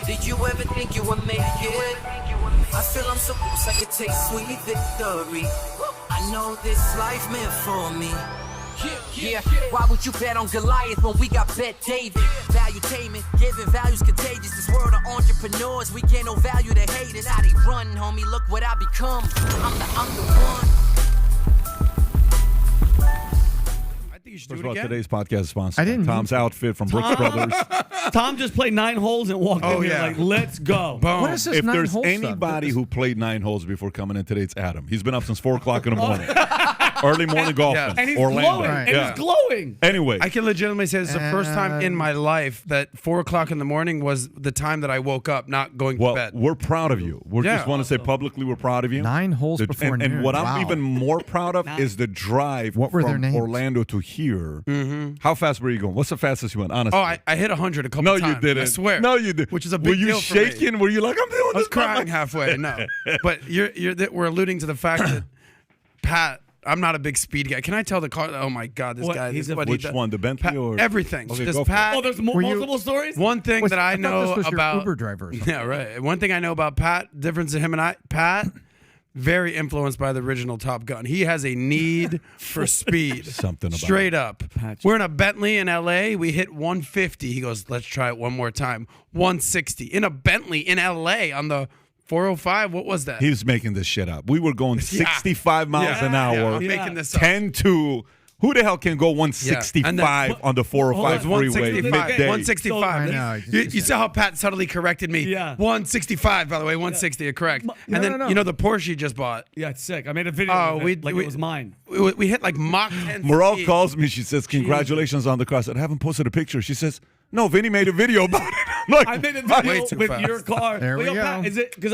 Did you ever think you would make it? I feel I'm so close I could taste sweet victory. I know this life meant for me. Yeah, why would you bet on Goliath when we got Bet David? Valuetainment, giving value's contagious. This world of entrepreneurs, we get no value to haters. How they run, homie, look what I become. I'm the one. First of all, today's podcast is sponsored I didn't- by Tom's outfit from Brooks Brothers. Tom just played 9 holes and walked in here like, let's go. What is this If nine there's hole anybody stuff? who played 9 holes before coming in today, it's Adam. He's been up since 4 o'clock in the morning. Early morning golfing. And he's Orlando. glowing. Right. And he's glowing. Anyway, I can legitimately say this is the first time in my life that 4 o'clock in the morning was the time that I woke up, not going to well, bed. we're proud of you. We Yeah. just want to say publicly we're proud of you. 9 holes before and noon. what I'm Wow. even more proud of is the drive What were their from names? Orlando to here. How fast were you going? What's the fastest you went, honestly? Oh, I hit 100 a couple No, times. you didn't. I swear. No, you didn't. Which is a big Were you deal for me. shaking? Were you like, I'm doing I was this by crying myself? halfway. No, but we're alluding to the fact that Pat. I'm not a big speed guy. Can I tell the car? Oh my God, this What? guy. He's This, a- what he Which does. one, the Bentley Pat, or everything? Okay, Does go for it. Pat? Oh, there's Were you- multiple stories? One thing that I thought know this was your about Uber driver or something. Yeah, right. One thing I know about Pat, difference in him and I, Pat, very influenced by the original Top Gun. He has a need for speed. Something about Straight up. Patch. We're in a Bentley in LA. We hit 150. He goes, let's try it one more time. 160. In a Bentley in LA on the 405. What was that? He was making this shit up. We were going 65 miles an Yeah, hour. I'm making this up. 10 to who the hell can go 165 And then- on the 405 It was freeway 165. midday? 165. I know. You saw how Pat subtly corrected me. Yeah. 165, by the way, 160, correct. And then, no. you know, the Porsche you just bought. Yeah, it's sick. I made a video Oh, of we- it, like we- it was mine. We hit like Mach 10. Morale speed. calls me. She says, congratulations on the car. I said, I haven't posted a picture. She says, no, Vinny made a video about it. I'm like, I made a Way video too with fast. your car. There we Yo, go. Pat, is it because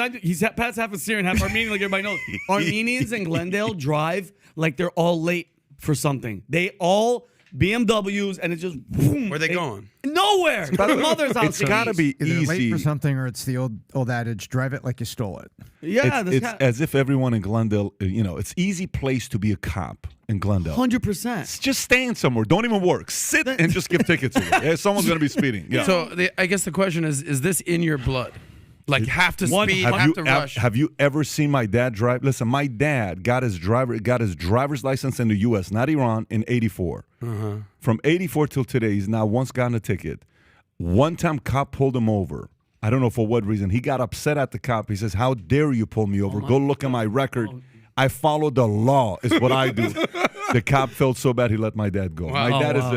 Pat's half Assyrian, half Armenian, like everybody knows. Armenians in Glendale drive like they're all late for something. They all BMWs, and it's just boom, Where they going? Nowhere. Their mother's house. it's got to be Either late easy. for something or it's the old adage, drive it like you stole it. Yeah, It's as if everyone in Glendale, it's easy place to be a cop in Glendale. 100%. Just stand somewhere. Don't even work. Sit and just give tickets away. Yeah, someone's going to be speeding. Yeah. So I guess the question is this in your blood? Like have to speed, Have have you to rush. have you ever seen my dad drive? Listen, my dad got his driver's license in the U.S., not Iran, in '84. From '84 till today, he's not once gotten a ticket. One time, cop pulled him over. I don't know for what reason. He got upset at the cop. He says, "How dare you pull me over? Go look at my record. I follow the law. Is what I do." The cop felt so bad he let my dad go. Wow. My dad wow.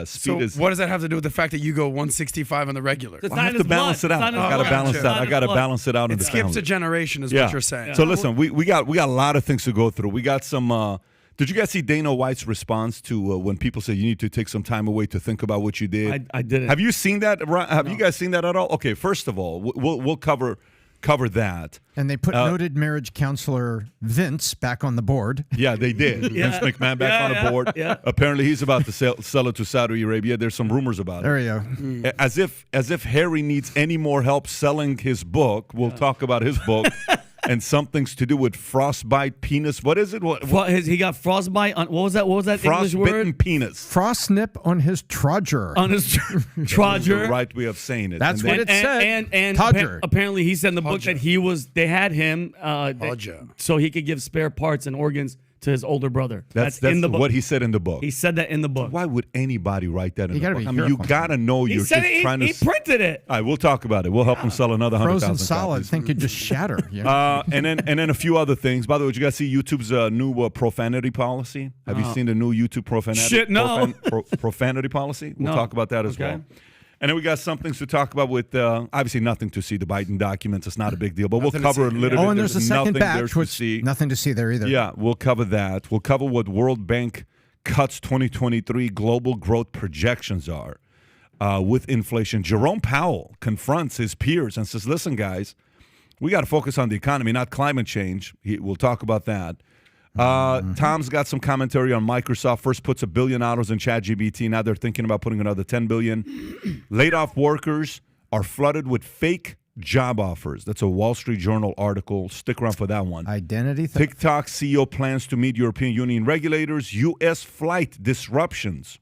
speed So is. what does that have to do with the fact that you go 165 on the regular? It's I not have in to his balance blood. it out. It's not in I his got to blood. balance It's that. not I in got to his blood. balance it out in It the skips family. a generation is what you're saying. So listen, we got a lot of things to go through. We got some. Did you guys see Dana White's response to when people say you need to take some time away to think about what you did? I didn't. Have you seen that? Have you guys seen that at all? Okay, first of all, we'll cover that. And they put noted marriage counselor Vince back on the board. Yeah, they did. Yeah. Vince McMahon back Yeah, on the yeah, board. yeah. Apparently, he's about to sell it to Saudi Arabia. There's some rumors about There it. you go. As if Harry needs any more help selling his book. We'll talk about his book. And something's to do with frostbite penis. What is it? What He got frostbite on, what was that English frostbitten word? penis. Frost nip on his trudger. On his The Trodger. right way of saying it. That's And what then- it said. And Todger. apparently he said in the book that they had him Todger. so he could give spare parts and organs to his older brother. That's in the book. what he said in the book. He said that in the book. Why would anybody write that in You the gotta book? be I mean, you careful. gotta know He you're said just it. trying to. He printed it. All right, we'll talk about it. We'll help him sell another 100,000 Frozen solid. copies. Think you'd just shatter. Yeah. And then a few other things. By the way, did you guys see YouTube's new profanity policy? Have you seen the new YouTube profanity? Shit, no. Profanity policy. We'll No. talk about that as Okay. well. And then we got some things to talk about with obviously nothing to see the Biden documents. It's not a big deal, but Nothing to we'll cover a see. little bit. Oh, and there's a second nothing there batch, to which see. nothing to see there either. Yeah, we'll cover that. We'll cover what World Bank cuts 2023 global growth projections are with inflation. Jerome Powell confronts his peers and says, listen, guys, we got to focus on the economy, not climate change. We'll talk about that. Tom's got some commentary on Microsoft. First puts $1 billion in ChatGPT. Now they're thinking about putting another $10 billion. Laid off workers are flooded with fake job offers. That's a Wall Street Journal article. Stick around for that one. Identity theft. TikTok CEO plans to meet European Union regulators. U.S. flight disruptions.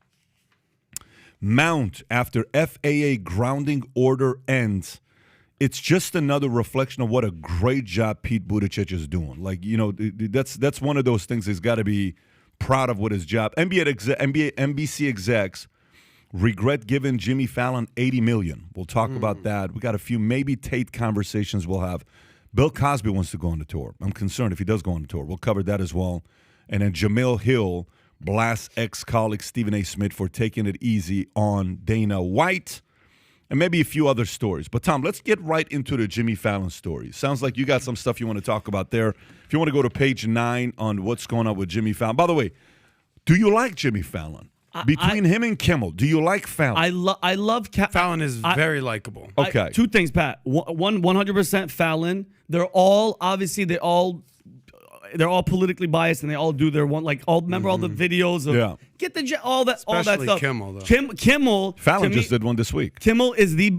mount after FAA grounding order ends. It's just another reflection of what a great job Pete Buttigieg is doing. Like, that's one of those things he's got to be proud of with his job. NBC execs regret giving Jimmy Fallon $80 million. We'll talk about that. We got a few maybe Tate conversations we'll have. Bill Cosby wants to go on the tour. I'm concerned if he does go on the tour. We'll cover that as well. And then Jamil Hill blasts ex-colleague Stephen A. Smith for taking it easy on Dana White. And maybe a few other stories. But, Tom, let's get right into the Jimmy Fallon story. Sounds like you got some stuff you want to talk about there. If you want to go to page 9 on what's going on with Jimmy Fallon. By the way, do you like Jimmy Fallon? Between him and Kimmel, do you like Fallon? I love Fallon is very likable. Okay. Two things, Pat. 100% Fallon. They're all, obviously, they're all politically biased, and they all do their one. Like, remember all the videos of get the all that Especially stuff. Kimmel, though. Kimmel. Fallon just did one this week. Kimmel is the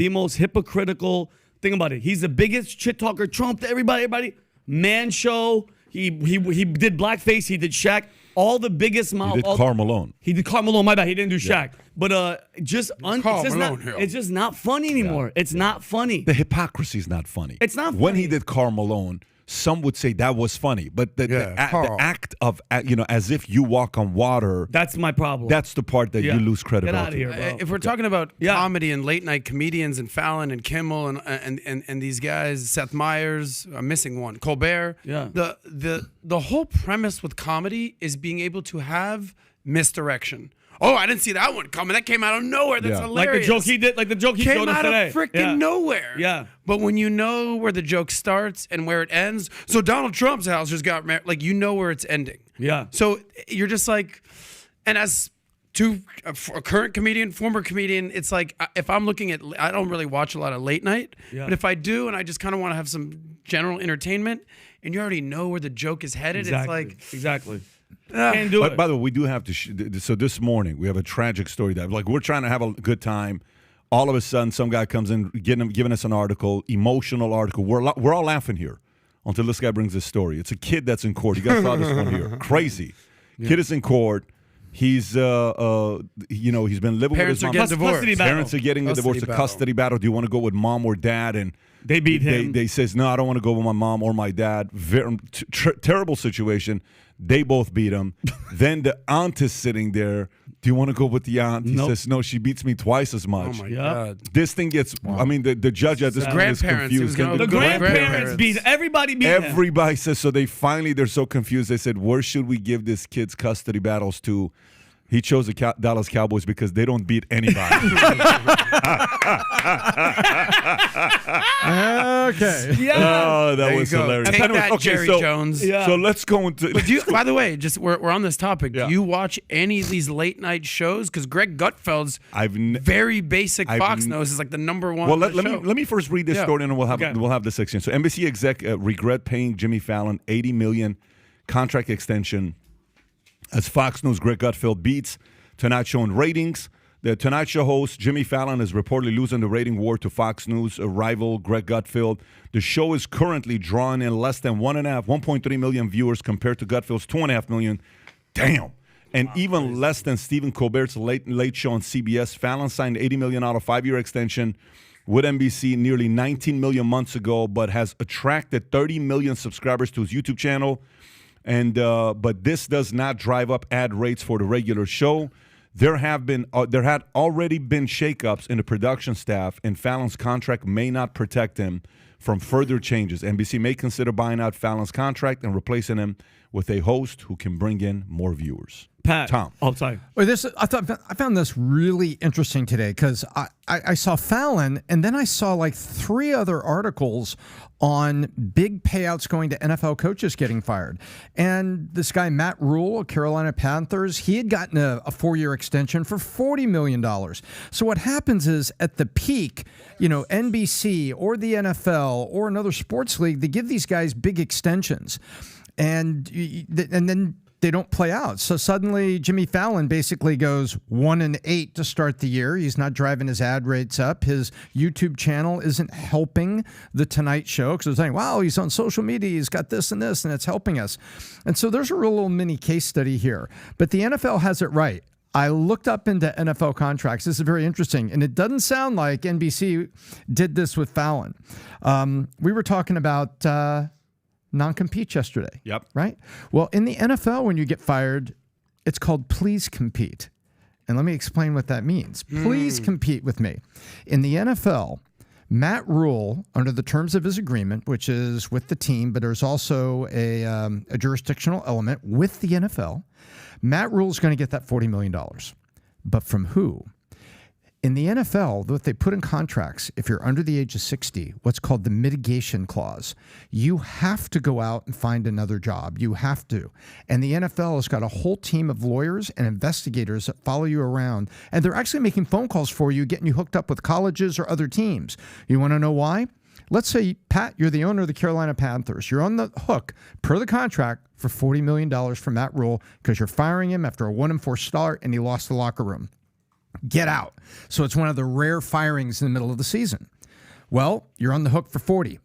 most hypocritical thing about it. He's the biggest shit talker. Trump to everybody. Man show. He did blackface. He did Shaq. All the biggest mouth. He did Karl Malone. He did Karl Malone. My bad. He didn't do Shaq. But it's just not funny anymore. Yeah. It's not funny. The hypocrisy is not funny. It's not When funny. he did Karl Malone, some would say that was funny. But the act of, as if you walk on water. That's my problem. That's the part that you lose credibility. Get out of here, bro. If we're talking about comedy and late night comedians and Fallon and Kimmel and these guys, Seth Meyers, I'm missing one, Colbert. Yeah. The whole premise with comedy is being able to have misdirection. Oh, I didn't see that one coming. That came out of nowhere. That's hilarious. Like the joke he came showed us out today. of freaking nowhere. Yeah. But when you know where the joke starts and where it ends, so Donald Trump's house just got married. Like, you know where it's ending. Yeah. So you're just like, and as to a current comedian, former comedian, it's like if I'm looking at, I don't really watch a lot of late night, but if I do and I just kind of want to have some general entertainment, and you already know where the joke is headed, it's like exactly. Can't do it. By the way, we do have to. So this morning we have a tragic story that, like, we're trying to have a good time. All of a sudden, some guy comes in, giving us an article, emotional article. We're all laughing here until this guy brings this story. It's a kid that's in court. You guys saw this one here. Crazy. Kid is in court. He's he's been living Parents with are his getting mom. divorced. Parents are getting a divorce. A custody battle. Do you want to go with mom or dad? And they beat him. They says, no, I don't want to go with my mom or my dad. Terrible situation. They both beat him. Then the aunt is sitting there. Do you want to go with the aunt? He says, no, she beats me twice as much. Oh, my God. This thing gets, I mean, the judge at this point is confused. The grandparents beat him. Everybody beat him. Everybody says, so they're so confused. They said, where should we give this kid's custody battles to? He chose the Dallas Cowboys because they don't beat anybody. Okay. Yeah. Oh, that was hilarious. Take Anyway, that, Jerry Jones. Yeah. So let's go into. But by the way, just we're on this topic. Yeah. Do you watch any of these late night shows? Because Greg Gutfeld's very basic Fox knows is like the number one. Well, let me first read this story and we'll have the section. So NBC exec regret paying Jimmy Fallon $80 million contract extension as Fox News' Greg Gutfeld beats Tonight Show in ratings. The Tonight Show host, Jimmy Fallon, is reportedly losing the rating war to Fox News rival Greg Gutfeld. The show is currently drawing in less than 1.3 million viewers compared to Gutfeld's 2.5 million. Damn. And even less than Stephen Colbert's late show on CBS. Fallon signed $80 million out of 5-year extension with NBC nearly 19 million months ago, but has attracted 30 million subscribers to his YouTube channel. And but this does not drive up ad rates for the regular show. There had already been shakeups in the production staff, and Fallon's contract may not protect him from further changes. NBC may consider buying out Fallon's contract and replacing him with a host who can bring in more viewers. Pat. Tom. Oh, sorry. Well, I found this really interesting today because I saw Fallon, and then I saw like 3 other articles on big payouts going to NFL coaches getting fired. And this guy, Matt Rule of Carolina Panthers, he had gotten a 4-year extension for $40 million. So what happens is at the peak, NBC or the NFL or another sports league, they give these guys big extensions. And then they don't play out. So suddenly Jimmy Fallon basically goes 1-8 to start the year. He's not driving his ad rates up. His YouTube channel isn't helping the Tonight Show because they're saying, wow, he's on social media. He's got this and this, and it's helping us. And so there's a real little mini case study here. But the NFL has it right. I looked up into NFL contracts. This is very interesting. And it doesn't sound like NBC did this with Fallon. We were talking about non-compete yesterday. Yep. Right? Well, in the NFL, when you get fired, it's called please compete. And let me explain what that means. Please compete with me. In the NFL, Matt Rule, under the terms of his agreement, which is with the team, but there's also a jurisdictional element with the NFL, Matt Rule is going to get that $40 million. But from who? In the NFL, what they put in contracts, if you're under the age of 60, what's called the mitigation clause, you have to go out and find another job. You have to. And the NFL has got a whole team of lawyers and investigators that follow you around. And they're actually making phone calls for you, getting you hooked up with colleges or other teams. You want to know why? Let's say, Pat, you're the owner of the Carolina Panthers. You're on the hook, per the contract, for $40 million from Matt Rule because you're firing him after a 1-4 start and he lost the locker room. Get out. So it's one of the rare firings in the middle of the season. Well, you're on the hook for 40,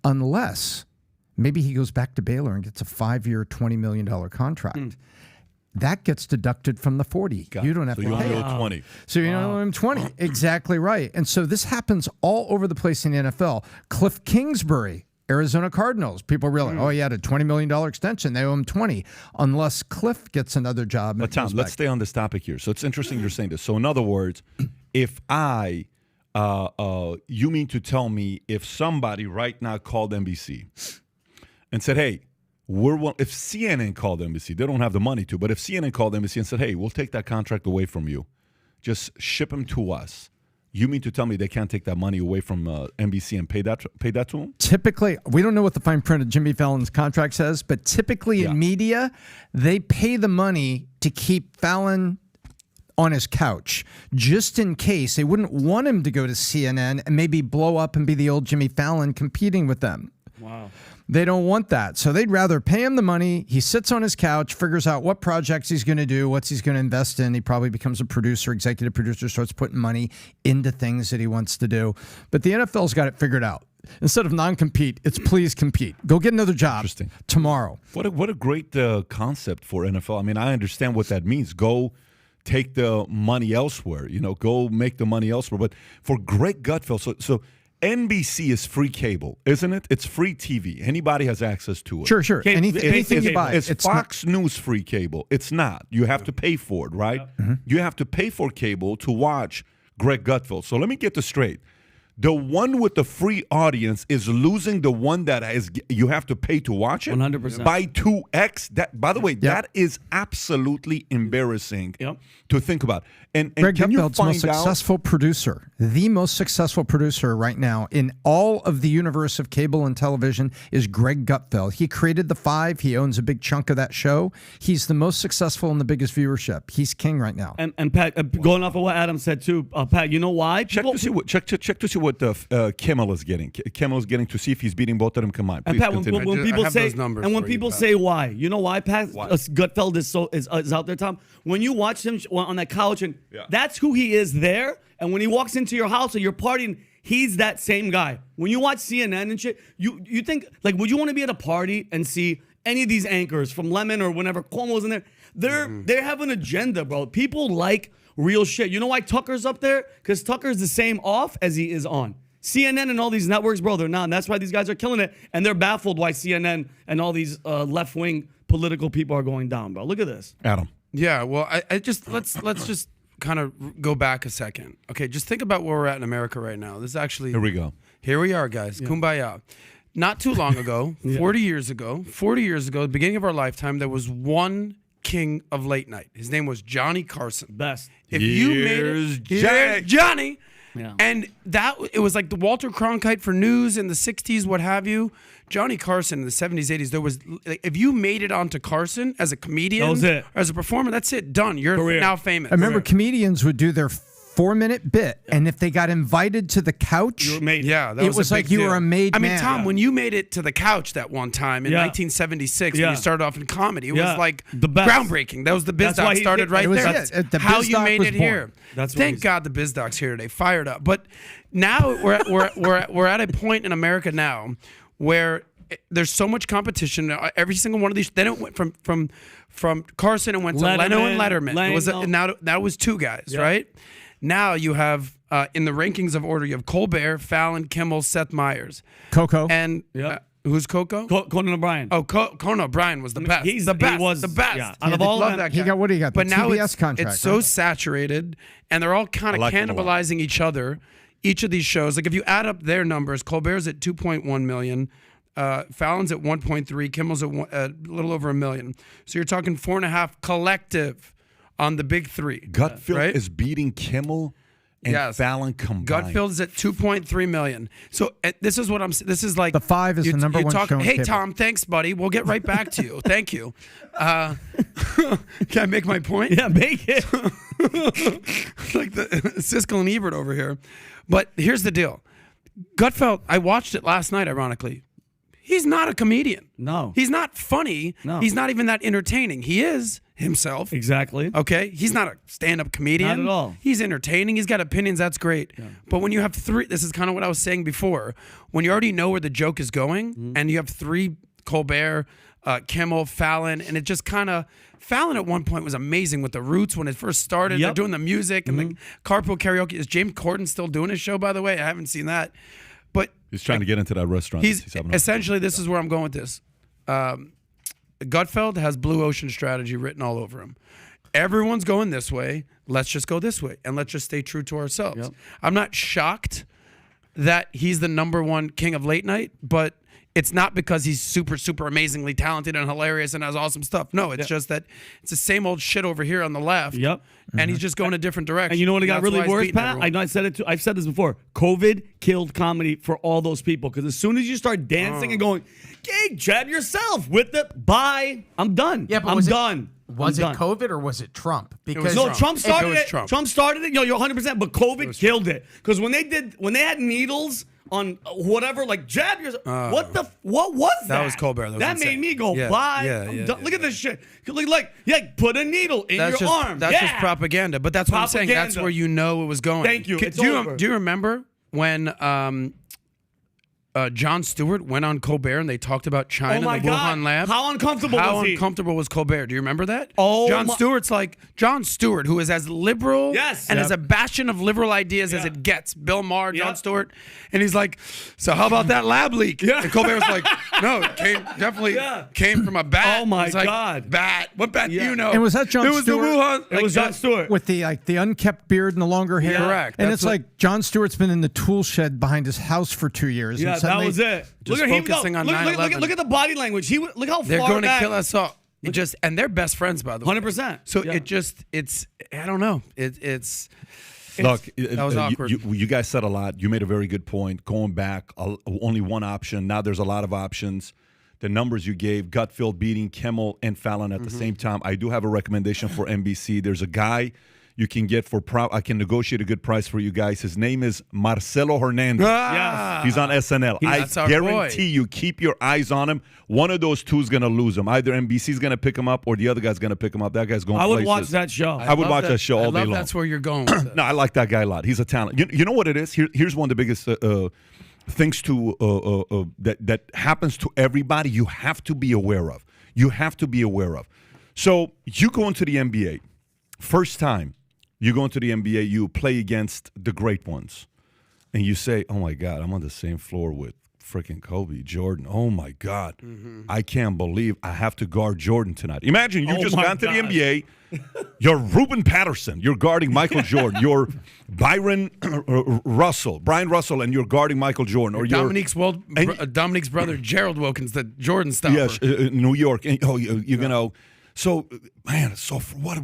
unless maybe he goes back to Baylor and gets a 5-year, $20 million contract. That gets deducted from the 40. You don't have to you pay only it. owe 20. So you know him 20. Exactly right. And so this happens all over the place in the NFL. Cliff Kingsbury, Arizona Cardinals. People realize, oh, he had a $20 million extension. They owe him 20, unless Cliff gets another job. But Tom, let's stay on this topic here. So it's interesting you're saying this. So in other words, if you mean to tell me if somebody right now called NBC and said, hey, if CNN called NBC, they don't have the money to, but if CNN called NBC and said, hey, we'll take that contract away from you, just ship him to us. You mean to tell me they can't take that money away from NBC and pay that to them? Typically, we don't know what the fine print of Jimmy Fallon's contract says, but typically in media, they pay the money to keep Fallon on his couch, just in case they wouldn't want him to go to CNN and maybe blow up and be the old Jimmy Fallon competing with them. Wow. They don't want that. So they'd rather pay him the money. He sits on his couch, figures out what projects he's going to do, what he's going to invest in. He probably becomes a producer, executive producer, starts putting money into things that he wants to do. But the NFL's got it figured out. Instead of non-compete, it's please compete. Go get another job tomorrow. What a great concept for NFL. I mean, I understand what that means. Go take the money elsewhere. Go make the money elsewhere. But for Greg Gutfeld, so NBC is free cable, isn't it? It's free TV. Anybody has access to it. Sure. Anything you buy. It's Fox News free cable. It's not. You have to pay for it, right? Mm-hmm. You have to pay for cable to watch Greg Gutfeld. So let me get this straight. The one with the free audience is losing the one that you have to pay to watch it 100%. by 2x. That, by the way, that is absolutely embarrassing to think about. And Greg can you Gutfeld's find most successful producer, the most successful producer right now in all of the universe of cable and television is Greg Gutfeld. He created The Five. He owns a big chunk of that show. He's the most successful and the biggest viewership. He's king right now. And Pat, going off of what Adam said too, Pat, you know why? Check to see what Kimmel is getting. Kimmel is getting to see if he's beating both of them combined. Please and Pat, continue. when people say why, you know why Pat Gutfeld is out there, Tom? When you watch him on that couch and that's who he is there, and when he walks into your house or you're partying, he's that same guy. When you watch CNN and shit, you think, like, would you want to be at a party and see any of these anchors from Lemon or whenever Cuomo's in there? They have an agenda, bro. People like real shit. You know why Tucker's up there? Because Tucker's the same off as he is on. CNN and all these networks, bro, they're not. And that's why these guys are killing it. And they're baffled why CNN and all these left-wing political people are going down, bro. Look at this. Adam. Yeah, well, I just let's just kind of go back a second. Okay, just think about where we're at in America right now. This is actually Here we go. Here we are, guys. Yeah. Kumbaya. Not too long ago, 40 years ago, the beginning of our lifetime, there was one king of late night. His name was Johnny Carson. Best. If you made it, Johnny. Yeah. And it was like the Walter Cronkite for news in the 60s, what have you. Johnny Carson in the 70s, 80s, there was, like, if you made it onto Carson as a comedian, that was it. Or as a performer, that's it, done. You're now famous. I remember comedians would do their 4-minute bit, and if they got invited to the couch, you were made. Yeah, that it was like you were a made man. I mean, Tom, when you made it to the couch that one time in 1976, when you started off in comedy, it was like the best. Groundbreaking. That was the Biz Doc started right there. How you made it here. Thank God the Biz Doc's here today, fired up. But now we're at a point in America now where there's so much competition. Every single one of these. Then it went from Carson and went to Leno and Letterman. It was now that was two guys, right? Now you have in the rankings of order, you have Colbert, Fallon, Kimmel, Seth Meyers, Coco, and who's Coco? Conan O'Brien. Oh, Conan O'Brien was the best. He's the best. He was the best. Yeah. Out of all love of them, that guy. he got what do you got? The But now TBS contract. it's so saturated, and they're all kind of cannibalizing each other. Each of these shows, like if you add up their numbers, Colbert's at 2.1 million, Fallon's at 1.3, Kimmel's at a little over 1 million. So you're talking 4.5 collective on the big three. Gutfeld is beating Kimmel and Fallon combined. Gutfeld is at 2.3 million. So this is what this is like. The 5 is the number one show. Hey, Tom, thanks, buddy. We'll get right back to you. Thank you. Can I make my point? Yeah, make it. Like the Siskel and Ebert over here. But here's the deal. Gutfeld, I watched it last night, ironically. He's not a comedian. No. He's not funny. No. He's not even that entertaining. He is himself. Exactly. Okay? He's not a stand-up comedian. Not at all. He's entertaining. He's got opinions. That's great. Yeah. But when you have three, this is kind of what I was saying before. When you already know where the joke is going, and you have three, Colbert, Kimmel, Fallon, and it just kind of... Fallon at one point was amazing with the Roots when it first started. They're doing the music and the carpool karaoke. Is James Corden still doing his show, by the way? I haven't seen that. But he's trying to get into that restaurant. He's essentially, this is where I'm going with this. Gutfeld has Blue Ocean strategy written all over him. Everyone's going this way. Let's just go this way. And let's just stay true to ourselves. Yep. I'm not shocked that he's the number one king of late night, but it's not because he's super, super amazingly talented and hilarious and has awesome stuff. No, it's just that it's the same old shit over here on the left. Yep. And he's just going a different direction. And you know what got really worse, Pat? I said it too. I've said this before. COVID killed comedy for all those people because as soon as you start dancing and going, "Hey, jab yourself with the bye," I'm done. Yeah, but I'm done. Was it COVID or was it Trump? Because Trump started it. Trump. Trump started it. Yo, you're 100%. But COVID killed it because when they had needles on whatever, like jab yourself. What was that? That was Colbert. That made me go, bye. Look at this shit. Look, put a needle in your arm. That's just propaganda. But that's what I'm saying. That's where you know it was going. Thank you. Do you remember when Jon Stewart went on Colbert and they talked about China and the Wuhan lab? How uncomfortable was he? How uncomfortable was Colbert? Do you remember that? Oh, Jon Stewart, who is as liberal and as a bastion of liberal ideas as it gets. Bill Maher, Jon Stewart. And he's like, so how about that lab leak? Yeah. And Colbert was like, no, it definitely came from a bat. Oh, my like, God. Bat. What bat do you know? And was that Jon Stewart? It was the Wuhan. It was Jon Stewart. With the unkept beard and the longer hair. Correct. And it's like Jon Stewart's been in the tool shed behind his house for 2 years. Yeah, that was it. Just look focusing on 9/11. Look at the body language. Look how they're far going back. to kill us all. And they're best friends, by the way. 100%. So it's I don't know. It's Look, that was awkward. You guys said a lot. You made a very good point. Going back, only one option. Now there's a lot of options. The numbers you gave, Gutfeld beating Kimmel and Fallon at the same time. I do have a recommendation for NBC. There's a guy you can get for I can negotiate a good price for you guys. His name is Marcelo Hernandez. Yes. He's on SNL. That's I our guarantee boy. you, keep your eyes on him. One of those two is going to lose him. Either NBC's going to pick him up or the other guy's going to pick him up. That guy's going I would places. watch that show. I would watch that show all day long. That's where you're going with it. No, I like that guy a lot. He's a talent. You know what it is? Here's one of the biggest things that happens to everybody. You have to be aware of. You have to be aware of. So you go into the NBA, first time you go into the NBA, you play against the great ones, and you say, "Oh my God, I'm on the same floor with freaking Kobe, Jordan. Oh my God, I can't believe I have to guard Jordan tonight." Imagine you just got to the NBA. You're Ruben Patterson. You're guarding Michael Jordan. You're Brian Russell, and you're guarding Michael Jordan. Or Dominique's brother, Gerald Wilkins, the Jordan stopper. Yes, New York. And, you're gonna. So, man,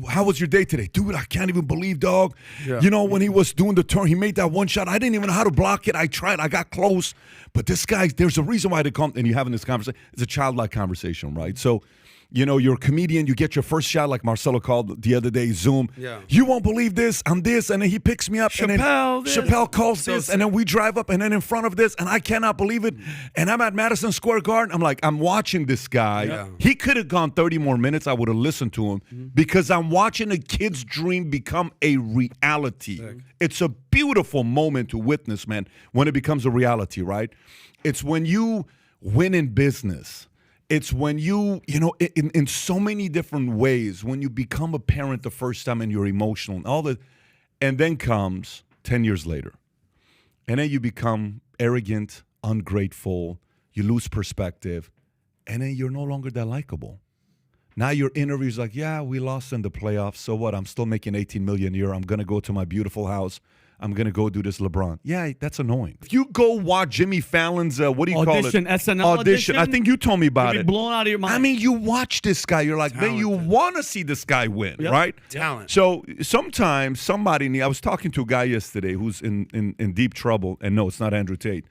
how was your day today? Dude, I can't even believe, dog. Yeah. You know, when he was doing the turn, he made that one shot. I didn't even know how to block it. I tried. I got close. But this guy, there's a reason why they come, and you're having this conversation. It's a childlike conversation, right? So, you know, you're a comedian. You get your first shot, like Marcelo called the other day, Zoom. Yeah. You won't believe this. I'm this. And then he picks me up. Chappelle calls this. And then we drive up, and then in front of this, and I cannot believe it. And I'm at Madison Square Garden. I'm watching this guy. Yeah. He could have gone 30 more minutes. I would have listened to him because I'm watching a kid's dream become a reality. It's a beautiful moment to witness, man, when it becomes a reality, right? It's when you win in business. It's when in so many different ways, when you become a parent the first time and you're emotional and all that, and then comes 10 years later. And then you become arrogant, ungrateful, you lose perspective, and then you're no longer that likable. Now your interview's like, yeah, we lost in the playoffs. So what? I'm still making $18 million a year. I'm going to go to my beautiful house. I'm going to go do this LeBron. Yeah, that's annoying. If you go watch Jimmy Fallon's, what do you call it? SNL audition. I think you told me about it. Blown out of your mind. I mean, you watch this guy. You're like, man, you want to see this guy win, right? Talent. So sometimes somebody, I was talking to a guy yesterday who's in deep trouble. And no, it's not Andrew Tate,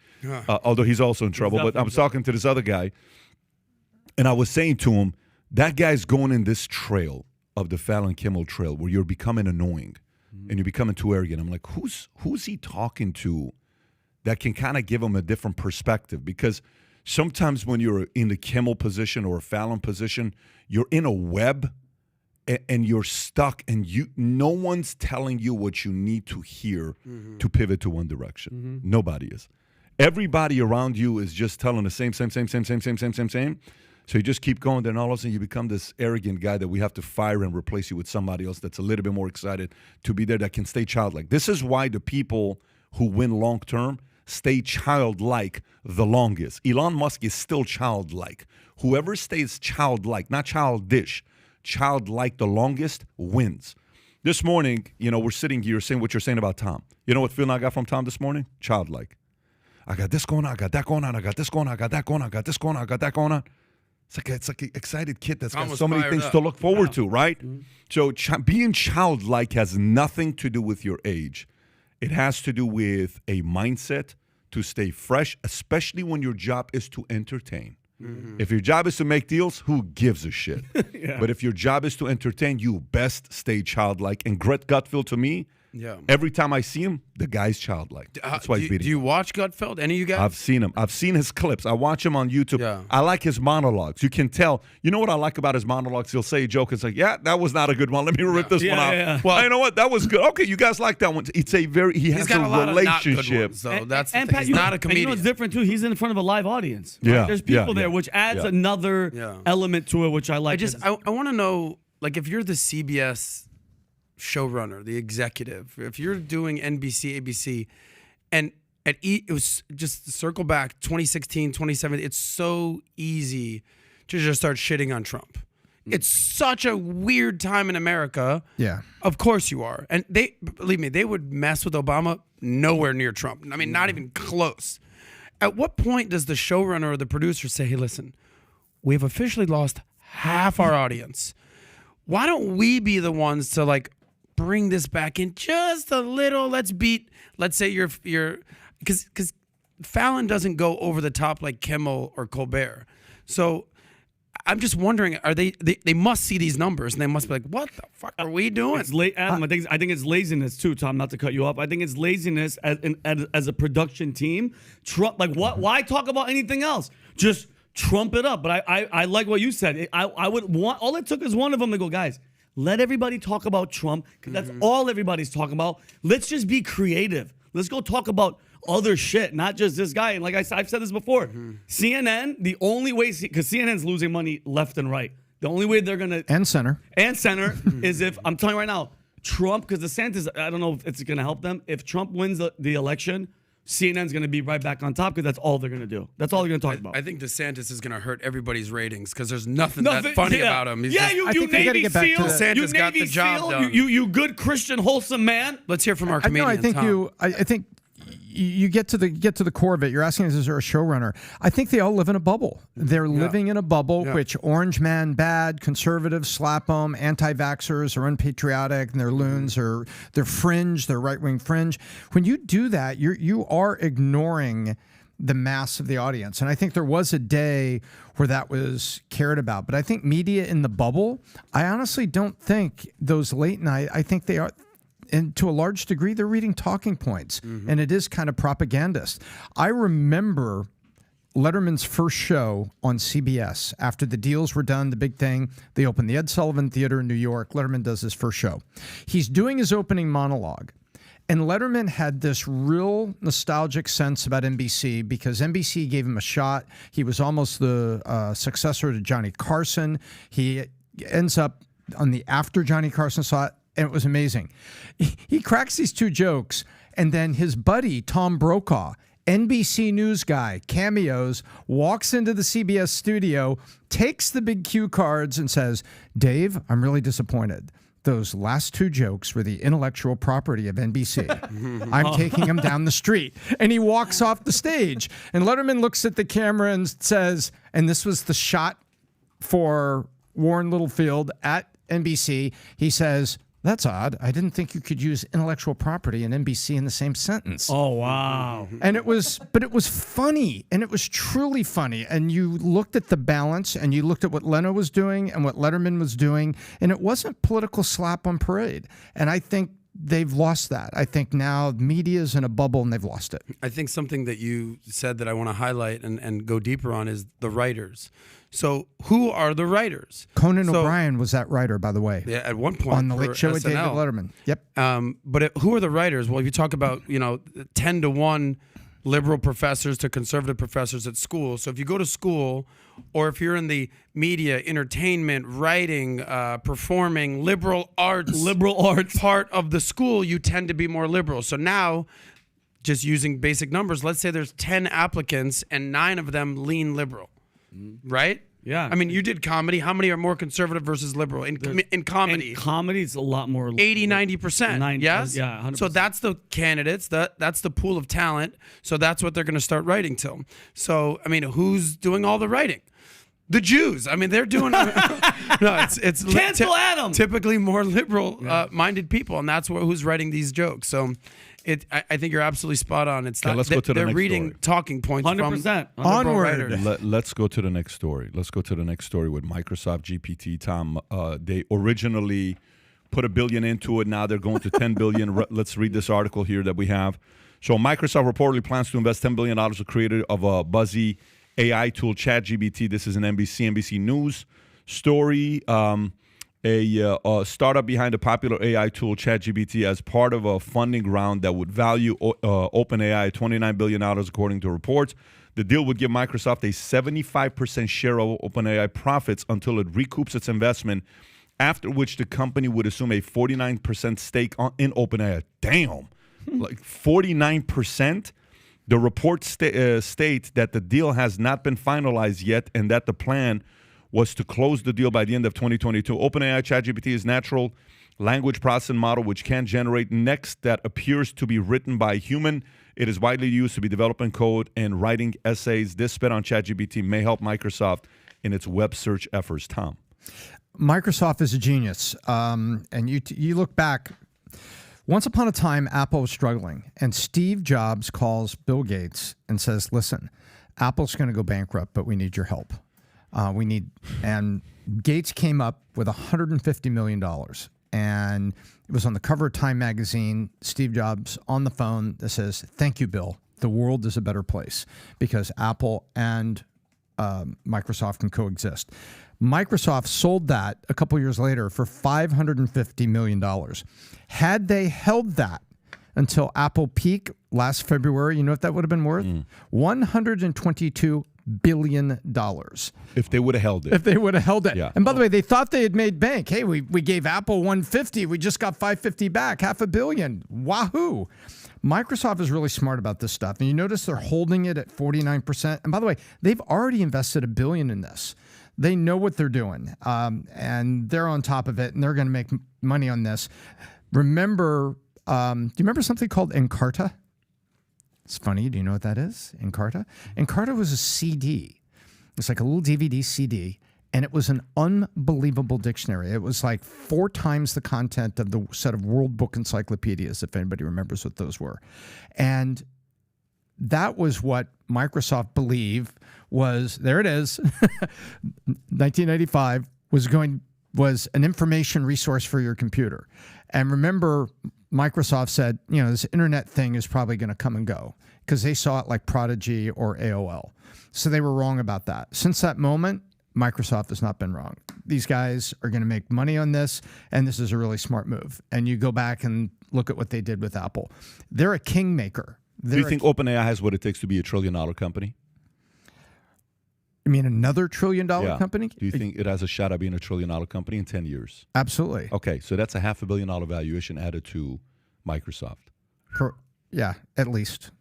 although he's also in trouble. But I was talking to this other guy, and I was saying to him, that guy's going in this trail of the Fallon Kimmel trail where you're becoming annoying. And you're becoming too arrogant. I'm like, who's he talking to that can kind of give him a different perspective? Because sometimes when you're in the Kimmel position or a Fallon position, you're in a web and you're stuck, and no one's telling you what you need to hear to pivot to one direction. Nobody is. Everybody around you is just telling the same. So you just keep going, then all of a sudden you become this arrogant guy that we have to fire and replace you with somebody else that's a little bit more excited to be there, that can stay childlike. This is why the people who win long term stay childlike the longest. Elon Musk is still childlike. Whoever stays childlike, not childish, childlike the longest wins. This morning, we're sitting here saying what you're saying about Tom. You know what feeling I got from Tom this morning? Childlike. I got this going on, I got that going on, I got this going on, I got that going on, I got this going on, I got that going on. It's like an excited kid that's got so many things to look forward to, right? So being childlike has nothing to do with your age. It has to do with a mindset to stay fresh, especially when your job is to entertain. If your job is to make deals, who gives a shit? But if your job is to entertain, you best stay childlike. And Gret Gutfeld, to me, every time I see him, the guy's childlike. That's why he's beating. Do you watch Gutfeld? Any of you guys? I've seen him. I've seen his clips. I watch him on YouTube. Yeah. I like his monologues. You can tell. You know what I like about his monologues? He'll say a joke. It's like, yeah, that was not a good one. Let me rip this one out. Yeah. Well, you know what? That was good. Okay, you guys like that one. It's a very. He has got a lot relationship. Of not good ones, so that's the thing. Pat, He's not a comedian. And what's different too? He's in front of a live audience. Right? Yeah. There's people there, which adds another element to it, which I like. I want to know, like, if you're the CBS showrunner, the executive, if you're doing NBC, ABC, and it was just circle back 2016, 2017, it's so easy to just start shitting on Trump. It's such a weird time in America. Yeah. Of course you are. And believe me, they would mess with Obama nowhere near Trump. I mean, not even close. At what point does the showrunner or the producer say, hey, listen, we have officially lost half our audience. Why don't we be the ones to, like, bring this back in just a little? Let's say you're because Fallon doesn't go over the top like Kimmel or Colbert. So I'm just wondering, are they must see these numbers and they must be like, what the fuck are we doing? It's Adam, I think it's laziness too, Tom, not to cut you off. I think it's laziness as a production team. Trump, like, what? Why talk about anything else? Just trump it up. But I like what you said. I would want, all it took is one of them to go, guys, let everybody talk about Trump, because that's all everybody's talking about. Let's just be creative. Let's go talk about other shit, not just this guy. And like I've said this before, CNN, the only way, because CNN's losing money left and right. The only way they're going to... And center is if, I'm telling you right now, Trump, because DeSantis, I don't know if it's going to help them. If Trump wins the election, CNN's going to be right back on top because that's all they're going to do. That's all they're going to talk about. I think DeSantis is going to hurt everybody's ratings because there's nothing that funny about him. I think we gotta get back to DeSantis you got the job done. You good Christian, wholesome man. Let's hear from our comedian. I think Tom. I think you get to the core of it. You're asking, is there a showrunner? I think they all live in a bubble. They're living in a bubble, which orange man bad, conservatives slap them, anti-vaxxers are unpatriotic, and they're loons, or they're fringe, they're right-wing fringe. When you do that, you are ignoring the mass of the audience. And I think there was a day where that was cared about. But I think media in the bubble, I honestly don't think those late night, I think they are... And to a large degree, they're reading talking points, and it is kind of propagandist. I remember Letterman's first show on CBS. After the deals were done, the big thing, they opened the Ed Sullivan Theater in New York. Letterman does his first show. He's doing his opening monologue, And Letterman had this real nostalgic sense about NBC because NBC gave him a shot. He was almost the successor to Johnny Carson. He ends up on the after Johnny Carson saw it, and it was amazing. He cracks these two jokes, and then his buddy, Tom Brokaw, NBC News guy, cameos, walks into the CBS studio, takes the big cue cards and says, Dave, I'm really disappointed. Those last two jokes were the intellectual property of NBC. I'm taking them down the street. And he walks off the stage. And Letterman looks at the camera and says, and this was the shot for Warren Littlefield at NBC. He says, that's odd. I didn't think you could use intellectual property and NBC in the same sentence. Oh, wow. And it was funny, and it was truly funny. And you looked at the balance, and you looked at what Leno was doing and what Letterman was doing, and it wasn't political slap on parade. And I think they've lost that. I think now media's in a bubble, and they've lost it. I think something that you said that I want to highlight and go deeper on is the writers. So who are the writers? Conan O'Brien was that writer, by the way. Yeah, at one point on the for Late Show with David SNL. Letterman. Yep. But who are the writers? Well, if you talk about 10-to-1 liberal professors to conservative professors at school. So if you go to school, or if you're in the media, entertainment, writing, performing, liberal arts part of the school, you tend to be more liberal. So now, just using basic numbers, let's say there's 10 applicants and 9 of them lean liberal. Right? Yeah. I mean, you did comedy. How many are more conservative versus liberal in comedy? In comedy, it's a lot more. 80, 90%. Yes? Yeah, 100%. So that's the candidates. That's the pool of talent. So that's what they're going to start writing to. So, I mean, who's doing all the writing? The Jews. I mean, they're doing. No, it's Cancel Adam. Typically more liberal minded people, and that's who's writing these jokes. So, I think you're absolutely spot on. It's not. Let's go to the they're next reading story. talking points 100%. from liberal Onward. writers. Let's go to the next story. Let's go to the next story with Microsoft GPT. Tom, they originally put $1 billion into it. Now they're going to $10 billion. Let's read this article here that we have. So Microsoft reportedly plans to invest $10 billion to create of a buzzy AI tool, ChatGPT. This is an NBC News story. A startup behind the popular AI tool ChatGPT as part of a funding round that would value OpenAI at $29 billion, according to reports. The deal would give Microsoft a 75% share of OpenAI profits until it recoups its investment, after which the company would assume a 49% stake in OpenAI. Damn, like 49%? The reports state that the deal has not been finalized yet and that the plan was to close the deal by the end of 2022. OpenAI ChatGPT is natural language processing model which can generate text that appears to be written by a human. It is widely used to be developing code and writing essays. This spin on ChatGPT may help Microsoft in its web search efforts. Tom. Microsoft is a genius. And you look back, once upon a time, Apple was struggling. And Steve Jobs calls Bill Gates and says, listen, Apple's going to go bankrupt, but we need your help. And Gates came up with $150 million, and it was on the cover of Time magazine. Steve Jobs on the phone that says, thank you, Bill. The world is a better place because Apple and Microsoft can coexist. Microsoft sold that a couple years later for $550 million. Had they held that until Apple peak last February, you know what that would have been worth? $122 billion. If they would have held it. If they would have held it. Yeah. And by the way, they thought they had made bank. Hey, we gave Apple 150. We just got 550 back, $500 million. Wahoo. Microsoft is really smart about this stuff. And you notice they're holding it at 49%. And by the way, they've already invested $1 billion in this. They know what they're doing. And they're on top of it, and they're going to make money on this. Remember, do you remember something called Encarta? It's funny. Do you know what that is? Encarta? Encarta was a CD. It's like a little DVD CD, and it was an unbelievable dictionary. It was like 4 times the content of the set of World Book encyclopedias, if anybody remembers what those were. And that was what Microsoft believed was, there it is, 1995, was an information resource for your computer. And remember, Microsoft said, this internet thing is probably going to come and go because they saw it like Prodigy or AOL. So they were wrong about that. Since that moment, Microsoft has not been wrong. These guys are going to make money on this, and this is a really smart move. And you go back and look at what they did with Apple. They're a kingmaker. Do you think OpenAI has what it takes to be $1 trillion company? You mean another $1 trillion company? Do you think it has a shot at being $1 trillion company in 10 years? Absolutely. Okay, so that's a $500 million valuation added to Microsoft. Yeah, at least.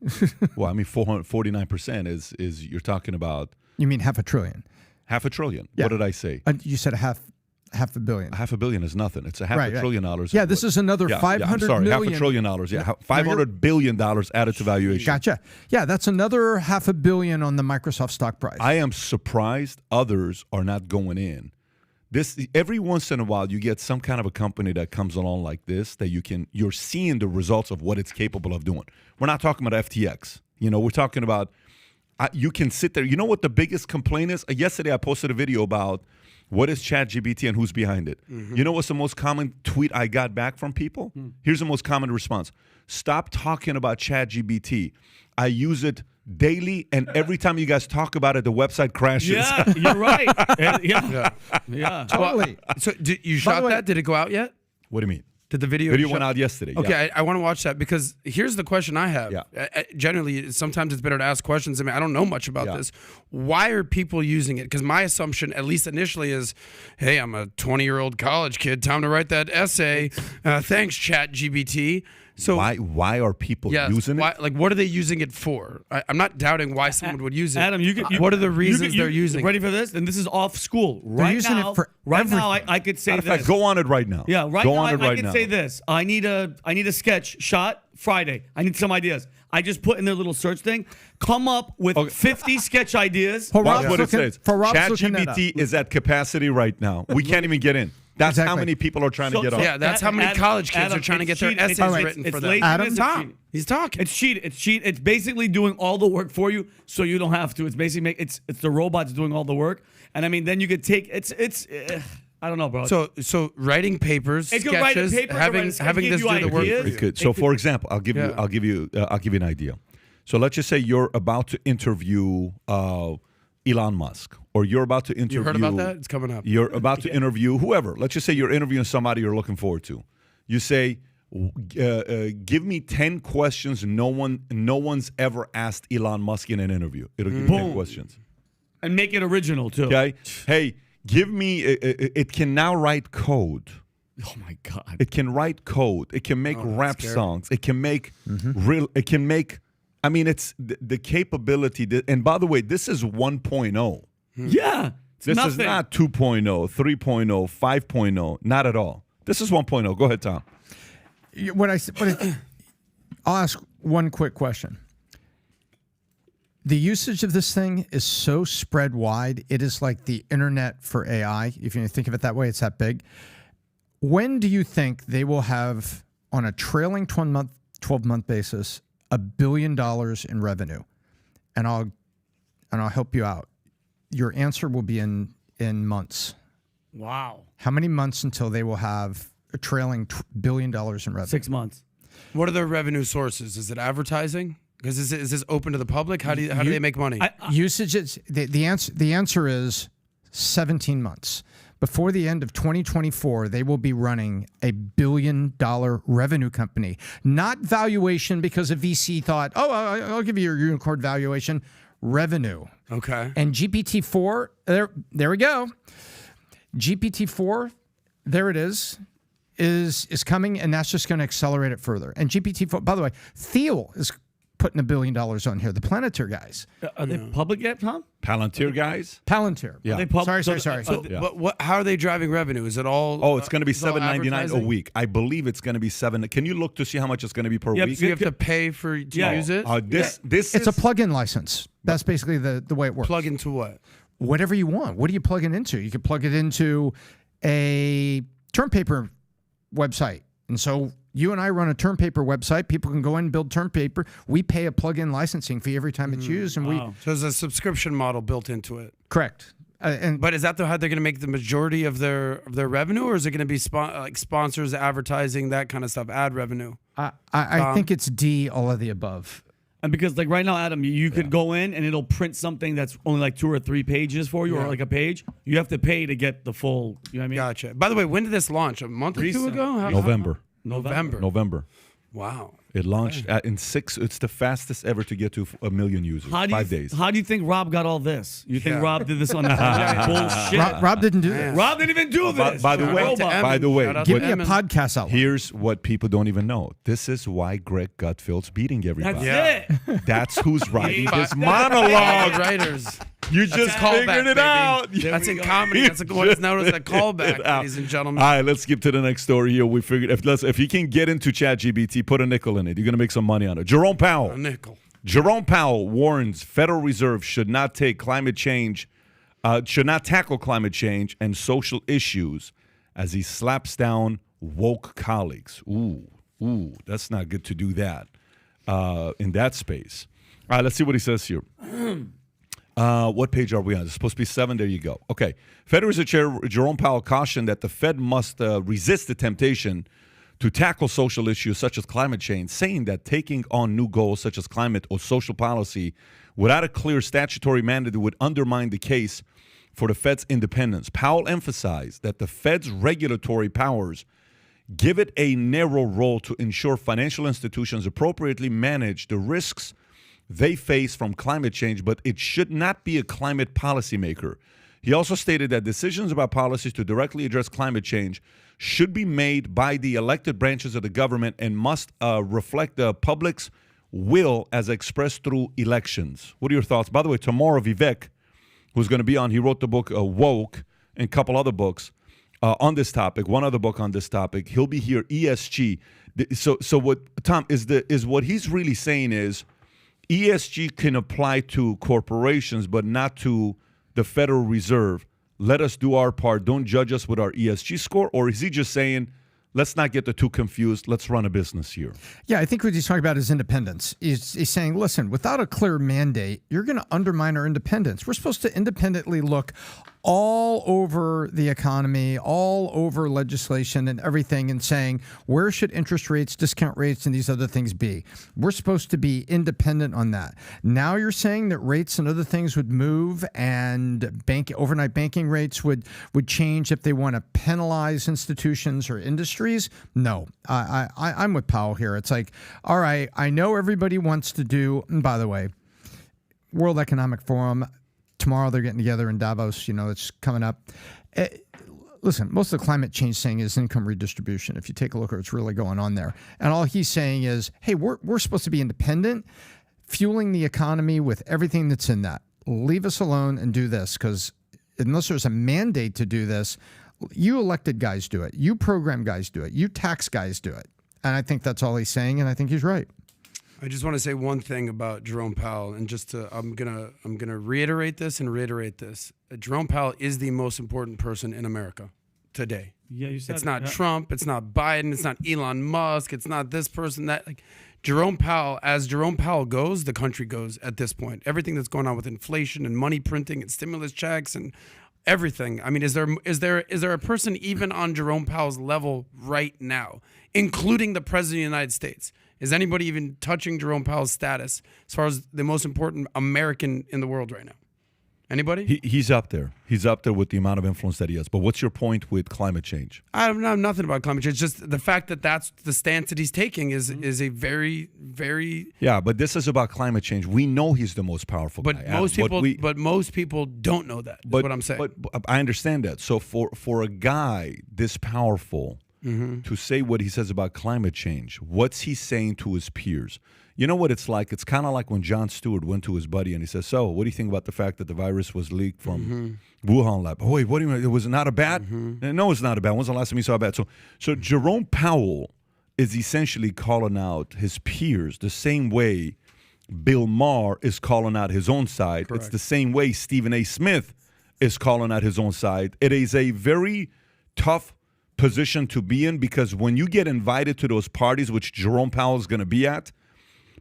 Well, I mean, 449% is you're talking about You mean $500 billion? $500 billion. Yeah. What did I say? You said half a billion. $500 million is nothing. It's a $500 Right. billion dollars. Yeah, this is another I'm $500 sorry, million. $500 billion. Yeah, $500 billion added to valuation. Gotcha. Yeah, that's another $500 million on the Microsoft stock price. I am surprised others are not going in. This every once in a while you get some kind of a company that comes along like this that you're seeing the results of what it's capable of doing. We're not talking about FTX. We're talking about you can sit there. You know what the biggest complaint is? Yesterday I posted a video about what is ChatGPT and who's behind it. Mm-hmm. You know what's the most common tweet I got back from people? Here's the most common response. Stop talking about ChatGPT. I use it daily, and every time you guys talk about it, the website crashes. Yeah, you're right. Yeah. Totally. So you shot that? Did it go out yet? What do you mean? Did the video went out yesterday. Okay, Yeah. I want to watch that because here's the question I have. Yeah. Generally, sometimes it's better to ask questions. I mean, I don't know much about Yeah. this. Why are people using it? Because my assumption, at least initially, is, hey, I'm a 20-year-old college kid. Time to write that essay. Thanks, ChatGPT. So why are people using it? Like, what are they using it for? I'm not doubting why someone would use it. Adam, what are the reasons they're using it? Ready for this? And this is off school. Right using now, it for right now, everything. I could say Matter of this. fact, go on it right now. Yeah, right go now on it I right can now. say this. I need a sketch shot Friday. I need some ideas. I just put in their little search thing. Come up with 50 sketch ideas. Watch what it says. Rob's looking that up. ChatGPT is at capacity right now. We can't even get in. That's how many people are trying to get on. Yeah, that's how many college kids are trying to get their essays written for them. Adam, Tom, he's talking. It's cheat. It's basically doing all the work for you, so you don't have to. It's basically it's the robots doing all the work. And I mean, then you could take I don't know, bro. So writing papers, It could write a sketches, paper, having it could this give do you the work ideas. for It you. could. So, for example, I'll give you an idea. So let's just say you're about to interview Elon Musk, or you're about to interview. You heard about that? It's coming up. You're about to interview whoever. Let's just say you're interviewing somebody you're looking forward to. You say, "Give me 10 questions no one's ever asked Elon Musk in an interview." It'll give you 10 questions. And make it original too. Okay. Hey, give me. It can now write code. Oh my God. It can write code. It can make rap scary. songs. It can make It can make. I mean, it's the capability. And by the way, this is 1.0. Yeah. This nothing. is not 2.0, 3.0, 5.0. Not at all. This is 1.0. Go ahead, Tom. I'll ask one quick question. The usage of this thing is so spread wide. It is like the internet for AI. If you think of it that way, it's that big. When do you think they will have, on a trailing 12-month basis, $1 billion in revenue? And I'll help you out. Your answer will be in months. Wow. How many months until they will have a trailing $1 billion in revenue? 6 months. What are their revenue sources? Is it advertising? Because is this open to the public? How do they make money? Usage is the answer is 17 months. Before the end of 2024, they will be running $1 billion revenue company. Not valuation, because a VC thought, I'll give you your unicorn valuation. Revenue. Okay. And GPT-4, there we go. GPT-4, there it is coming, and that's just going to accelerate it further. And GPT-4, by the way, Thiel is putting $1 billion on here. The Planeteer guys. Are they public yet, Tom? Palantir guys? Palantir. Yeah. Are they Sorry. But how are they driving revenue? Is it all? Oh, it's going to be is it all $7.99 a advertising? week. I believe it's going to be $7. Can you look to see how much it's going to be per Yep, week? So you have to pay to use it? This It's is a plug-in license. That's basically the way it works. Plug into what? Whatever you want. What do you plug it into? You could plug it into a term paper website. And so you and I run a term paper website. People can go in and build term paper. We pay a plug-in licensing fee every time it's used. And Wow. So there's a subscription model built into it. correct. But is that how they're going to make the majority of their revenue, or is it going to be sponsors, advertising, that kind of stuff, ad revenue? I think it's D, all of the above. And because like right now, Adam, you could go in and it'll print something that's only like 2 or 3 pages for you, or like a page. You have to pay to get the full. You know what I mean? Gotcha. By the way, when did this launch? A month or two ago? November. Wow. It launched in 6. It's the fastest ever to get to 1 million users. 5 days. How do you think Rob got all this? You think Rob did this on bullshit? Rob didn't do this. Rob didn't even do this. By the way, Give me a podcast outline. Here's what people don't even know. This is why Greg Gutfeld's beating everybody. That's it. That's who's writing this monologue. Writers. You just figured it out. That's in comedy. That's what is known as a callback, ladies and gentlemen. All right, let's skip to the next story here. We figured if you can get into ChatGPT, put a nickel in it. You're going to make some money on it. Jerome Powell. A nickel. Jerome Powell warns Federal Reserve should not tackle climate change and social issues as he slaps down woke colleagues. Ooh, that's not good to do that in that space. All right, let's see what he says here. What page are we on? It's supposed to be 7. There you go. Okay. Federal Reserve Chair Jerome Powell cautioned that the Fed must resist the temptation to tackle social issues such as climate change, saying that taking on new goals such as climate or social policy without a clear statutory mandate would undermine the case for the Fed's independence. Powell emphasized that the Fed's regulatory powers give it a narrow role to ensure financial institutions appropriately manage the risks they face from climate change, but it should not be a climate policymaker. He also stated that decisions about policies to directly address climate change should be made by the elected branches of the government and must reflect the public's will as expressed through elections. What are your thoughts? By the way, tomorrow Vivek, who's going to be on, he wrote the book Woke and a couple other books on this topic, one other book on this topic. He'll be here, ESG. So what, Tom, is what he's really saying is ESG can apply to corporations, but not to the Federal Reserve. Let us do our part. Don't judge us with our ESG score. Or is he just saying, let's not get the two confused. Let's run a business here. Yeah, I think what he's talking about is independence. He's saying, listen, without a clear mandate, you're going to undermine our independence. We're supposed to independently look all over the economy, all over legislation and everything, and saying, where should interest rates, discount rates, and these other things be? We're supposed to be independent on that. Now you're saying that rates and other things would move and overnight banking rates would change if they want to penalize institutions or industries? No, I'm with Powell here. It's like, all right, I know everybody wants to do, and by the way, World Economic Forum, tomorrow they're getting together in Davos, it's coming up. Listen, most of the climate change thing is income redistribution. If you take a look at what's really going on there. And all he's saying is, hey, we're supposed to be independent, fueling the economy with everything that's in that. Leave us alone and do this, because unless there's a mandate to do this, you elected guys do it. You program guys do it. You tax guys do it. And I think that's all he's saying, and I think he's right. I just want to say one thing about Jerome Powell, and I'm gonna reiterate this. Jerome Powell is the most important person in America today. Yeah, you said it's not Trump, it's not Biden, it's not Elon Musk, it's not this person that. Like Jerome Powell, as Jerome Powell goes, the country goes at this point. Everything that's going on with inflation and money printing and stimulus checks and everything. I mean, is there a person even on Jerome Powell's level right now, including the president of the United States? Is anybody even touching Jerome Powell's status as far as the most important American in the world right now? Anybody? He's up there. He's up there with the amount of influence that he has. But what's your point with climate change? I don't know nothing about climate change. Just the fact that that's the stance that he's taking is a very, very... Yeah, but this is about climate change. We know he's the most powerful guy. But most people don't know that, is what I'm saying. But I understand that. So for a guy this powerful... Mm-hmm. To say what he says about climate change, what's he saying to his peers? You know what it's like? It's kind of like when Jon Stewart went to his buddy and he says, so what do you think about the fact that the virus was leaked from Wuhan lab? Oh, wait, what do you mean? It was not a bat? No, it's not a bat. When's the last time you saw a bat? So Jerome Powell is essentially calling out his peers the same way Bill Maher is calling out his own side. Correct. It's the same way Stephen A. Smith is calling out his own side. It is a very tough position to be in, because when you get invited to those parties, which Jerome Powell is going to be at,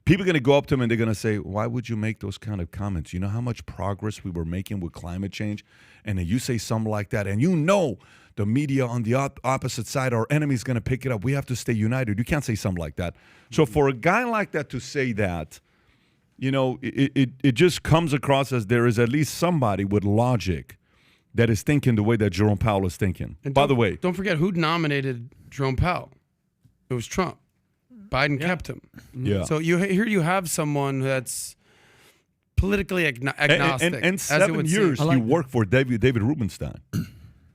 people are going to go up to him and they're going to say, why would you make those kind of comments? You know how much progress we were making with climate change? And then you say something like that, and the media on the opposite side, our enemy's going to pick it up. We have to stay united. You can't say something like that. So for a guy like that to say that, it just comes across as there is at least somebody with logic that is thinking the way that Jerome Powell is thinking. And by the way, don't forget who nominated Jerome Powell. It was Trump. Biden kept him. yeah. So here you have someone that's politically agnostic. And 7 years he worked for David Rubenstein.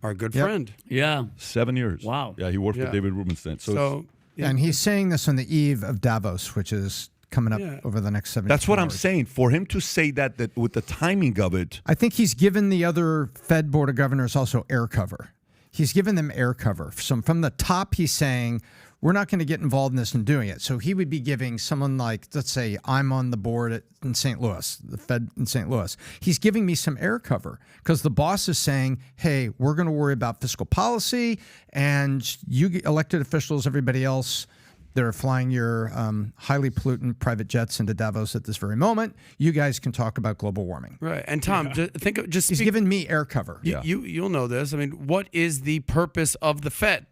Our good friend. Yeah. 7 years. Wow. Yeah, he worked for David Rubenstein. So And he's saying this on the eve of Davos, which is coming up over the next 7 that's what I'm saying. For him to say that with the timing of it. I think he's given the other Fed Board of Governors also air cover. He's given them air cover. From the top, he's saying, we're not going to get involved in this and doing it. So he would be giving someone like, let's say, I'm on the board in St. Louis, the Fed in St. Louis. He's giving me some air cover because the boss is saying, hey, we're going to worry about fiscal policy, and you elected officials, everybody else, that are flying your highly pollutant private jets into Davos at this very moment, you guys can talk about global warming. Right. And Tom, he's given me air cover. You'll know this. I mean, what is the purpose of the Fed?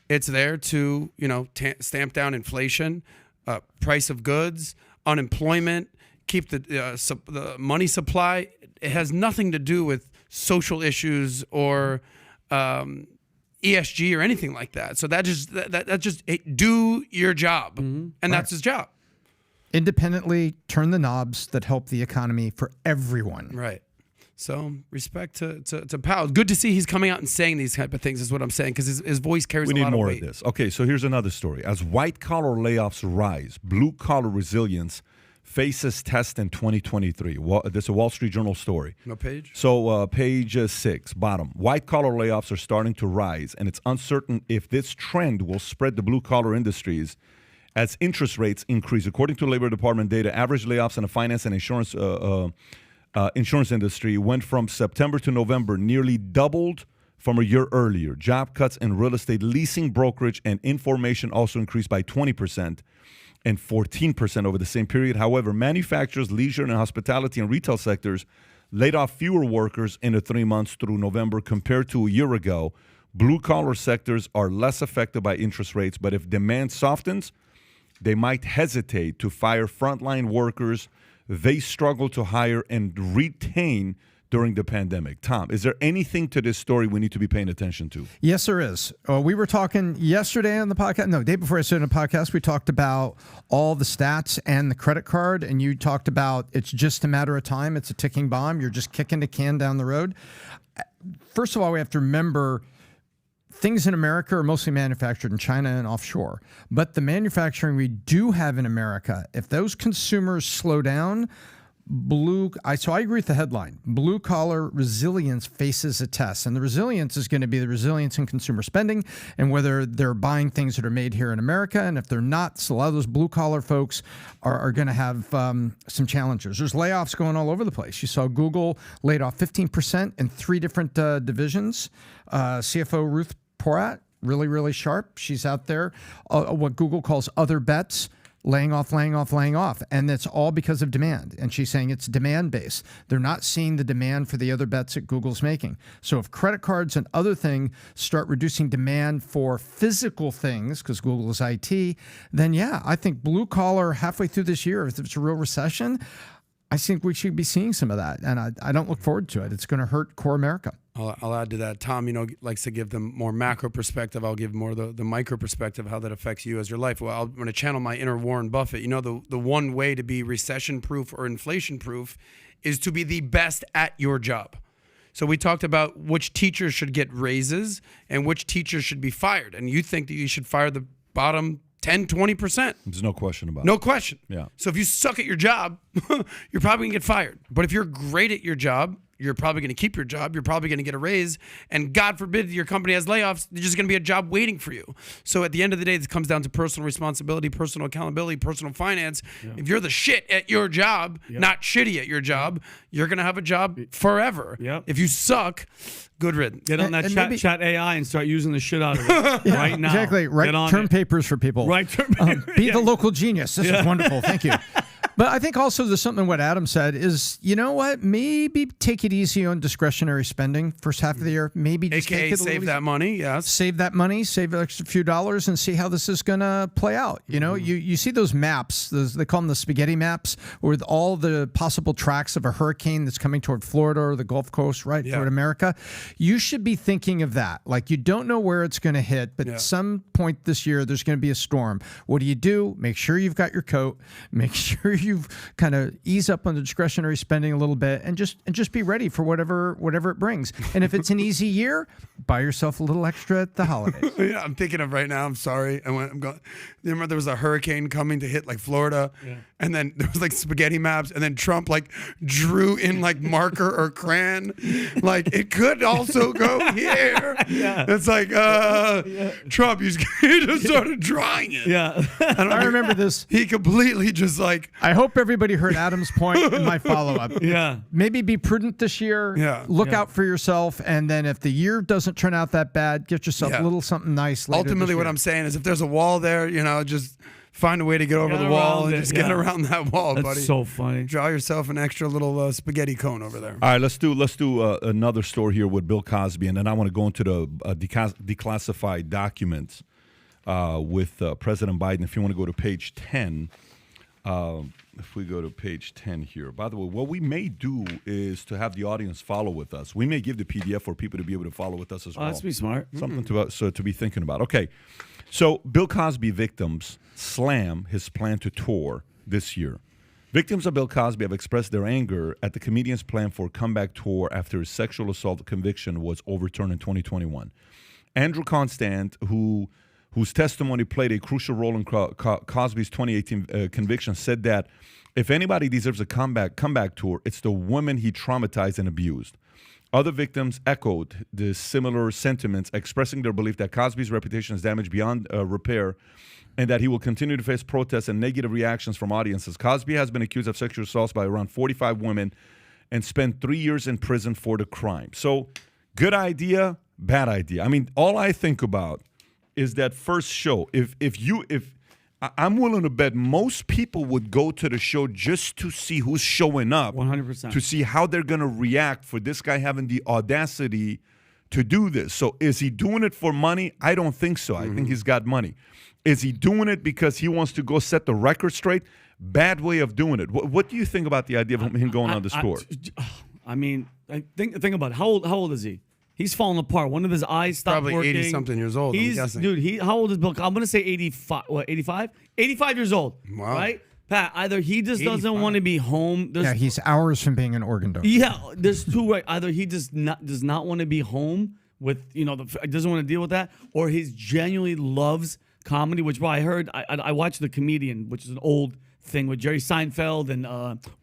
It's there to, stamp down inflation, price of goods, unemployment, keep the money supply. It has nothing to do with social issues or ESG or anything like that. So that just do your job, and that's his job. Independently turn the knobs that help the economy for everyone. Right. So respect to Powell. Good to see he's coming out and saying these type of things is what I'm saying, because his voice carries a lot of weight. We need more of this. Okay, so here's another story. As white-collar layoffs rise, blue-collar resilience faces test in 2023. This is a Wall Street Journal story. No page? So page 6, bottom. White-collar layoffs are starting to rise, and it's uncertain if this trend will spread to blue-collar industries as interest rates increase. According to Labor Department data, average layoffs in the finance and insurance industry went from September to November, nearly doubled from a year earlier. Job cuts in real estate, leasing, brokerage, and information also increased by 20% and 14% over the same period. However, manufacturers, leisure, and hospitality and retail sectors laid off fewer workers in the 3 months through November compared to a year ago. Blue-collar sectors are less affected by interest rates, but if demand softens, they might hesitate to fire frontline workers they struggle to hire and retain during the pandemic. Tom, is there anything to this story we need to be paying attention to? Yes, there is. We were talking yesterday on the podcast. No, day before yesterday on the podcast, we talked about all the stats and the credit card, and you talked about it's just a matter of time. It's a ticking bomb. You're just kicking the can down the road. First of all, we have to remember things in America are mostly manufactured in China and offshore. But the manufacturing we do have in America, if those consumers slow down, so I agree with the headline. Blue collar resilience faces a test. And the resilience is going to be the resilience in consumer spending and whether they're buying things that are made here in America. And if they're not, so a lot of those blue collar folks are going to have some challenges. There's layoffs going all over the place. You saw Google laid off 15% in 3 different divisions. CFO Ruth Porat, really, really sharp. She's out there, what Google calls other bets, laying off. And it's all because of demand. And she's saying it's demand-based. They're not seeing the demand for the other bets that Google's making. So if credit cards and other things start reducing demand for physical things, because Google is IT, then yeah, I think blue collar halfway through this year, if it's a real recession, I think we should be seeing some of that. And I don't look forward to it. It's going to hurt core America. I'll add to that. Tom, likes to give them more macro perspective. I'll give more the micro perspective, how that affects you as your life. Well, I'm going to channel my inner Warren Buffett. The one way to be recession-proof or inflation-proof is to be the best at your job. So we talked about which teachers should get raises and which teachers should be fired. And you think that you should fire the bottom 10, 20%. There's no question about it. No question. Yeah. So if you suck at your job, you're probably going to get fired. But if you're great at your job, you're probably going to keep your job. You're probably going to get a raise. And God forbid your company has layoffs. There's just going to be a job waiting for you. So at the end of the day, this comes down to personal responsibility, personal accountability, personal finance. Yeah. If you're the shit at your job, not shitty at your job, you're going to have a job forever. Yep. If you suck, good riddance. Get on that chat AI and start using the shit out of it right now. Exactly. Write term papers for people. Write term papers. Be the local genius. This is wonderful. Thank you. But I think also there's something what Adam said is, you know what? Maybe take it easy on discretionary spending first half of the year. Maybe just AKA take it save that money, yes. Save that money, save an extra few dollars, and see how this is going to play out. You know, you see those maps, they call them the spaghetti maps, with all the possible tracks of a hurricane that's coming toward Florida or the Gulf Coast, right, toward America. You should be thinking of that. Like, you don't know where it's going to hit, but at some point this year, there's going to be a storm. What do? Make sure you've got your coat. Make sure you've kind of ease up on the discretionary spending a little bit, and just be ready for whatever it brings. And if it's an easy year, buy yourself a little extra at the holidays. Yeah, I'm thinking of right now. I'm sorry. I'm going. Remember, there was a hurricane coming to hit like Florida, and then there was like spaghetti maps, and then Trump like drew in like marker or crayon, like it could also go here. It's like Trump, you just started drawing it. Yeah. I remember this. He completely just like. I hope everybody heard Adam's point in my follow-up. Yeah. Maybe be prudent this year. Yeah. Look out for yourself, and then if the year doesn't turn out that bad, get yourself a little something nice later Ultimately, this what year. I'm saying is, if there's a wall there, just find a way to get over the wall and just get around that wall, That's buddy. so funny. Draw yourself an extra little spaghetti cone over there. All right, let's do another story here with Bill Cosby, and then I want to go into the declassified documents with President Biden. If you want to go to page 10, if we go to page 10 here. By the way, what we may do is to have the audience follow with us. We may give the PDF for people to be able to follow with us as well. That's be smart. Something to be thinking about. Okay, so Bill Cosby victims slam his plan to tour this year. Victims of Bill Cosby have expressed their anger at the comedian's plan for a comeback tour after his sexual assault conviction was overturned in 2021. Andrew Constant, whose testimony played a crucial role in Cosby's 2018 conviction, said that if anybody deserves a comeback tour, it's the women he traumatized and abused. Other victims echoed the similar sentiments, expressing their belief that Cosby's reputation is damaged beyond repair and that he will continue to face protests and negative reactions from audiences. Cosby has been accused of sexual assault by around 45 women and spent 3 years in prison for the crime. So, good idea, bad idea. I mean, all I think about is that first show. If I'm willing to bet most people would go to the show just to see who's showing up, 100%, to see how they're going to react for this guy having the audacity to do this. So is he doing it for money? I don't think so. I think he's got money. Is he doing it because he wants to go set the record straight? Bad way of doing it. What do you think about the idea of him going on this tour? I mean, think about it. How old is he? He's falling apart. One of his eyes stopped Probably working. 80-something years old, I'm guessing. Dude, how old is Bill? I'm going to say 85. What, 85? 85 years old. Wow. Right? Pat, either he just doesn't want to be home. He's hours from being an organ donor. Yeah, there's two ways. Either he does not want to be home with, doesn't want to deal with that, or he genuinely loves comedy, which I heard. I watched The Comedian, which is an old thing with Jerry Seinfeld and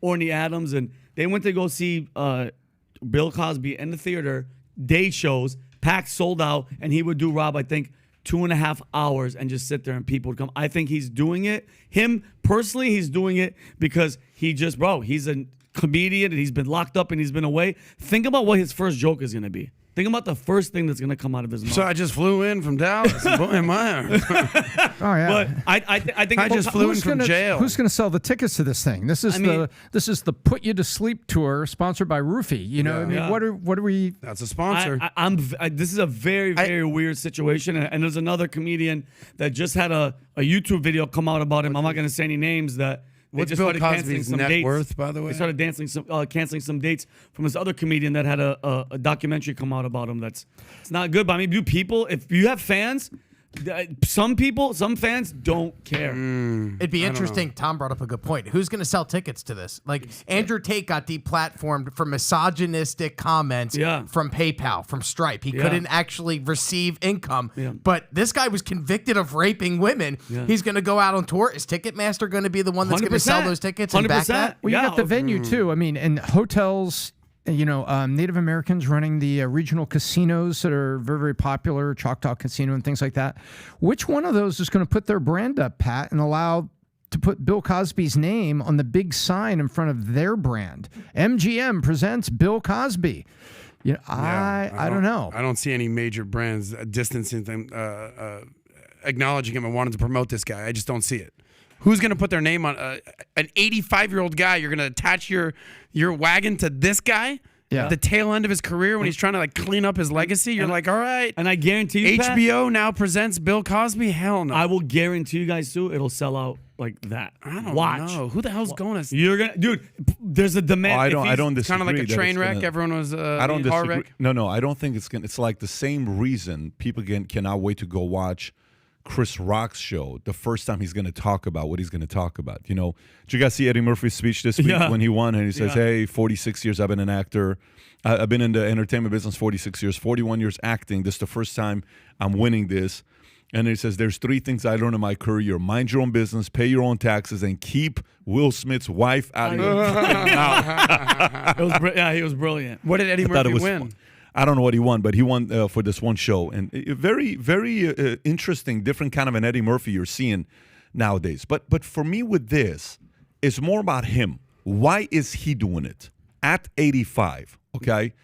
Orny Adams, and they went to go see Bill Cosby in the theater, day shows, packed, sold out, and he would do, Rob, I think, 2.5 hours and just sit there and people would come. I think he's doing it. Him, personally, he's doing it because he's a comedian and he's been locked up and he's been away. Think about what his first joke is going to be. Think about the first thing that's going to come out of his mouth. So I just flew in from Dallas and put in my arms. Oh yeah. But I think I just flew in from jail. Who's going to sell the tickets to this thing? This is the Put You to Sleep tour sponsored by Roofie. What are we? That's a sponsor. This is a very, very weird situation. And there's another comedian that just had a YouTube video come out about him. I'm not going to say any names that. What's Bill Cosby's net worth, by the way? They started canceling some dates from this other comedian that had a documentary come out about him. It's not good. But I mean, if you have fans, some fans don't care. It'd be interesting. Tom brought up a good point. Who's going to sell tickets to this? Like Andrew Tate got deplatformed for misogynistic comments from PayPal, from Stripe. He couldn't actually receive income. Yeah. But this guy was convicted of raping women. Yeah. He's going to go out on tour. Is Ticketmaster going to be the one that's going to sell those tickets and back that? Well, you got the venue too. I mean, and hotels. Native Americans running the regional casinos that are very, very popular, Choctaw Casino and things like that. Which one of those is going to put their brand up, Pat, and allow to put Bill Cosby's name on the big sign in front of their brand? MGM presents Bill Cosby. I don't know. I don't see any major brands distancing them, acknowledging him and wanting to promote this guy. I just don't see it. Who's going to put their name on an 85-year-old guy? You're going to attach your wagon to this guy? Yeah. At the tail end of his career when he's trying to like clean up his legacy? You're like, all right. And I guarantee you, Pat, HBO now presents Bill Cosby? Hell no. I will guarantee you guys too, it'll sell out like that. I don't Watch. know. Who the hell's going to... You're gonna, dude. There's a demand. I don't disagree. Kind of like a that train it's wreck. gonna- Everyone was I don't car disagree. wreck. No, I don't think it's gonna. It's like the same reason people cannot wait to go watch Chris Rock's show the first time he's going to talk about what he's going to talk about. You know, did you guys see Eddie Murphy's speech this week when he won? And he says, "Hey, 46 years I've been an actor. I've been in the entertainment business 46 years, 41 years acting. This is the first time I'm winning this." And he says, "There's 3 things I learned in my career: mind your own business, pay your own taxes, and keep Will Smith's wife out of your mouth." He was brilliant. What did Eddie thought it Murphy was win? fun. I don't know what he won, but he won for this one show. And very, very interesting, different kind of an Eddie Murphy you're seeing nowadays. But for me with this, it's more about him. Why is he doing it at 85, okay?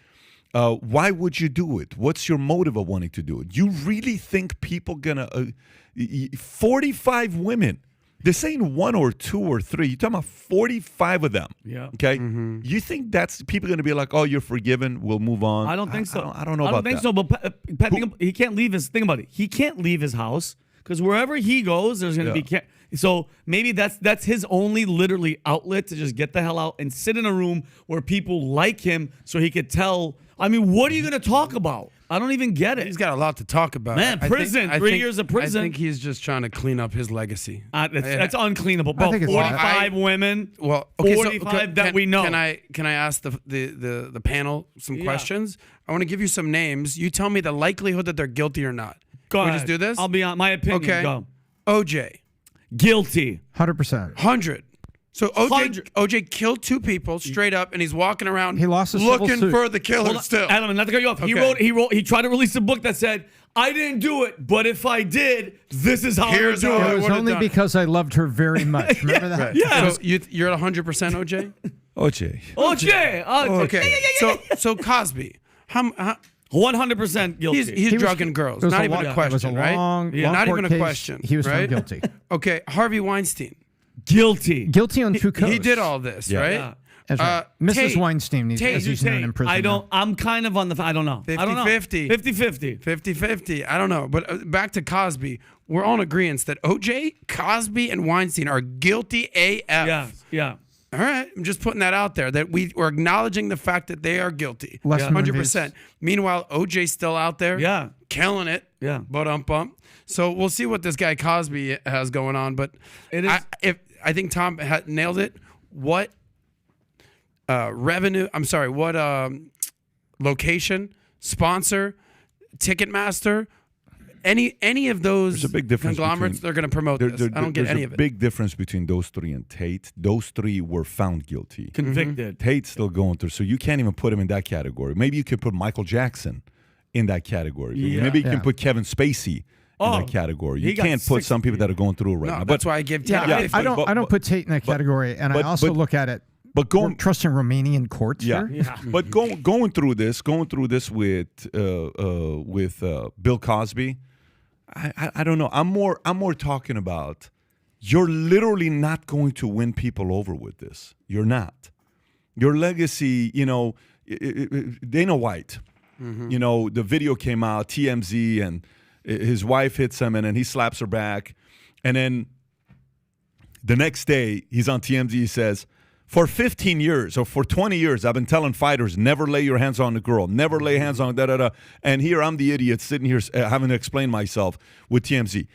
Why would you do it? What's your motive of wanting to do it? You really think people gonna 45 women? This ain't 1 or 2 or 3. You're talking about 45 of them. Yeah. Okay. You think that's people gonna be like, "Oh, you're forgiven. We'll move on." I don't think so. I don't know about that. I don't think so. But Pat, he can't leave his. Think about it. He can't leave his house because wherever he goes, there's gonna be. So maybe that's his only literally outlet to just get the hell out and sit in a room where people like him, so he could tell. I mean, what are you gonna talk about? I don't even get it. He's got a lot to talk about. Man, prison, 3 years of prison. I think he's just trying to clean up his legacy. That's uncleanable. I think it's 45 women. Well, okay, 45 that we know. Can I ask the panel some questions? I want to give you some names. You tell me the likelihood that they're guilty or not. Go Can we ahead. just do this? I'll be on my opinion. Okay. Go. OJ, Guilty. 100%. 100. So OJ 100. OJ killed 2 people straight up, and he's walking around. He lost a civil looking suit. for the killer still. Adam, not to cut you off. Okay. He tried to release a book that said, "I didn't do it, but if I did, this is how I would Here's do how I It it." was would've only done it. because I loved her very much. Remember that? Yeah. So you're at 100% OJ. OJ. OJ. Okay. So Cosby, how 100% guilty. he's He was- drugging girls. it was Not a even long- a it was a question, right? long Not court even a case. question. He was found right? guilty. Okay, Harvey Weinstein. Guilty. Guilty on 2 counts. He did all this, right? Yeah. That's right. Mrs. Tate. Weinstein needs Tate, as he's known in prison. I don't. I'm kind of on the. I don't know. 50-50. 50-50. 50-50. I don't know. But back to Cosby. We're all in agreement that OJ, Cosby, and Weinstein are guilty AF. Yeah. All right. I'm just putting that out there, that we're acknowledging the fact that they are guilty. Less movies. 100%. Meanwhile, OJ's still out there. Yeah. Killing it. Yeah. Bump. So we'll see what this guy Cosby has going on. But It is- I think Tom nailed it. What revenue? I'm sorry. What location, sponsor, Ticketmaster, any of those There's a big difference conglomerates, between- they're going to promote this. I don't get any of There's a it. big difference between those 3 and Tate. Those 3 were found guilty. Convicted. Tate's still going through, so you can't even put him in that category. Maybe you could put Michael Jackson in that category. Yeah. Maybe you Yeah. can put Kevin Spacey in that category. You he got can't put 6 some people that are going through it right No, now. that's why I give 10 Yeah, out of I 50. don't put Tate in that category, and I also look at it. But We're going, trusting Romanian courts yeah, here. but going through this with Bill Cosby, I don't know. I'm more talking about you're literally not going to win people over with this. You're not. Your legacy, Dana White, the video came out, TMZ, and his wife hits him, and then he slaps her back, and then the next day he's on TMZ. He says, "For 15 years or for 20 years, I've been telling fighters, never lay your hands on the girl, never lay hands on da-da-da. And here I'm the idiot sitting here having to explain myself with TMZ."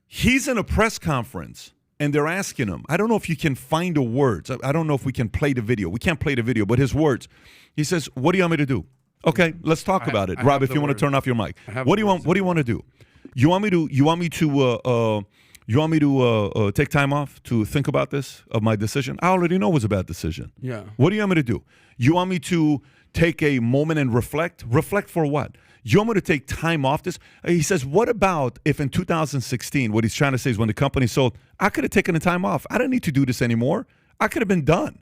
He's in a press conference, and they're asking him, I don't know if you can find the words. I don't know if we can play the video. We can't play the video, but his words. He says, "What do you want me to do?" Okay, let's talk about it. I Rob, have if you the want to words. turn off your mic. have What the do you want? words. What do you want to do? You want me to take time off to think about this, of my decision? I already know it was a bad decision. Yeah. What do you want me to do? You want me to take a moment and reflect? Reflect for what? You want me to take time off this? He says, what about if in 2016, what he's trying to say is when the company sold, I could have taken the time off. I don't need to do this anymore. I could have been done.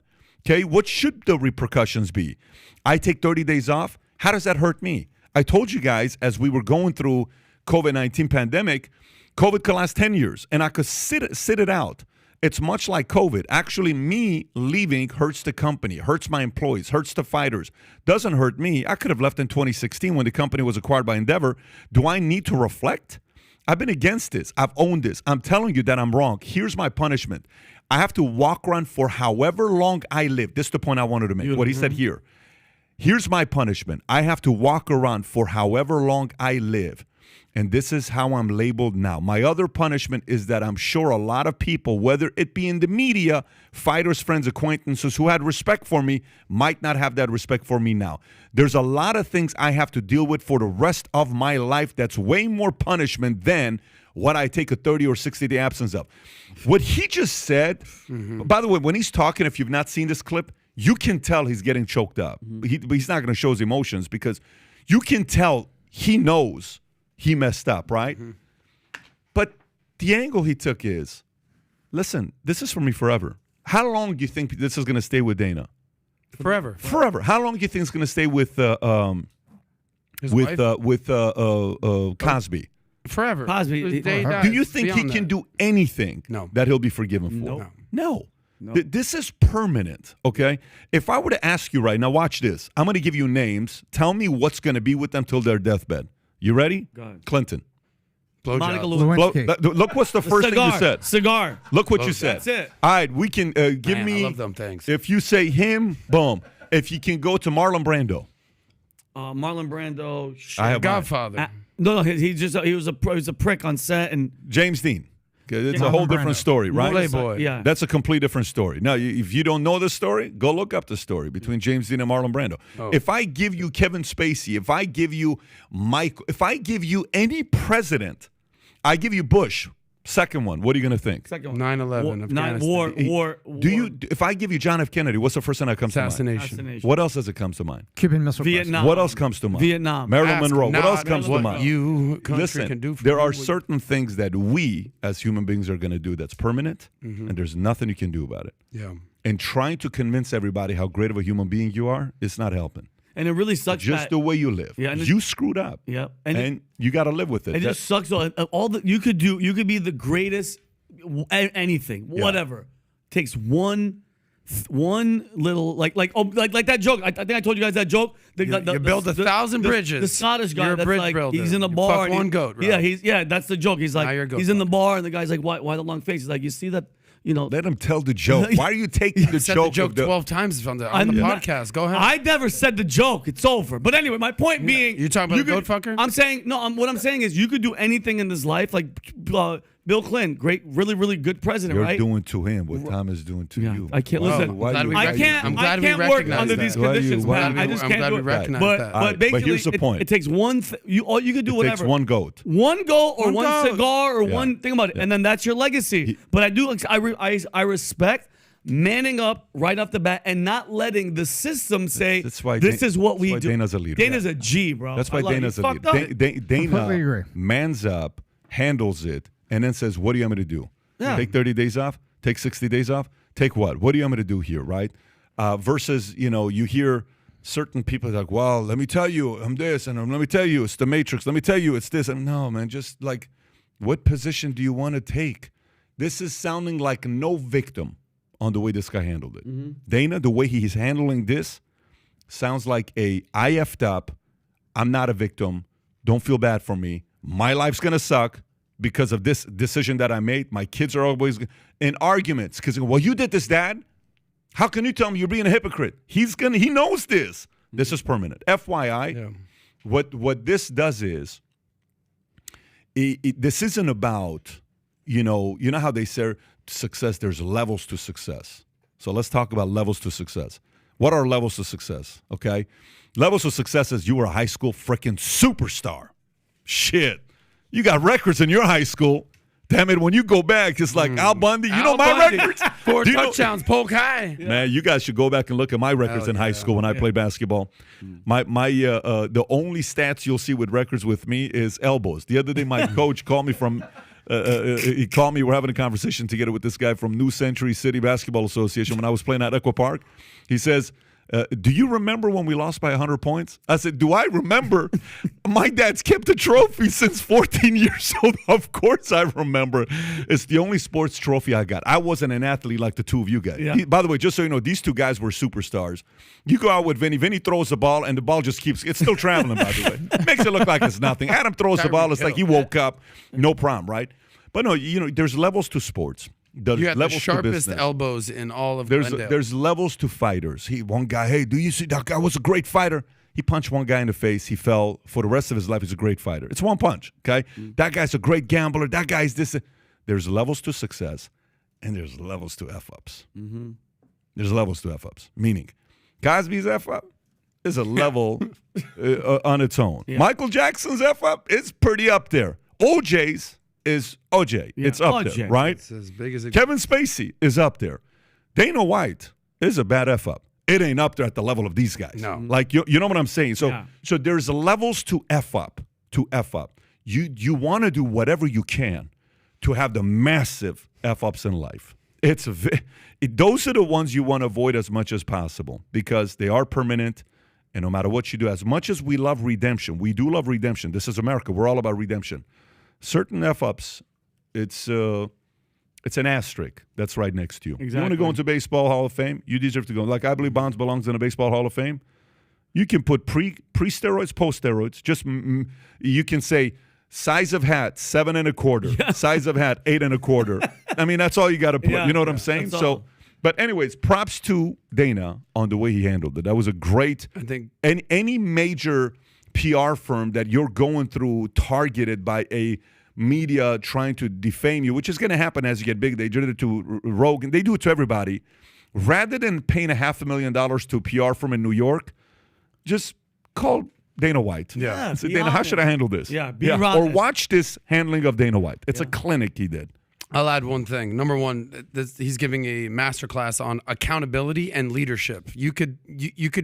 Okay, what should the repercussions be? I take 30 days off. How does that hurt me? I told you guys as we were going through COVID-19 pandemic, COVID could last 10 years, and I could sit it out. It's much like COVID. Actually, me leaving hurts the company, hurts my employees, hurts the fighters. Doesn't hurt me. I could have left in 2016 when the company was acquired by Endeavor. Do I need to reflect? I've been against this. I've owned this. I'm telling you that I'm wrong. Here's my punishment. I have to walk around for however long I live. This is the point I wanted to make, what he said here. Here's my punishment. I have to walk around for however long I live. And this is how I'm labeled now. My other punishment is that I'm sure a lot of people, whether it be in the media, fighters, friends, acquaintances who had respect for me, might not have that respect for me now. There's a lot of things I have to deal with for the rest of my life that's way more punishment than what I take a 30 or 60-day absence of. What he just said, by the way, when he's talking, if you've not seen this clip, you can tell he's getting choked up. He's not going to show his emotions because you can tell he knows he messed up, right? But the angle he took is, listen, this is for me forever. How long do you think this is going to stay with Dana? Forever. Forever. How long do you think it's going to stay with Cosby? Forever. Cosby. Do you think he can do anything that he'll be forgiven for? No. This is permanent, okay? If I were to ask you right now, watch this. I'm going to give you names. Tell me what's going to be with them till their deathbed. You ready? Go ahead. Clinton. Monica Lewinsky. Look what's the first thing you said. Cigar. Look what you said. That's it. All right, we can give Man, me. I love them things. If you say him, boom. If you can go to Marlon Brando. Marlon Brando. I have Godfather. No, he was a prick on set and James Dean. Okay, it's a Marlon whole different Brando. story, right? Playboy. Yeah. That's a complete different story. Now, if you don't know the story, go look up the story between James Dean and Marlon Brando. If I give you Kevin Spacey, if I give you Michael, if I give you any president, I give you Bush, second one, what are you going to think? Second one. 9/11. War. If I give you John F. Kennedy, what's the first thing that comes to mind? Assassination. What else does it come to mind? Cuban Missile Crisis. Vietnam. What else comes to mind? Vietnam. Marilyn Ask Monroe. What not else comes to what mind? you country Listen, can do for there you. are certain things that we as human beings are going to do that's permanent, and there's nothing you can do about it. Yeah. And trying to convince everybody how great of a human being you are, it's not helping. And it really sucks. Just the way you live. Yeah, and you screwed up. Yeah. And you got to live with it. It just sucks. All that you could do, you could be the greatest, anything, whatever. Takes one little like that joke. I think I told you guys that joke. You build 1,000 bridges. The Scottish guy You're a that's bridge like builder. he's in a You bar. fuck and one goat, bro. Yeah, that's the joke. He's Now you're a like goat he's in the fucker. bar and the guy's like, why the long face? He's like, you see that, let him tell the joke. Why are you taking the Said joke? the joke of the- 12 times on the I'm not- podcast. Go ahead. I never said the joke. It's over. But anyway, my point being, You talking about a could- goat fucker? I'm saying no. What I'm saying is, you could do anything in this life. Like Bill Clinton, great, really, really good president, You're right? doing to him what Tom is doing to you. I can't listen. Why glad you- we why I you- can't. I'm I glad we can't work recognize under that. these Why you- conditions, why man. you- I just I'm can't glad do we it. recognize But that. All right, but basically, here's the point. It takes one. All you could do It whatever. takes one goat. One goal or One one goat. cigar or Yeah. one thing about it, and then that's your legacy. But I respect manning up right off the bat and not letting the system say That's why this Dan- is what we that's why do. Dana's a leader. Dana's a G, bro. That's why I love it. Dana's He a fucked leader. up. Dana Completely agree. mans up, handles it, and then says, what do you want me to do? Yeah. Take 30 days off? Take 60 days off? Take what? What do you want me to do here, right? Versus, you hear certain people like, well, let me tell you, I'm this, and let me tell you, it's the Matrix. Let me tell you, it's this. And no, man, just like, what position do you want to take? This is sounding like no victim on the way this guy handled it. Dana, the way he's handling this, sounds like I effed up. I'm not a victim. Don't feel bad for me. My life's going to suck because of this decision that I made. My kids are always in arguments because, well, you did this, Dad. How can you tell me you're being a hypocrite? He knows this. This is permanent. FYI, what this does is, this isn't about, you know how they say success, there's levels to success. So let's talk about levels to success. What are levels to success, okay? Levels of success is you were a high school freaking superstar. Shit. You got records in your high school. Damn it, when you go back, it's like Al Bundy. You know my records? 4 Do you know- touchdowns, polk high. Man, you guys should go back and look at my records in high school when I played basketball. My the only stats you'll see with records with me is elbows. The other day, my coach called me from. He called me. We're having a conversation together with this guy from New Century City Basketball Association when I was playing at Equa Park. He says, do you remember when we lost by 100 points? I said, do I remember? My dad's kept a trophy since 14 years old. Of course I remember. It's the only sports trophy I got. I wasn't an athlete like the two of you guys. Yeah. By the way, just so you know, these two guys were superstars. You go out with Vinny. Vinny throws the ball, and the ball just it's still traveling, by the way. Makes it look like it's nothing. Adam throws the ball. It's like he woke up. No problem, right? But no, there's levels to sports. You had the levels to sharpest business. elbows in all of Glendale. There's levels to fighters. One guy, hey, do you see that guy was a great fighter? He punched one guy in the face. He fell. For the rest of his life, he's a great fighter. It's one punch, okay? That guy's a great gambler. That guy's this. There's levels to success, and there's levels to F-ups. There's levels to F-ups, meaning Cosby's F-up is a level on its own. Yeah. Michael Jackson's F-up is pretty up there. OJ's is OJ. Yeah. It's up there, right? It's as big as it Kevin Spacey is up there. Dana White is a bad F-up. It ain't up there at the level of these guys. No. Like, you know what I'm saying? So there's levels to F-up, You want to do whatever you can to have the massive F-ups in life. Those are the ones you want to avoid as much as possible because they are permanent, and no matter what you do, as much as we love redemption, we do love redemption. This is America. We're all about redemption. Certain F-ups, it's an asterisk that's right next to you. Exactly. You want to go into Baseball Hall of Fame? You deserve to go. Like I believe Bonds belongs in the Baseball Hall of Fame. You can put pre-steroids, post-steroids. Just you can say size of hat 7 1/4, size of hat 8 1/4. I mean, that's all you got to put. You know what I'm saying? So, but anyways, props to Dana on the way he handled it. That was a great. I think any major PR firm that you're going through targeted by a media trying to defame you, which is going to happen as you get big. They did it to Rogan. They do it to everybody. Rather than paying $500,000 to a PR firm in New York, just call Dana White. Yeah. Say, Dana, how should I handle this? Yeah, be Or honest. watch this handling of Dana White. It's a clinic he did. I'll add one thing. Number one, he's giving a masterclass on accountability and leadership. You could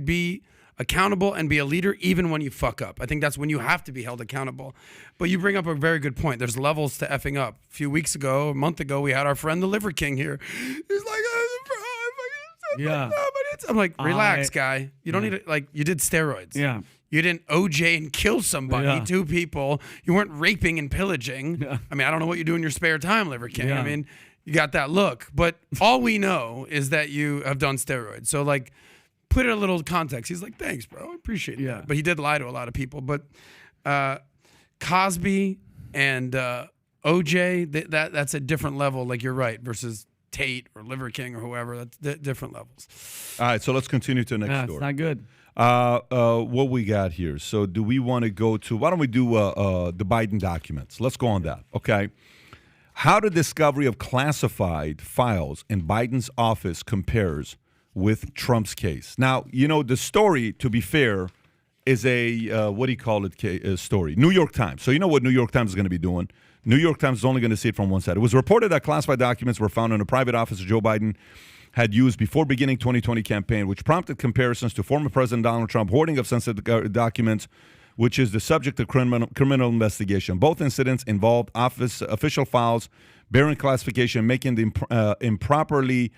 be accountable and be a leader even when you fuck up. I think that's when you have to be held accountable. But you bring up a very good point. There's levels to effing up. A few weeks ago, a month ago, we had our friend the Liver King here. He's like, I'm like, relax, guy. You don't need to, you did steroids. Yeah. You didn't OJ and kill somebody, Yeah. 2 people. You weren't raping and pillaging. Yeah. I mean, I don't know what you do in your spare time, Liver King. Yeah. I mean, you got that look. But all we know is that you have done steroids. So, put it in a little context. He's like, thanks, bro. I appreciate that. But he did lie to a lot of people. But Cosby and OJ, that's a different level, like you're right, versus Tate or Liver King or whoever. That's different levels. All right, so let's continue to the next It's story. not good. What we got here. So do we want to go to, why don't we do the Biden documents? Let's go on that, okay? How the discovery of classified files in Biden's office compares with Trump's case. Now, the story, to be fair, is a, story. New York Times. So you know what New York Times is going to be doing. New York Times is only going to see it from one side. It was reported that classified documents were found in a private office of Joe Biden had used before beginning 2020 campaign, which prompted comparisons to former President Donald Trump hoarding of sensitive documents, which is the subject of criminal investigation. Both incidents involved office official files bearing classification, making the improperly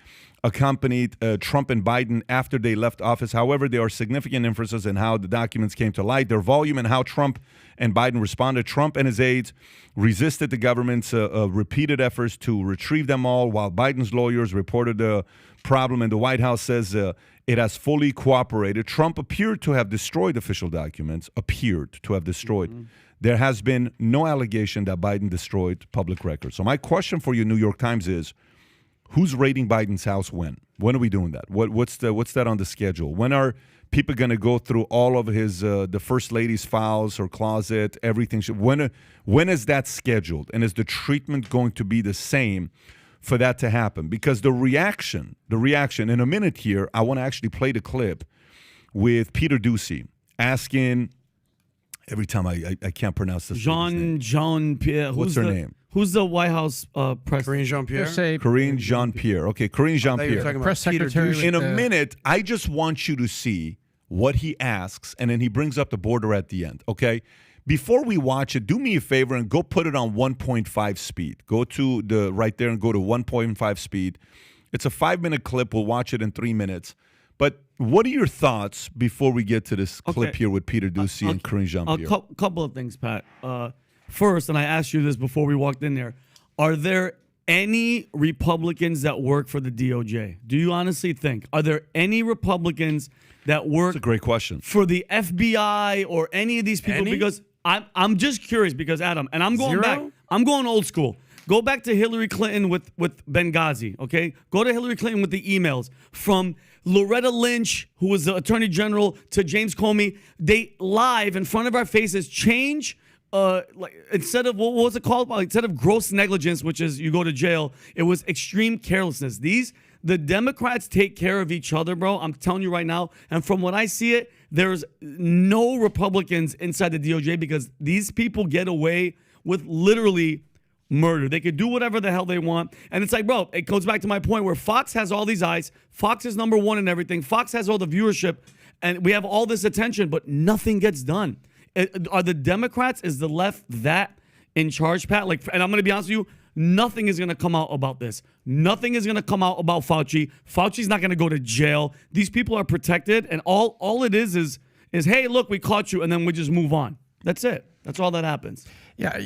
accompanied Trump and Biden after they left office. However, there are significant inferences in how the documents came to light, their volume, and how Trump and Biden responded. Trump and his aides resisted the government's repeated efforts to retrieve them all, while Biden's lawyers reported the problem, and the White House says it has fully cooperated. Trump appeared to have destroyed official documents, There has been no allegation that Biden destroyed public records. So my question for you, New York Times, is who's raiding Biden's house when? When are we doing that? What's that on the schedule? When are people going to go through all of his the First Lady's files, her closet, everything? When is that scheduled? And is the treatment going to be the same for that to happen? Because the reaction, in a minute here, I want to actually play the clip with Peter Doocy asking, every time I can't pronounce this. Jean-Pierre. What's her name? Who's the White House president? Karine Jean-Pierre? Karine Jean-Pierre. Okay, Karine Jean-Pierre. Press Peter secretary. Doocy. In a minute, I just want you to see what he asks, and then he brings up the border at the end, okay? Before we watch it, do me a favor and go put it on 1.5 speed. Go to right there and go to 1.5 speed. It's a 5-minute clip. We'll watch it in 3 minutes. But what are your thoughts before we get to this clip here with Peter Doocy and Karine Jean-Pierre? A couple of things, Pat. First, and I asked you this before we walked in there, are there any Republicans that work for the DOJ? Do you honestly think? Are there any Republicans that work That's a great question. for the FBI or any of these people? Any? Because I'm just curious because, Adam, and I'm going back. I'm going old school. Go back to Hillary Clinton with Benghazi, okay? Go to Hillary Clinton with the emails from Loretta Lynch, who was the Attorney General, to James Comey. They live in front of our faces change, like instead of, what was it called? Instead of gross negligence, which is you go to jail, it was extreme carelessness. The Democrats take care of each other, bro. I'm telling you right now. And from what I see it, there's no Republicans inside the DOJ because these people get away with literally murder. They could do whatever the hell they want. And it's like, bro, it goes back to my point where Fox has all these eyes. Fox is number one in everything. Fox has all the viewership. And we have all this attention, but nothing gets done. Are the Democrats, is the left that in charge, Pat? And I'm going to be honest with you, nothing is going to come out about this. Nothing is going to come out about Fauci. Fauci's not going to go to jail. These people are protected. And all it is, hey, look, we caught you. And then we just move on. That's it. That's all that happens. Yeah,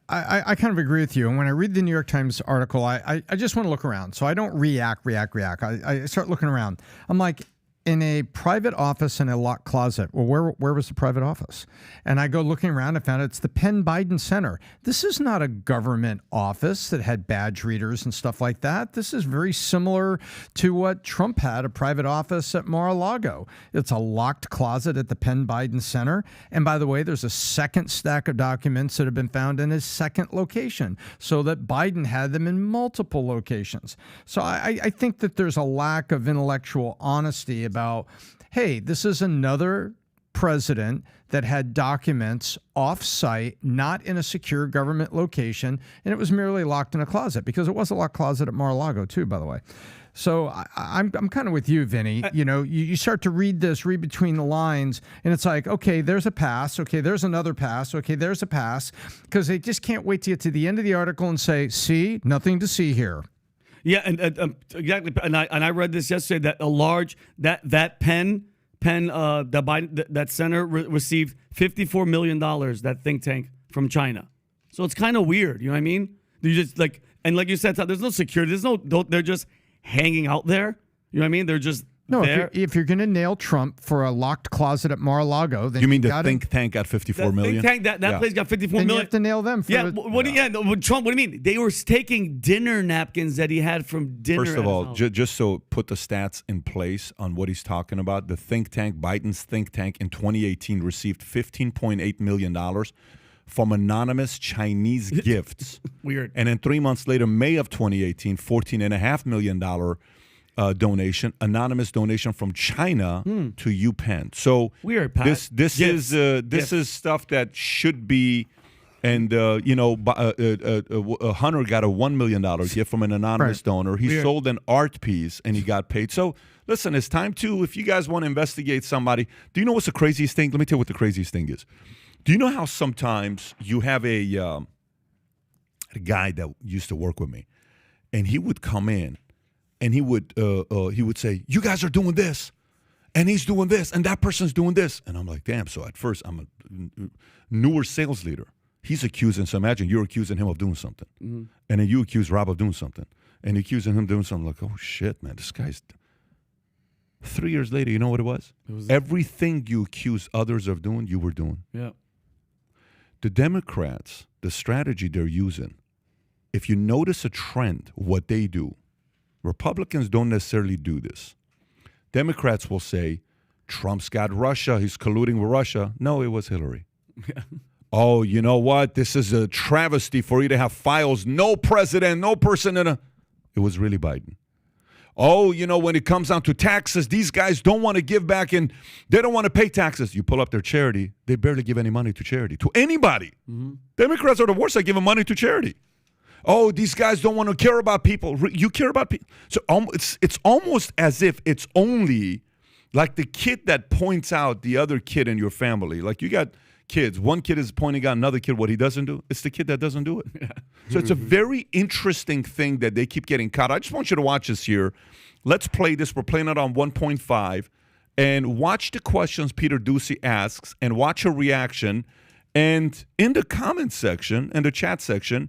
I kind of agree with you. And when I read the New York Times article, I just want to look around. So I don't react. I start looking around. I'm like, in a private office in a locked closet. Well, where was the private office? And I go looking around and found it's the Penn Biden Center. This is not a government office that had badge readers and stuff like that. This is very similar to what Trump had, a private office at Mar-a-Lago. It's a locked closet at the Penn Biden Center. And by the way, there's a second stack of documents that have been found in his second location, so that Biden had them in multiple locations. So I think that there's a lack of intellectual honesty about, hey, this is another president that had documents off-site, not in a secure government location, and it was merely locked in a closet, because it was a locked closet at Mar-a-Lago too, by the way. So I'm kind of with you, Vinny. You start to read between the lines, and it's like, okay, there's a pass. Okay, there's another pass. Okay, there's a pass, because they just can't wait to get to the end of the article and say, see, nothing to see here. Yeah, and exactly. And I read this yesterday that a large that Biden that center received $54 million, that think tank, from China. So it's kind of weird. You know what I mean? You just and like you said, there's no security. They're just hanging out there. You know what I mean? They're just there. If you're going to nail Trump for a locked closet at Mar-a-Lago, then you mean the think tank got $54 million? Think tank that place got $54 million. You have to nail them. For Trump. What do you mean? They were taking dinner napkins that he had from dinner. First of all, just so put the stats in place on what he's talking about, the think tank, Biden's think tank, in 2018 received $15.8 million from anonymous Chinese gifts. Weird. And then 3 months later, May of 2018, $14.5 million anonymous donation from China to UPenn. So weird, Pat. This is stuff that should be, and Hunter got a $1 million gift from an anonymous donor. He sold an art piece and he got paid. So listen, it's time to, if you guys want to investigate somebody, do you know what's the craziest thing? Let me tell you what the craziest thing is. Do you know how sometimes you have a guy that used to work with me, and he would come in, and he would say, you guys are doing this, and he's doing this, and that person's doing this. And I'm like, damn. So at first, I'm a newer sales leader. He's accusing, so imagine you're accusing him of doing something. Mm-hmm. And then you accuse Rob of doing something. And accusing him of doing something. Like, oh, shit, man, this guy's... 3 years later, you know what it was? Everything you accuse others of doing, you were doing. Yeah. The Democrats, the strategy they're using, if you notice a trend, what they do, Republicans don't necessarily do this. Democrats will say, Trump's got Russia, he's colluding with Russia. No, it was Hillary. Yeah. Oh, you know what? This is a travesty for you to have files. No president, no person in a... It was really Biden. Oh, when it comes down to taxes, these guys don't want to give back and they don't want to pay taxes. You pull up their charity, they barely give any money to charity, to anybody. Mm-hmm. Democrats are the worst at giving money to charity. Oh, these guys don't want to care about people. You care about people. So it's almost as if it's only like the kid that points out the other kid in your family. Like you got kids. One kid is pointing out another kid what he doesn't do. It's the kid that doesn't do it. So it's a very interesting thing that they keep getting caught. I just want you to watch this here. Let's play this. We're playing it on 1.5. And watch the questions Peter Doocy asks and watch her reaction. And in the comment section, in the chat section,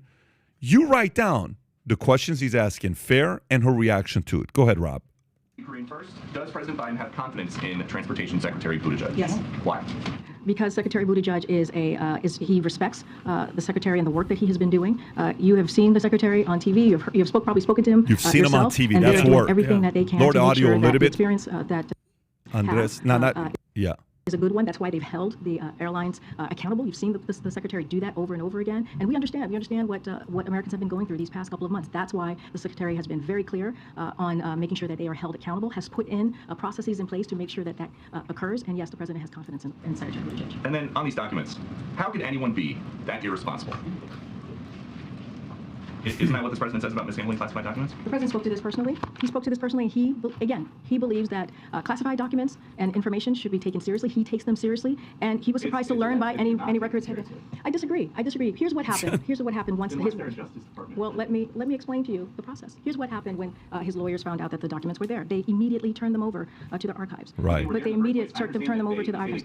you write down the questions he's asking, fair, and her reaction to it. Go ahead, Rob. Korean first, does President Biden have confidence in Transportation Secretary Buttigieg? Yes. Why? Because Secretary Buttigieg he respects the secretary and the work that he has been doing. You have seen the secretary on TV. You've probably spoken to him. You've seen him on yourself, TV. And That's they're doing work. everything that they can Lord to make audio sure a little that the bit. experience that Andres, have, is a good one. That's why they've held the airlines accountable. You've seen the secretary do that over and over again, and we understand. We understand what Americans have been going through these past couple of months. That's why the secretary has been very clear on making sure that they are held accountable. Has put in processes in place to make sure that occurs. And yes, the president has confidence in Secretary Buttigieg. And then on these documents, how could anyone be that irresponsible? Isn't that what this president says about mishandling classified documents? The president spoke to this personally. He spoke to this personally. He believes that classified documents and information should be taken seriously. He takes them seriously, and he was surprised to learn by any records had been. I disagree. Here's what happened. Here's what happened once his. Well, let me explain to you the process. Here's what happened when his lawyers found out that the documents were there. They immediately turned them over to the archives. Right. But they immediately turned them over to the archives.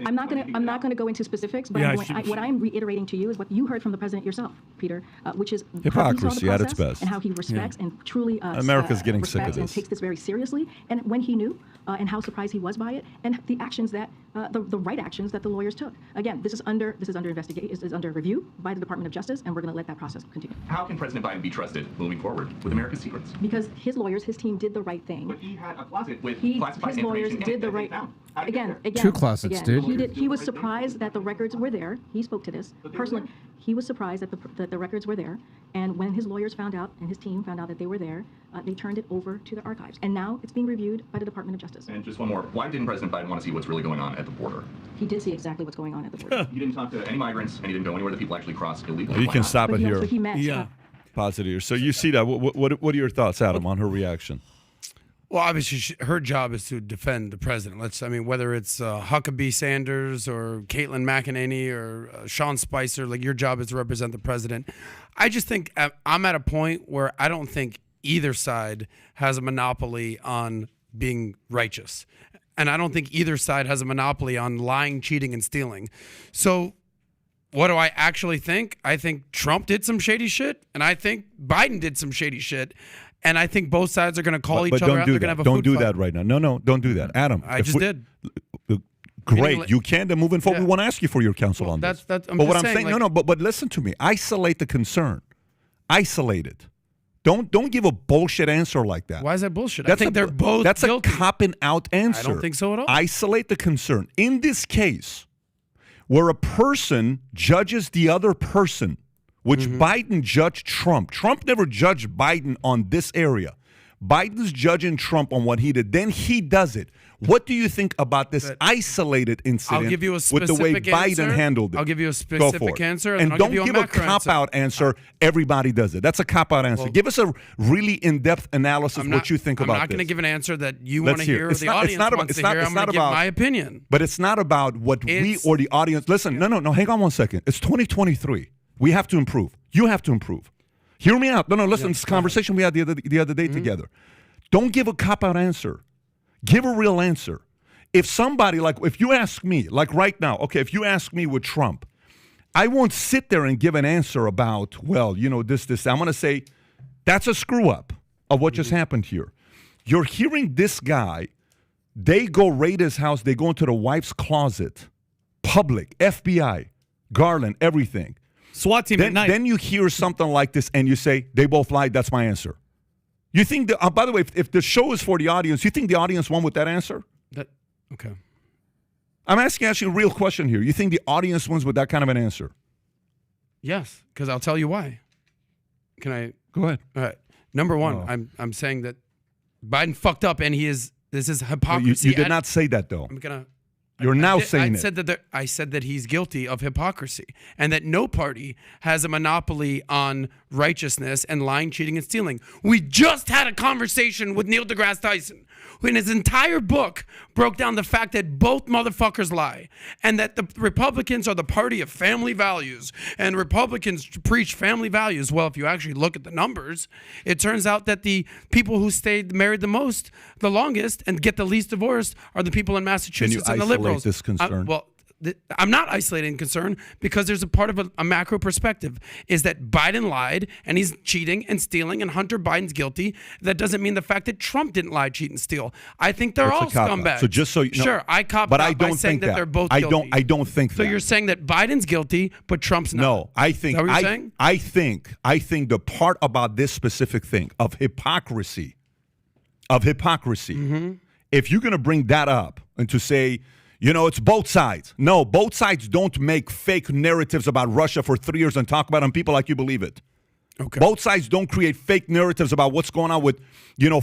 I'm not going to go into specifics, but what I'm reiterating to you is what you heard from the president yourself, Peter, which is hypocrisy at its best, and how he respects and truly America's getting sick of respects and this. takes this very seriously. And when he knew, and how surprised he was by it, and the actions that the right actions that the lawyers took. Again, this is under investigation, is under review by the Department of Justice, and we're going to let that process continue. How can President Biden be trusted moving forward with America's secrets? Because his lawyers, his team did the right thing. But he had a closet with His classified lawyers information did the that they right. found. How did it get Again, there? Two closets, dude. He was surprised that the records were there. He spoke to this personally. He was surprised that the records were there, and when his lawyers found out and his team found out that they were there, they turned it over to the archives, and now it's being reviewed by the Department of Justice. And just one more. Why didn't President Biden want to see what's really going on at the border? He did see exactly what's going on at the border. He didn't talk to any migrants, and he didn't go anywhere that people actually cross illegally. You Why can not? stop it here. But he met. Pause it here. So you see that. What are your thoughts, Adam, on her reaction? Well, obviously, her job is to defend the president. Whether it's Huckabee Sanders or Caitlin McEnany or Sean Spicer, like your job is to represent the president. I just think I'm at a point where I don't think either side has a monopoly on being righteous. And I don't think either side has a monopoly on lying, cheating, and stealing. So what do I actually think? I think Trump did some shady shit, and I think Biden did some shady shit. And I think both sides are going to call each other out. They're going to have a Don't food do fight. that right now. No, don't do that. Adam. I just did. Great. You can. Then moving forward, we want to ask you for your counsel on this. I'm but what just I'm saying, like, but listen to me. Isolate the concern. Isolate it. Don't give a bullshit answer like that. Why is that bullshit? I think they're both That's guilty. a copping out answer. I don't think so at all. Isolate the concern. In this case, where a person judges the other person, which Biden judged Trump. Trump never judged Biden on this area. Biden's judging Trump on what he did. Then he does it. What do you think about this isolated incident I'll give you a with the way specific Biden answer. handled it? I'll give you a Go specific for it. answer, And I'll don't give you a give a macro cop-out answer. Everybody does it. That's a cop-out answer. Give us a really in-depth analysis of what you think about this. I'm not going to give an answer that you Let's want to hear. hear or It's the not- it's audience not about- wants it's to not- hear. it's I'm going not to give about- my opinion. But it's not about what we It's- or the audience. Listen, no. Hang on one second. It's 2023. We have to improve. You have to improve. Hear me out. No. Listen. This conversation we had the other day together. Don't give a cop-out answer. Give a real answer. If somebody, if you ask me, like right now, okay, if you ask me with Trump, I won't sit there and give an answer about, this. I'm going to say, that's a screw-up of what just happened here. You're hearing this guy, they go raid his house, they go into the wife's closet, public, FBI, Garland, everything. SWAT team at night. Then you hear something like this and you say, they both lied, that's my answer. You think, by the way, if the show is for the audience, you think the audience won with that answer? Okay. I'm asking a real question here. You think the audience wins with that kind of an answer? Yes, because I'll tell you why. Can I? Go ahead. All right. Number one, I'm saying that Biden fucked up, and this is hypocrisy. You did not say that, though. I'm gonna. You're now saying it. I said that he's guilty of hypocrisy, and that no party has a monopoly on righteousness and lying, cheating, and stealing. We just had a conversation with Neil deGrasse Tyson, who in his entire book broke down the fact that both motherfuckers lie and that the Republicans are the party of family values and Republicans preach family values. Well, if you actually look at the numbers, it turns out that the people who stayed married the longest and get the least divorced are the people in Massachusetts and the liberals. This concern? I'm not isolating concern because there's a part of a macro perspective is that Biden lied and he's cheating and stealing and Hunter Biden's guilty. That doesn't mean the fact that Trump didn't lie, cheat, and steal. I think they're all scumbags. So just so you know, sure, I cop but out I don't by saying think that they're both guilty. I don't think so. That. You're saying that Biden's guilty, but Trump's not. No, I think. Is that what you're saying? I think the part about this specific thing of hypocrisy, if you're going to bring that up and to say, it's both sides. No, both sides don't make fake narratives about Russia for 3 years and talk about it on people like you believe it. Okay. Both sides don't create fake narratives about what's going on with,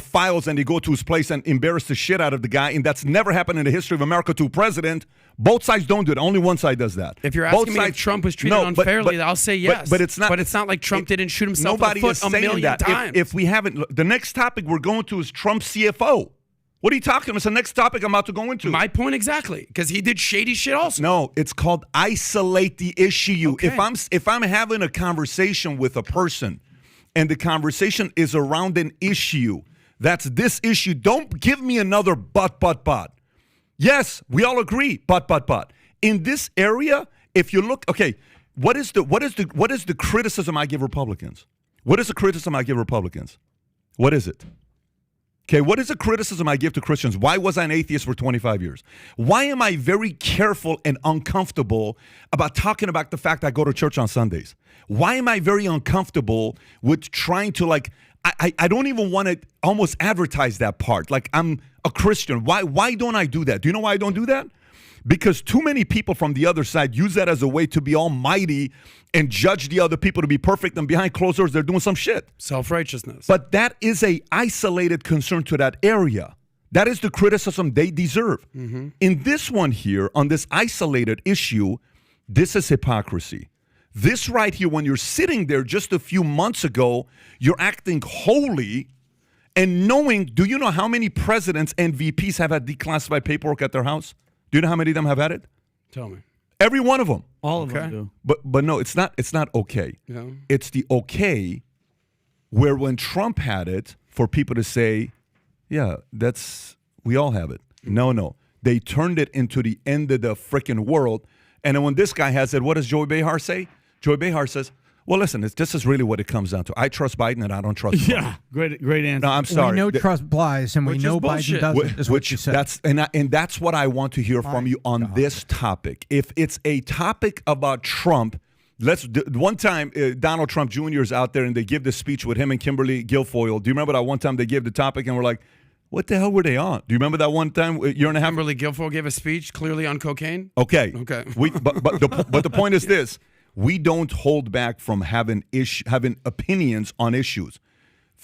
files and they go to his place and embarrass the shit out of the guy. And that's never happened in the history of America to a president. Both sides don't do it. Only one side does that. If you're asking me if Trump was treated unfairly, I'll say yes. But it's not. But it's not like Trump didn't shoot himself in the foot a million times. If we haven't, the next topic we're going to is Trump's CFO. What are you talking about? It's the next topic I'm about to go into. My point exactly, because he did shady shit also. No, it's called isolate the issue. Okay. If I'm having a conversation with a person and the conversation is around an issue, that's this issue. Don't give me another but. Yes, we all agree, but. In this area, if you look, okay, what is the criticism I give Republicans? What is the criticism I give Republicans? What is it? Okay, what is the criticism I give to Christians? Why was I an atheist for 25 years? Why am I very careful and uncomfortable about talking about the fact I go to church on Sundays? Why am I very uncomfortable with trying to I don't even want to almost advertise that part. Like I'm a Christian. Why don't I do that? Do you know why I don't do that? Because too many people from the other side use that as a way to be almighty and judge the other people to be perfect, and behind closed doors, they're doing some shit. Self-righteousness. But that is a isolated concern to that area. That is the criticism they deserve. Mm-hmm. In this one here, on this isolated issue, this is hypocrisy. This right here, when you're sitting there just a few months ago, you're acting holy and knowing, do you know how many presidents and VPs have had declassified paperwork at their house? Do you know how many of them have had it? Tell me. Every one of them. All of them do. But no, it's not okay. No. It's the okay where when Trump had it, for people to say, yeah, we all have it. No. They turned it into the end of the freaking world. And then when this guy has it, what does Joy Behar say? Joy Behar says, well, listen, this is really what it comes down to. I trust Biden and I don't trust Biden. Yeah, great answer. No, I'm sorry. We know trust lies, and we know Biden doesn't, is what you said. That's what I want to hear from you on this topic. If it's a topic about Trump, one time Donald Trump Jr. is out there and they give the speech with him and Kimberly Guilfoyle. Do you remember that one time they gave the topic and we're like, what the hell were they on? Do you remember that one time, a year and a half? Kimberly Guilfoyle gave a speech clearly on cocaine? Okay. Okay. But the point is this. We don't hold back from having opinions on issues.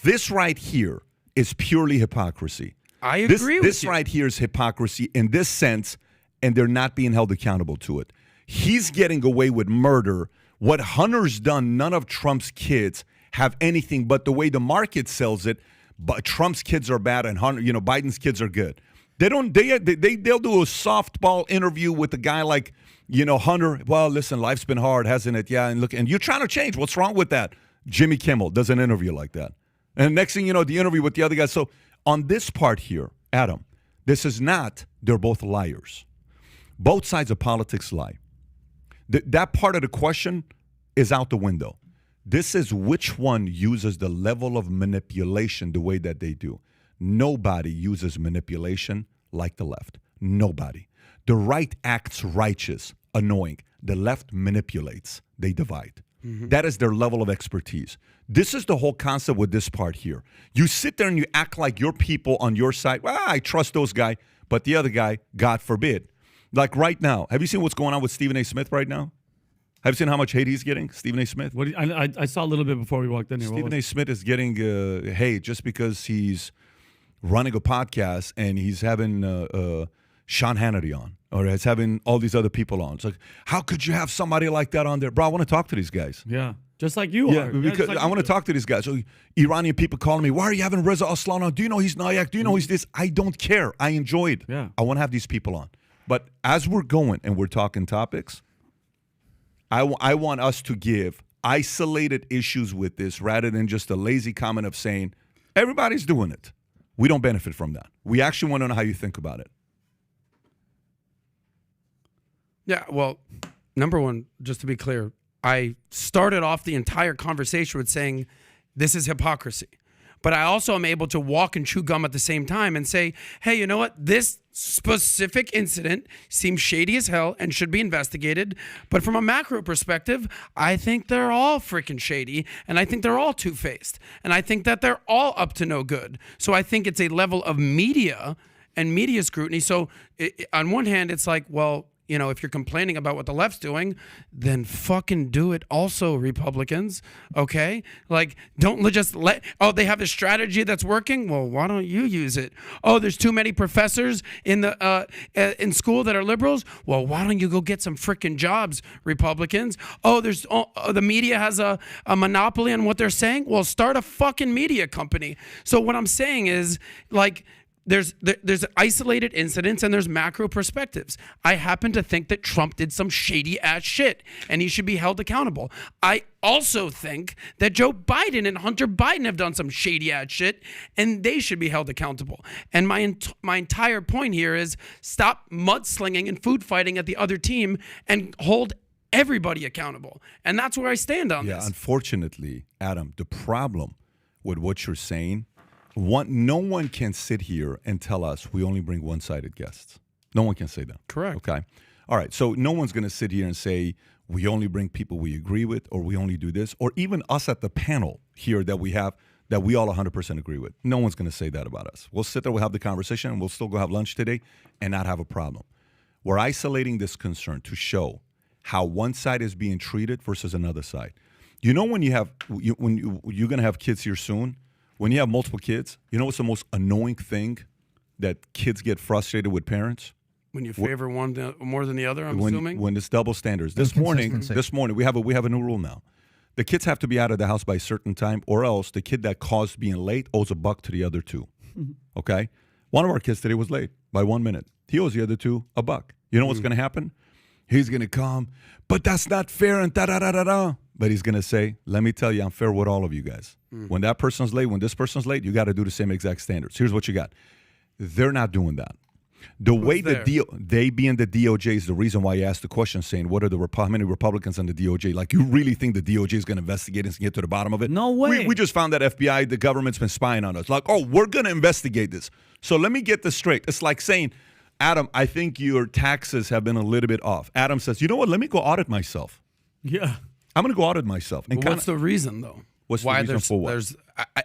This right here is purely hypocrisy. I agree with you. This right here is hypocrisy in this sense, and they're not being held accountable to it. He's getting away with murder. What Hunter's done, none of Trump's kids have anything but the way the market sells it. But Trump's kids are bad and Biden's kids are good. They'll do a softball interview with a guy like, Hunter. Well, listen, life's been hard, hasn't it? Yeah, and you're trying to change. What's wrong with that? Jimmy Kimmel does an interview like that. And next thing you know, the interview with the other guy. So on this part here, Adam, this is not, they're both liars. Both sides of politics lie. That part of the question is out the window. This is which one uses the level of manipulation the way that they do. Nobody uses manipulation like the left. Nobody. The right acts righteous, annoying. The left manipulates. They divide. Mm-hmm. That is their level of expertise. This is the whole concept with this part here. You sit there and you act like your people on your side. Well, I trust those guys, but the other guy, God forbid. Like right now, have you seen what's going on with Stephen A. Smith right now? Have you seen how much hate he's getting, Stephen A. Smith? I saw a little bit before we walked in here. Stephen A. Smith is getting hate just because he's running a podcast and he's having Sean Hannity on, or as having all these other people on. It's like, how could you have somebody like that on there? Bro, I want to talk to these guys. Yeah. Just like you are. Because I want to talk to these guys. So Iranian people calling me, why are you having Reza Aslan on? Do you know he's Nayak? Do you know he's this? I don't care. I enjoy it. Yeah. I want to have these people on. But as we're going and we're talking topics, I want us to give isolated issues with this rather than just a lazy comment of saying, everybody's doing it. We don't benefit from that. We actually want to know how you think about it. Yeah, well, number one, just to be clear, I started off the entire conversation with saying this is hypocrisy. But I also am able to walk and chew gum at the same time and say, hey, you know what? This specific incident seems shady as hell and should be investigated. But from a macro perspective, I think they're all freaking shady. And I think they're all two-faced. And I think that they're all up to no good. So I think it's a level of media and media scrutiny. So on one hand, it's like, well, you know, if you're complaining about what the left's doing, then fucking do it also, Republicans, okay? Like, don't just let, oh, they have a strategy that's working? Well, why don't you use it? Oh, there's too many professors in in school that are liberals? Well, why don't you go get some freaking jobs, Republicans? Oh, the media has a monopoly on what they're saying? Well, start a fucking media company. So what I'm saying is, like, there's isolated incidents and there's macro perspectives. I happen to think that Trump did some shady ass shit and he should be held accountable. I also think that Joe Biden and Hunter Biden have done some shady ass shit and they should be held accountable. And my entire point here is stop mudslinging and food fighting at the other team and hold everybody accountable. And that's where I stand on this. Yeah, unfortunately, Adam, the problem with what you're saying, no one can sit here and tell us we only bring one-sided guests. No one can say that. Correct. Okay. All right. So no one's going to sit here and say we only bring people we agree with, or we only do this, or even us at the panel here that we have that we all 100% agree with. No one's going to say that about us. We'll sit there, we'll have the conversation, and we'll still go have lunch today and not have a problem. We're isolating this concern to show how one side is being treated versus another side. You know, when you're going to have kids here soon. When you have multiple kids, you know what's the most annoying thing that kids get frustrated with parents? When you favor one more than the other, I'm assuming? When it's double standards. This morning we have a new rule now. The kids have to be out of the house by a certain time, or else the kid that caused being late owes $1 to the other two. Mm-hmm. Okay? One of our kids today was late by 1 minute. He owes the other two $1. You know what's going to happen? He's going to come, but that's not fair and da-da-da-da-da. But he's going to say, let me tell you, I'm fair with all of you guys. When that person's late, when this person's late, you got to do the same exact standards. Here's what you got. They're not doing that. The way they being the DOJ is the reason why you asked the question saying, what are how many Republicans on the DOJ? Like, you really think the DOJ is going to investigate and get to the bottom of it? No way. We just found that FBI, the government's been spying on us. Like, oh, we're going to investigate this. So let me get this straight. It's like saying, Adam, I think your taxes have been a little bit off. Adam says, you know what? Let me go audit myself. Yeah. I'm going to go audit myself. And what's the reason, though? What's the reason for what?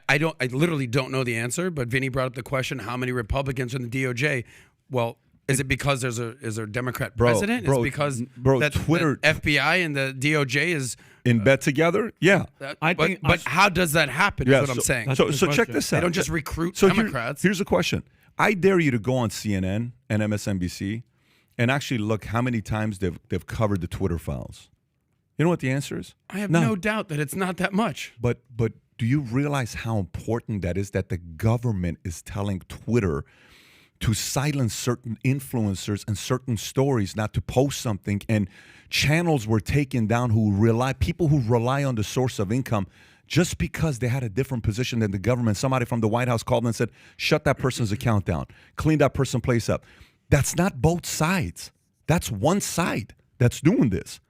I literally don't know the answer, but Vinny brought up the question, how many Republicans are in the DOJ? Well, is it because is there a Democrat president? Is it because Twitter, the FBI and the DOJ is in bed together? Yeah. But how does that happen is what I'm saying. So check this out. They don't just recruit Democrats. Here's a question. I dare you to go on CNN and MSNBC and actually look how many times they've covered the Twitter files. You know what the answer is? I have no doubt that it's not that much. But do you realize how important that is, that the government is telling Twitter to silence certain influencers and certain stories, not to post something, and channels were taken down people who rely on the source of income just because they had a different position than the government. Somebody from the White House called and said, shut that person's account down, clean that person's place up. That's not both sides. That's one side that's doing this.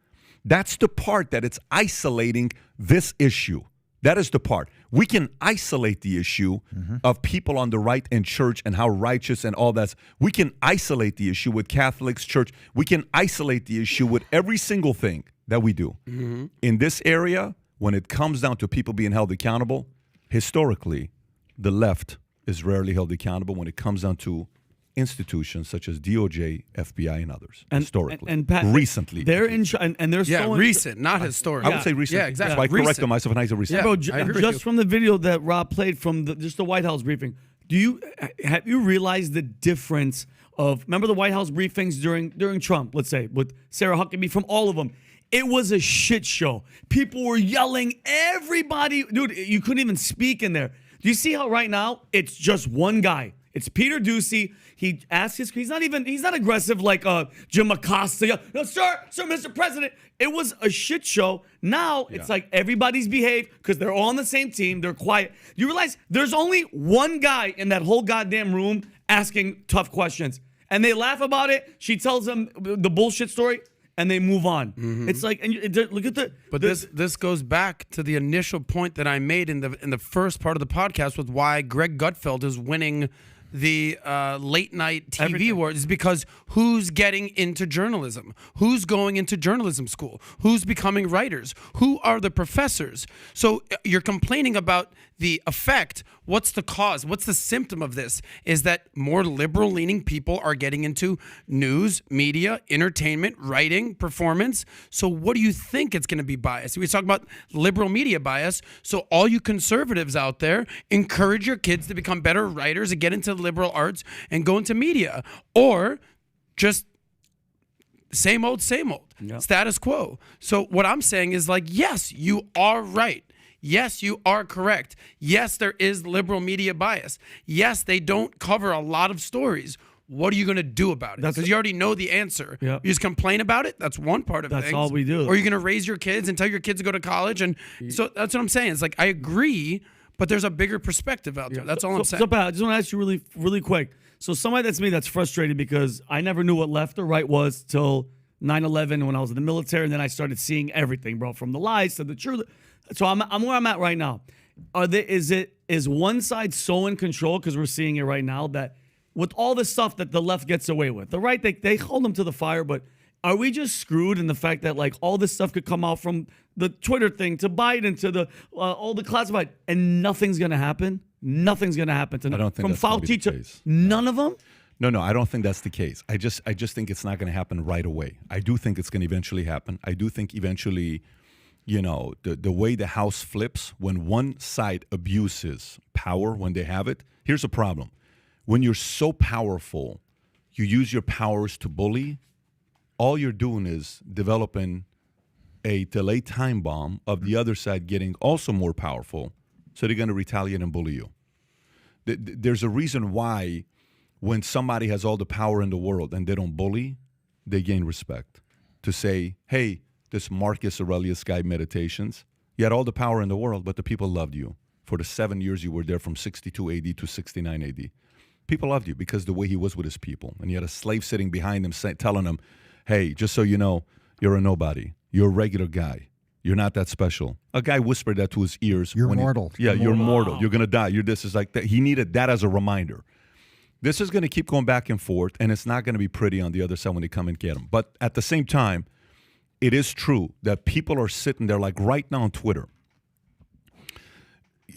That's the part that it's isolating this issue. That is the part. We can isolate the issue of people on the right and church and how righteous and all that. We can isolate the issue with Catholics, church. We can isolate the issue with every single thing that we do. Mm-hmm. In this area, when it comes down to people being held accountable, historically, the left is rarely held accountable when it comes down to institutions such as DOJ, FBI, and others. Historically, and Pat, recently, they're in and they're recent, not historic. I would say recent. Yeah, exactly. So I correct myself, and I say recent. Yeah, bro, just from the video that Rob played from just the White House briefing, have you realized the difference remember the White House briefings during Trump, let's say, with Sarah Huckabee, from all of them. It was a shit show. People were yelling. Everybody, dude, you couldn't even speak in there. Do you see how right now it's just one guy? It's Peter Doocy. He asks he's not aggressive like Jim Acosta. No, sir, Mr. President. It was a shit show. Now it's like everybody's behaved because they're all on the same team. They're quiet. You realize there's only one guy in that whole goddamn room asking tough questions. And they laugh about it. She tells them the bullshit story. And they move on. It's like, and look at this goes back to the initial point that I made in the first part of the podcast with why Greg Gutfeld is winning the late night TV wars, is because who's getting into journalism? Who's going into journalism school? Who's becoming writers? Who are the professors? So you're complaining about the effect. What's the cause? What's the symptom of this? Is that more liberal-leaning people are getting into news, media, entertainment, writing, performance. So what do you think it's going to be biased? We talk about liberal media bias. So all you conservatives out there, encourage your kids to become better writers and get into liberal arts and go into media. Or just same old, status quo. So what I'm saying is like, yes, you are right. Yes, you are correct. Yes, there is liberal media bias. Yes, they don't cover a lot of stories. What are you going to do about it? Because you already know the answer. Yep. You just complain about it? That's one part of it. That's all we do. Or you're going to raise your kids and tell your kids to go to college. And so that's what I'm saying. It's like, I agree, but there's a bigger perspective out there. That's all I'm saying. So, Pat, I just want to ask you really, really quick. So somebody that's frustrated because I never knew what left or right was till 9/11 when I was in the military, and then I started seeing everything, bro, from the lies to the truth. So I'm where I'm at right now. Is one side so in control, because we're seeing it right now, that with all the stuff that the left gets away with, the right, they hold them to the fire, but are we just screwed in the fact that like all this stuff could come out from the Twitter thing to Biden to the all the classified, and nothing's gonna happen? Nothing's gonna happen to I don't think from that's gonna be Fauci the to case. none of them. No, I don't think that's the case. I just think it's not going to happen right away. I do think it's going to eventually happen. I do think eventually, the way the House flips when one side abuses power when they have it. Here's the problem. When you're so powerful, you use your powers to bully. All you're doing is developing a delayed time bomb of the other side getting also more powerful. So they're going to retaliate and bully you. There's a reason why when somebody has all the power in the world and they don't bully, they gain respect. To say, hey, this Marcus Aurelius guy meditations, you had all the power in the world, but the people loved you for the 7 years you were there from 62 AD to 69 AD. People loved you because the way he was with his people. And he had a slave sitting behind him telling him, hey, just so you know, you're a nobody. You're a regular guy. You're not that special. A guy whispered that to his ears. You're mortal. You're mortal. You're going to die. This is like that. He needed that as a reminder. This is going to keep going back and forth, and it's not going to be pretty on the other side when they come and get him. But at the same time, it is true that people are sitting there, like right now on Twitter.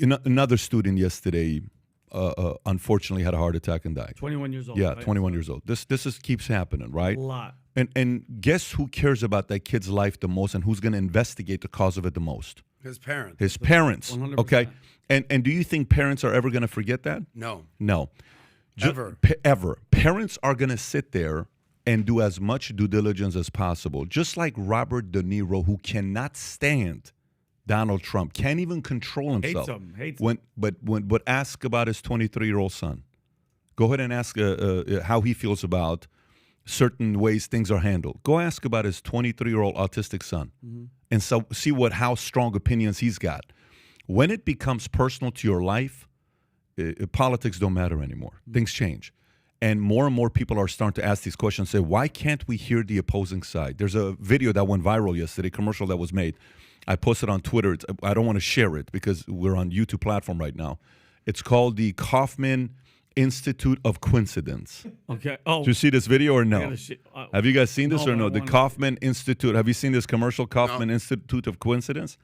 Another student yesterday, unfortunately, had a heart attack and died. 21 years old. Yeah, right? 21 years old. This keeps happening, right? A lot. And guess who cares about that kid's life the most, and who's going to investigate the cause of it the most? His parents. His parents. 100%. Okay. And do you think parents are ever going to forget that? No. Ever. Parents are going to sit there and do as much due diligence as possible. Just like Robert De Niro, who cannot stand Donald Trump, can't even control himself. Hates him. But ask about his 23-year-old son. Go ahead and ask how he feels about certain ways things are handled. Go ask about his 23-year-old autistic son, and so see how strong opinions he's got. When it becomes personal to your life, politics don't matter anymore. Things change. And more people are starting to ask these questions, say, why can't we hear the opposing side? There's a video that went viral yesterday, commercial that was made. I posted on Twitter. I don't want to share it because we're on YouTube platform right now. It's called the Kaufman Institute of Coincidence. Okay. Oh. Did you see this video or no? Have you guys seen this or no? The Kaufman Institute. Have you seen this commercial, Kaufman Institute of Coincidence?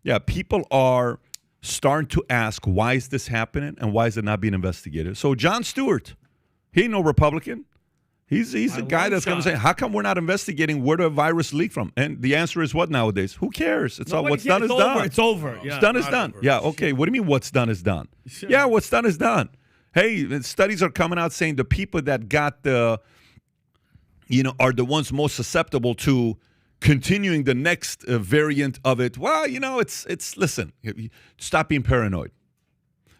Yeah, people are starting to ask, why is this happening and why is it not being investigated? So Jon Stewart, he ain't no Republican. He's a guy that's going to say, how come we're not investigating where the virus leaked from? And the answer is what nowadays? Who cares? It's all what's done is done. It's over. Yeah. It's done is done. Yeah, okay. What do you mean what's done is done? Yeah, what's done is done. Hey, studies are coming out saying the people that got the, are the ones most susceptible to continuing the next variant of it. Well, listen, stop being paranoid.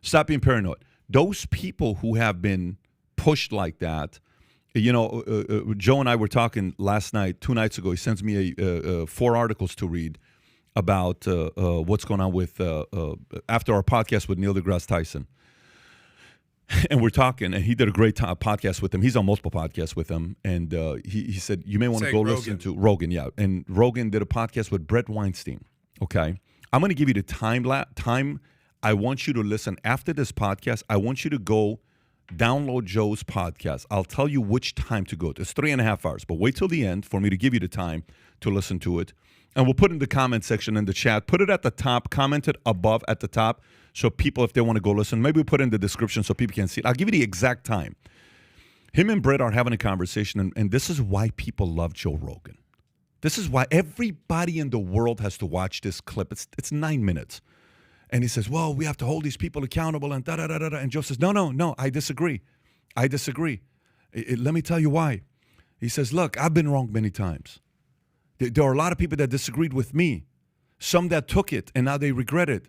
Stop being paranoid. Those people who have been pushed like that, Joe and I were talking last night, 2 nights ago. He sends me 4 articles to read about what's going on with after our podcast with Neil deGrasse Tyson. And we're talking, and he did a great podcast with him. He's on multiple podcasts with him. And he said, you may want to go listen to Rogan. Yeah. And Rogan did a podcast with Brett Weinstein. Okay. I'm going to give you the time. I want you to listen after this podcast. I want you to go download Joe's podcast. I'll tell you which time to go to. It's 3.5 hours, but wait till the end for me to give you the time to listen to it. And we'll put it in the comment section in the chat. Put it at the top. Comment it above at the top. So people, if they want to go listen, maybe we put it in the description so people can see it. I'll give you the exact time. Him and Brett are having a conversation, and this is why people love Joe Rogan. This is why everybody in the world has to watch this clip. It's 9 minutes. And he says, well, we have to hold these people accountable, and da-da-da-da-da. And Joe says, no, I disagree. Let me tell you why. He says, look, I've been wrong many times. There are a lot of people that disagreed with me. Some that took it, and now they regret it.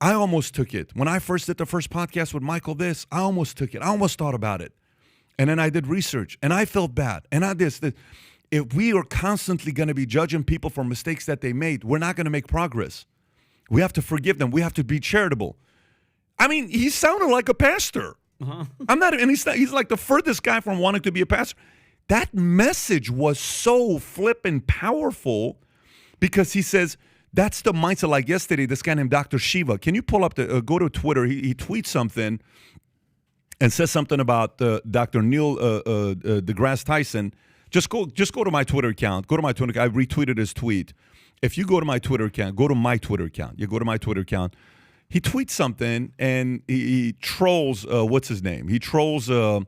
I almost took it. When I first did the first podcast with Michael I almost took it. I almost thought about it. And then I did research, and I felt bad. And I this. If we are constantly going to be judging people for mistakes that they made, we're not going to make progress. We have to forgive them. We have to be charitable. I mean, he sounded like a pastor. Uh-huh. I'm not, and he's like the furthest guy from wanting to be a pastor. That message was so flippin' powerful because he says, that's the mindset. Like yesterday, this guy named Dr. Shiva. Can you pull up go to Twitter? He tweets something and says something about Dr. Neil deGrasse Tyson. Just go to my Twitter account. Go to my Twitter account. I retweeted his tweet. If you go to my Twitter account, go to my Twitter account. You go to my Twitter account. He tweets something and he trolls, what's his name? He trolls Neil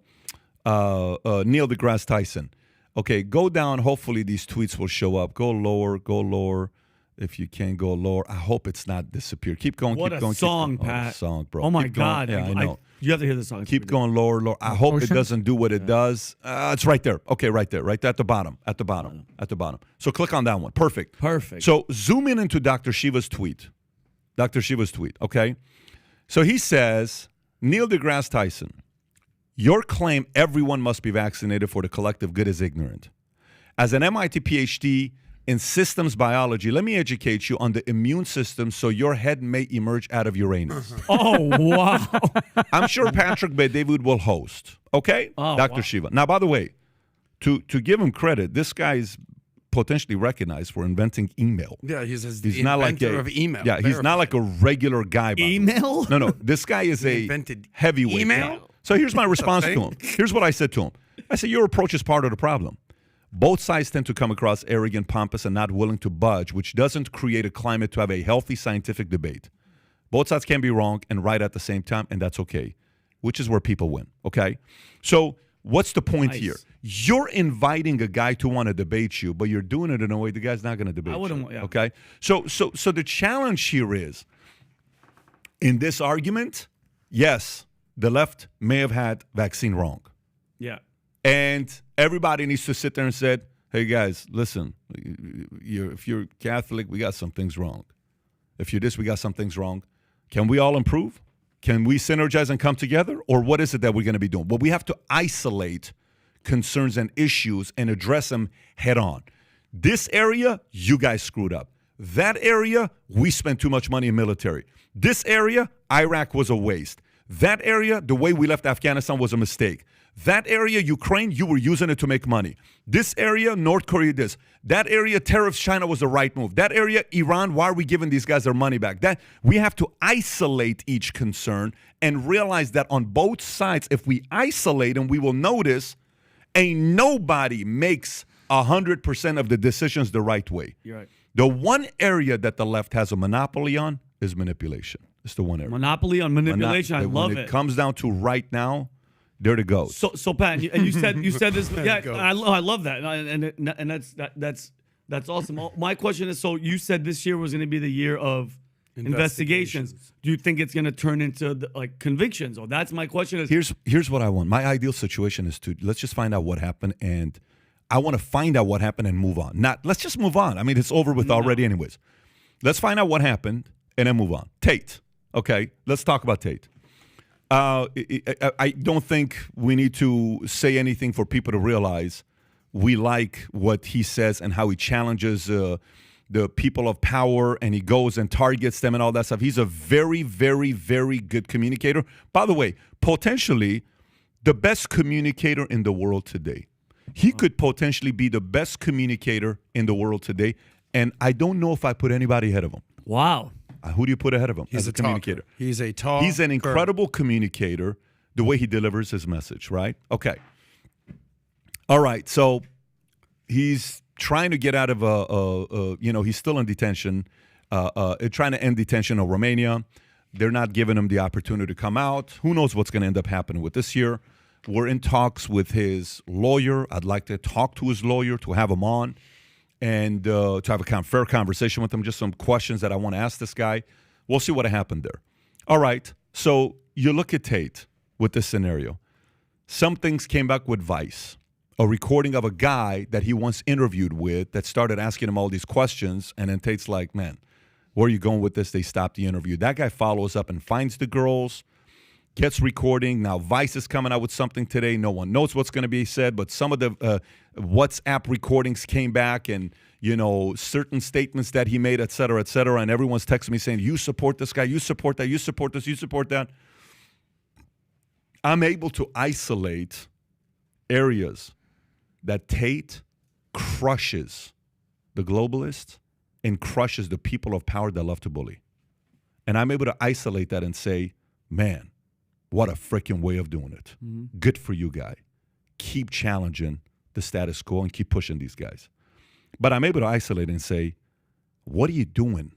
deGrasse Tyson. Okay, go down. Hopefully these tweets will show up. Go lower. If you can go lower. I hope it's not disappeared. Keep going. What keep a going, song, keep going. Pat. Oh, song, bro. Oh, my keep going. God. Yeah, I know. You have to hear the song. Keep going lower. I hope it doesn't do what it does. It's right there. Okay, right there. Right there at the bottom. At the bottom. So click on that one. Perfect. So zoom in into Dr. Shiva's tweet. Okay? So he says, Neil deGrasse Tyson, your claim everyone must be vaccinated for the collective good is ignorant. As an MIT PhD in systems biology, let me educate you on the immune system so your head may emerge out of Uranus. Oh, wow. I'm sure Patrick Bet-David will host. Okay? Oh, Dr. wow. Shiva. Now, by the way, to give him credit, this guy is potentially recognized for inventing email. Yeah, he's He's not like of email. Yeah, he's not like a regular guy. Email? No. This guy is a invented heavyweight. email? Yeah. So here's my response to him. Here's what I said to him. I said, your approach is part of the problem. Both sides tend to come across arrogant, pompous, and not willing to budge, which doesn't create a climate to have a healthy scientific debate. Both sides can be wrong and right at the same time, and that's okay, which is where people win, okay? So what's the point here? You're inviting a guy to want to debate you, but you're doing it in a way the guy's not going to debate you, okay? So the challenge here is, in this argument, yes, the left may have had vaccine wrong. Yeah. And everybody needs to sit there and say, hey, guys, listen, if you're Catholic, we got some things wrong. If you're this, we got some things wrong. Can we all improve? Can we synergize and come together? Or what is it that we're going to be doing? Well, we have to isolate concerns and issues and address them head on. This area, you guys screwed up. That area, we spent too much money in military. This area, Iraq was a waste. That area, the way we left Afghanistan was a mistake. That area, Ukraine, you were using it to make money. This area, North Korea, this. That area, tariffs, China was the right move. That area, Iran, why are we giving these guys their money back? That we have to isolate each concern and realize that on both sides, if we isolate them, we will notice ain't nobody makes 100% of the decisions the right way. You're right. The one area that the left has a monopoly on is manipulation. It's the one area. Monopoly on manipulation. I love it. When it comes down to right now, there to go. So Pat, and you said this. Yeah, I love that, and that's awesome. My question is, so you said this year was going to be the year of investigations. Do you think it's going to turn into convictions? Or that's my question. Is Here's what I want. My ideal situation is let's just find out what happened, and I want to find out what happened and move on. Not let's just move on. I mean, it's over with already anyways. Let's find out what happened and then move on. Tate. Okay, let's talk about Tate. I don't think we need to say anything for people to realize we like what he says and how he challenges the people of power, and he goes and targets them and all that stuff. He's a very, very, very good communicator. By the way, potentially the best communicator in the world today. He could potentially be the best communicator in the world today, and I don't know if I put anybody ahead of him. Wow. Who do you put ahead of him as a communicator? He's a talker. He's an incredible communicator, the way he delivers his message, right? Okay. All right, so he's trying to get out of he's still in detention, trying to end detention in Romania. They're not giving him the opportunity to come out. Who knows what's going to end up happening with this year? We're in talks with his lawyer. I'd like to talk to his lawyer, to have him on, and to have a fair conversation with him, just some questions that I want to ask this guy. We'll see what happened there. All right, so you look at Tate with this scenario. Some things came back with Vice, a recording of a guy that he once interviewed with that started asking him all these questions, and then Tate's like, man, where are you going with this? They stopped the interview. That guy follows up and finds the girls, gets recording. Now Vice is coming out with something today. No one knows what's going to be said, but some of the WhatsApp recordings came back, and certain statements that he made, et cetera, and everyone's texting me saying, you support this guy, you support that, you support this, you support that. I'm able to isolate areas that Tate crushes the globalists and crushes the people of power that love to bully. And I'm able to isolate that and say, man, what a freaking way of doing it. Mm-hmm. Good for you, guy. Keep challenging the status quo and keep pushing these guys. But I'm able to isolate and say, what are you doing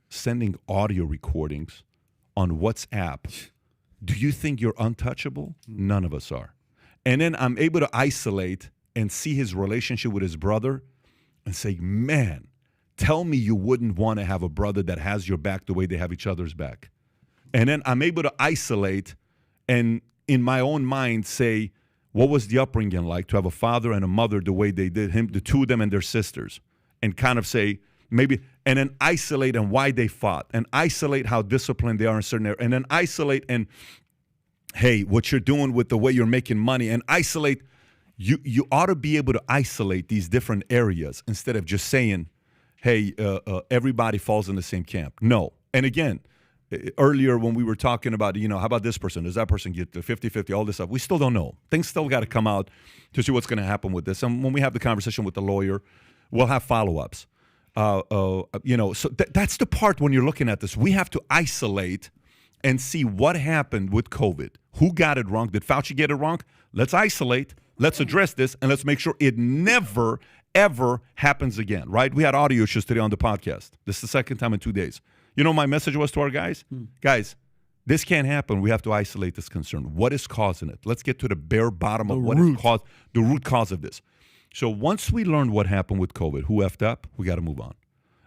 sending audio recordings on WhatsApp? Do you think you're untouchable? Mm-hmm. None of us are. And then I'm able to isolate and see his relationship with his brother and say, man, tell me you wouldn't want to have a brother that has your back the way they have each other's back. And then I'm able to isolate and in my own mind say, what was the upbringing like to have a father and a mother the way they did him, the two of them and their sisters, and kind of say, maybe, and then isolate and why they fought, and isolate how disciplined they are in certain areas, and then isolate and, hey, what you're doing with the way you're making money, and isolate. You ought to be able to isolate these different areas instead of just saying, hey, everybody falls in the same camp. No. And again, earlier when we were talking about, how about this person? Does that person get the 50-50, all this stuff? We still don't know. Things still got to come out to see what's going to happen with this. And when we have the conversation with the lawyer, we'll have follow-ups. So that's the part when you're looking at this. We have to isolate and see what happened with COVID. Who got it wrong? Did Fauci get it wrong? Let's isolate. Let's address this, and let's make sure it never, ever happens again, right? We had audio issues today on the podcast. This is the second time in 2 days. My message was to our guys? Guys, this can't happen. We have to isolate this concern. What is causing it? Let's get to the bare bottom of what is the root cause of this. So once we learned what happened with COVID, who effed up, we got to move on.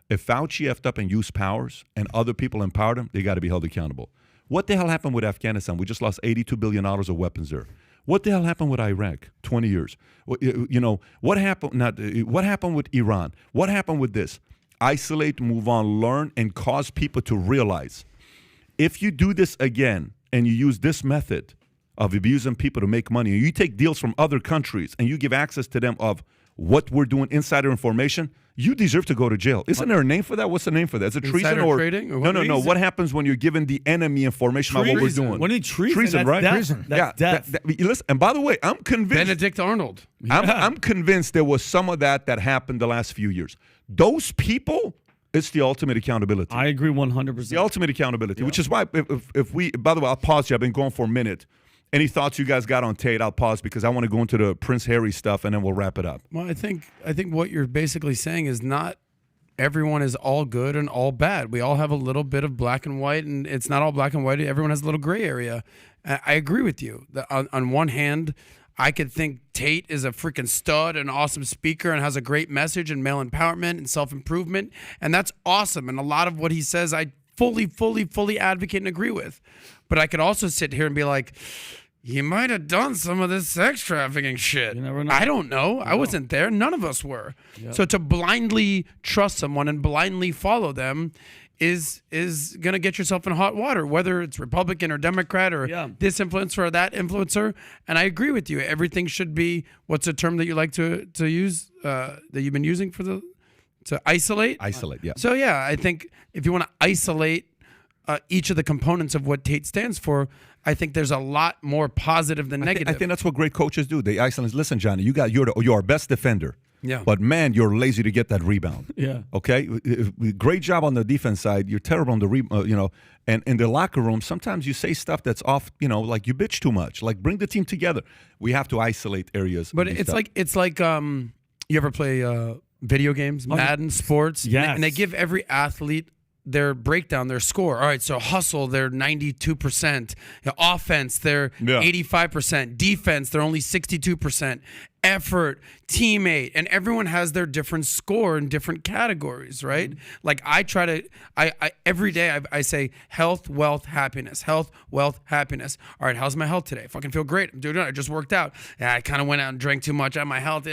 If Fauci effed up and used powers and other people empowered him, they got to be held accountable. What the hell happened with Afghanistan? We just lost $82 billion of weapons there. What the hell happened with Iraq? 20 years. What happened? What happened with Iran? What happened with this? Isolate, move on, learn, and cause people to realize if you do this again and you use this method of abusing people to make money, and you take deals from other countries and you give access to them of what we're doing, insider information, you deserve to go to jail. Isn't there a name for that? What's the name for that? Is it treason or trading? Or no? What happens when you're giving the enemy information about what we're doing? What is treason? Treason, right? Treason. That's death. Listen, and by the way, I'm convinced. Benedict Arnold. I'm convinced there was some of that happened the last few years. Those people, it's the ultimate accountability. I agree 100%. The ultimate accountability, which is why if we, by the way, I'll pause you. I've been going for a minute. Any thoughts you guys got on Tate? I'll pause because I want to go into the Prince Harry stuff, and then we'll wrap it up. Well, I think what you're basically saying is not everyone is all good and all bad. We all have a little bit of black and white, and it's not all black and white. Everyone has a little gray area. I agree with you. On one hand, I could think Tate is a freaking stud, an awesome speaker, and has a great message and male empowerment and self-improvement, and that's awesome. And a lot of what he says, I fully advocate and agree with. But I could also sit here and be like, he might have done some of this sex trafficking shit. You never know. I don't know. I wasn't there. None of us were. Yep. So to blindly trust someone and blindly follow them is going to get yourself in hot water, whether it's Republican or Democrat or this influencer or that influencer. And I agree with you. Everything should be, what's a term that you like to use, that you've been using to isolate? Isolate, yeah. So, yeah, I think if you want to isolate each of the components of what Tate stands for, I think there's a lot more positive than negative. I think that's what great coaches do. They isolate. Listen, Johnny, you're our best defender. Yeah. But man, you're lazy to get that rebound. Yeah. Okay. Great job on the defense side. You're terrible on the And in the locker room, sometimes you say stuff that's off. Like you bitch too much. Like bring the team together. We have to isolate areas. But it's like you ever play video games, Madden, sports? Yes. And they give every athlete their breakdown, their score. All right, so hustle, they're 92%. Offense, they're 85%. Defense, they're only 62%. Effort, teammate, and everyone has their different score in different categories, right? Like I try to, every day I say health, wealth, happiness. Health, wealth, happiness. All right, how's my health today? I fucking feel great. I'm doing it. I just worked out. Yeah, I kind of went out and drank too much. My health,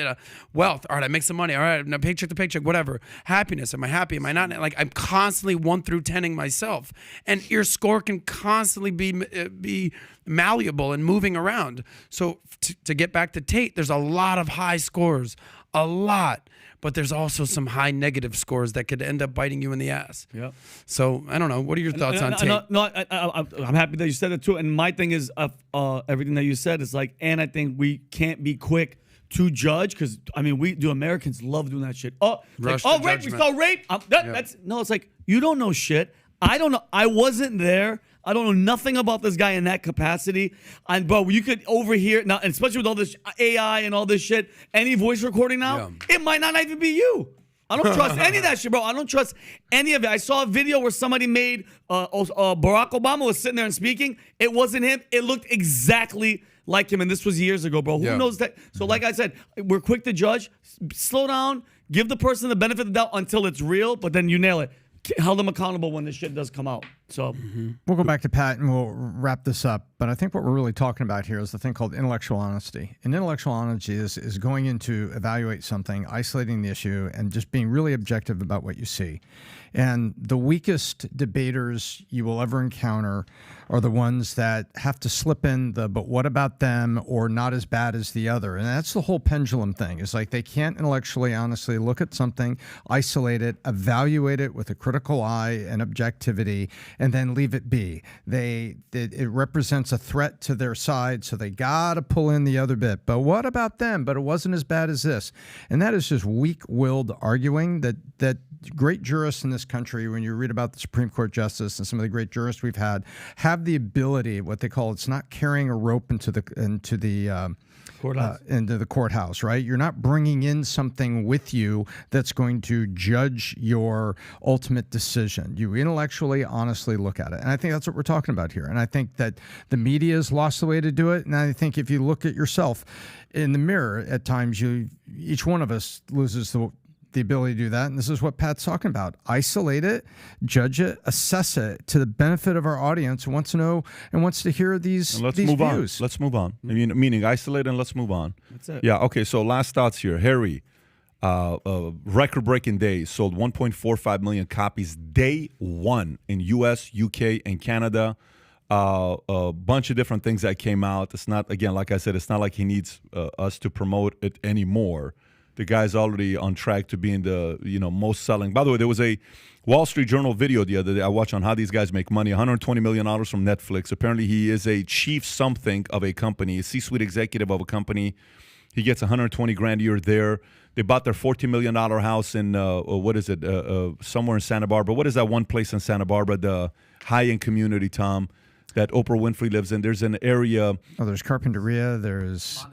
wealth. All right, I make some money. All right, now paycheck to paycheck, whatever. Happiness, am I happy? Am I not? Like I'm constantly 1 through 10ing myself, and your score can constantly be malleable and moving around. So to get back to Tate, there's a lot of high scores, a lot, but there's also some high negative scores that could end up biting you in the ass. Yep. So I don't know. What are your thoughts on Tate? I'm happy that you said it too. And my thing is everything that you said is like, and I think we can't be quick to judge because Americans love doing that shit. Rape, we saw rape. It's like you don't know shit. I don't know. I wasn't there. I don't know nothing about this guy in that capacity. And bro, you could overhear now, and especially with all this AI and all this shit, any voice recording now, it might not even be you. I don't trust any of that shit, bro. I don't trust any of it. I saw a video where somebody made Barack Obama was sitting there and speaking. It wasn't him. It looked exactly like him, and this was years ago, bro. Who knows that? So like I said, we're quick to judge. Slow down. Give the person the benefit of the doubt until it's real, but then you nail it. Held them accountable when this shit does come out. So we'll go back to Pat and we'll wrap this up. But I think what we're really talking about here is the thing called intellectual honesty. And intellectual honesty is going in to evaluate something, isolating the issue, and just being really objective about what you see. And the weakest debaters you will ever encounter are the ones that have to slip in the but what about them or not as bad as the other. And that's the whole pendulum thing. It's like they can't intellectually honestly look at something, isolate it, evaluate it with a critical eye and objectivity, and then leave it be. It represents a threat to their side, so they got to pull in the other bit. But what about them? But it wasn't as bad as this. And that is just weak-willed arguing that great jurists in this country, when you read about the Supreme Court justice and some of the great jurists we've had, have the ability, what they call, it's not carrying a rope into the courthouse, right? You're not bringing in something with you that's going to judge your ultimate decision. You intellectually, honestly look at it. And I think that's what we're talking about here. And I think that the media has lost the way to do it. And I think if you look at yourself in the mirror, at times each one of us loses the ability to do that. And this is what Pat's talking about. Isolate it, judge it, assess it to the benefit of our audience who wants to know and wants to hear these views. Let's move on. Meaning isolate and let's move on. That's it. Yeah, okay, so last thoughts here. Harry, record-breaking day, sold 1.45 million copies day one in U.S., U.K., and Canada. A bunch of different things that came out. It's not, again, like I said, it's not like he needs us to promote it anymore. The guy's already on track to being the most selling. By the way, there was a Wall Street Journal video the other day I watched on how these guys make money. $120 million from Netflix. Apparently, he is a chief something of a company, a C-suite executive of a company. He gets $120,000 a year there. They bought their $14 million house in somewhere in Santa Barbara. What is that one place in Santa Barbara? The high-end community, Tom, that Oprah Winfrey lives in. There's an area. Oh, there's Carpinteria. There's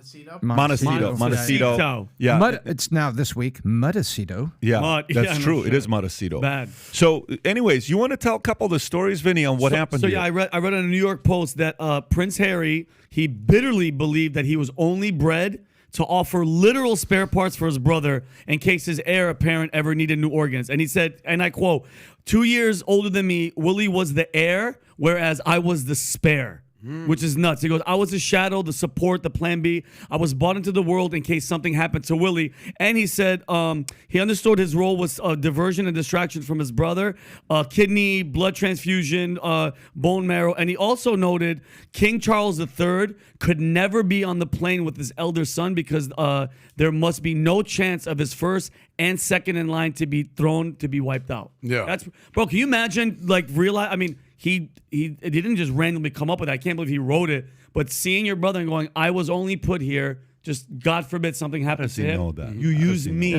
Montecito. Yeah. It's now this week, Montecito. Yeah, that's true. It is Montecito. Bad. So, anyways, you want to tell a couple of the stories, Vinny, on what happened here? Yeah, I read on a New York Post that Prince Harry, he bitterly believed that he was only bred to offer literal spare parts for his brother in case his heir apparent ever needed new organs. And he said, and I quote, 2 years older than me, Willie was the heir, whereas I was the spare. Which is nuts. He goes, I was the shadow, the support, the plan B. I was brought into the world in case something happened to Willie. And he said he understood his role was diversion and distraction from his brother, kidney, blood transfusion, bone marrow. And he also noted King Charles III could never be on the plane with his elder son because there must be no chance of his first and second in line to be thrown to be wiped out. Yeah. Bro, can you imagine, like, realize, I mean, he didn't just randomly come up with it. I can't believe he wrote it. But seeing your brother and going, I was only put here, just God forbid something happens to him. Know that? You use me.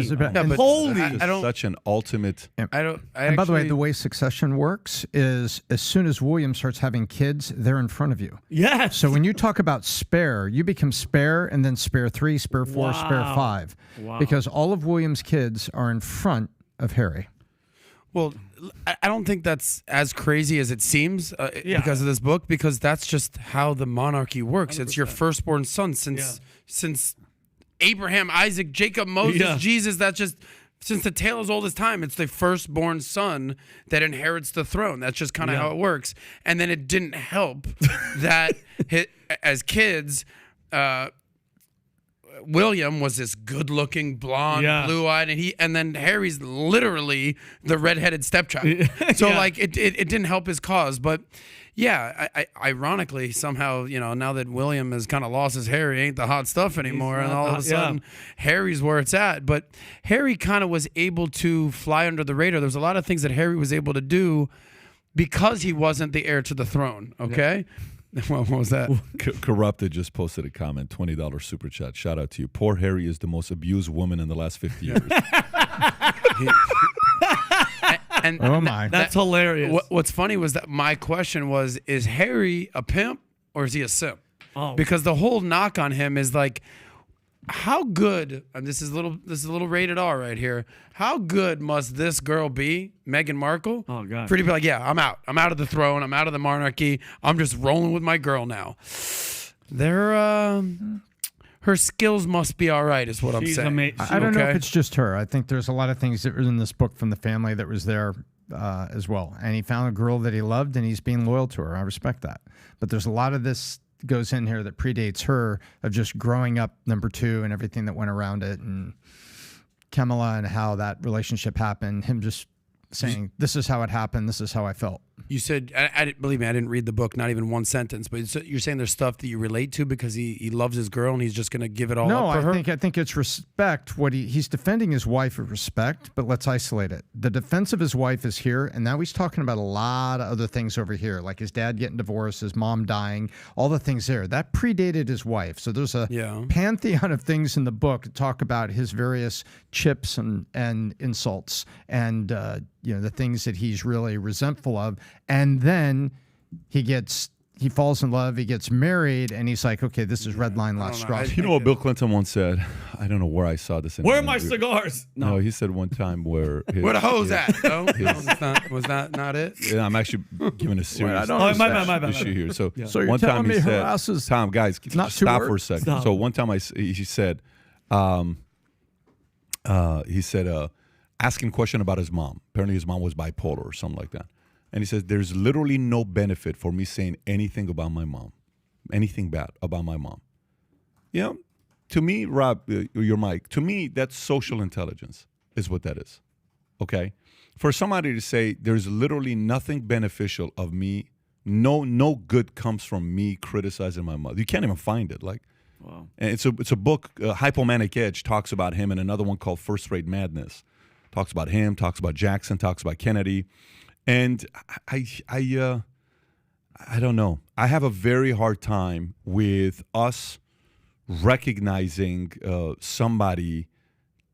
Holy. I don't. Such an ultimate. And by the way, the way succession works is as soon as William starts having kids, they're in front of you. Yes. So when you talk about spare, you become spare and then spare 3, spare 4, spare 5. Wow. Because all of William's kids are in front of Harry. Well, I don't think that's as crazy as it seems because of this book, because that's just how the monarchy works. 100%. It's your firstborn son since Abraham, Isaac, Jacob, Moses, Jesus. That's just since the tale as old as time. It's the firstborn son that inherits the throne. That's just kind of how it works. And then it didn't help that as kids, William was this good-looking, blonde, blue-eyed, and then Harry's literally the redheaded stepchild. So like it didn't help his cause, but yeah, ironically somehow, you know, now that William has kind of lost his hair, he ain't the hot stuff anymore, and all of a sudden Harry's where it's at. But Harry kind of was able to fly under the radar. There's a lot of things that Harry was able to do because he wasn't the heir to the throne. Okay. Yeah. What was that? Corrupted just posted a comment, $20 super chat. Shout out to you. Poor Harry is the most abused woman in the last 50 years. and oh my, that's hilarious. What's funny was that my question was, is Harry a pimp or is he a simp? Oh. Because the whole knock on him is like, how good, and this is a little rated R right here. How good must this girl be, Meghan Markle? Oh God. For you to be like, yeah, I'm out. I'm out of the throne. I'm out of the monarchy. I'm just rolling with my girl now. Her skills must be all right, is what I'm saying. Amazing. I don't know if it's just her. I think there's a lot of things that were in this book from the family that was there as well. And he found a girl that he loved, and he's being loyal to her. I respect that. But there's a lot of this goes in here that predates her of just growing up number 2 and everything that went around it, and Kamala and how that relationship happened, him just saying, this is how it happened, this is how I felt. You said, believe me, I didn't read the book, not even one sentence, but you're saying there's stuff that you relate to because he loves his girl and he's just going to give it all up for her? No, I think it's respect. What he's defending his wife with respect, but let's isolate it. The defense of his wife is here, and now he's talking about a lot of other things over here, like his dad getting divorced, his mom dying, all the things there. That predated his wife. So there's a pantheon of things in the book to talk about his various chips and insults and the things that he's really resentful of. And then he falls in love, he gets married, and he's like, okay, this is red line, last straw. You know what Bill Clinton once said? I don't know where I saw this. Where are my cigars? No, he said one time where the hose at? No, was that not it? Yeah, I'm actually giving a serious my bad. issue here. So you're one time telling me he her said, ass is Tom, guys, not stop for a second. Stop. So one time he said, asking a question about his mom. Apparently his mom was bipolar or something like that. And he says, there's literally no benefit for me saying anything about my mom, anything bad about my mom. You know, to me, Rob, your mic, to me, that's social intelligence is what that is. Okay? For somebody to say there's literally nothing beneficial of me, no good comes from me criticizing my mother. You can't even find it. Like, wow. And it's a book, Hypomanic Edge talks about him, and another one called First Rate Madness talks about him, talks about Jackson, talks about Kennedy. And I don't know. I have a very hard time with us recognizing somebody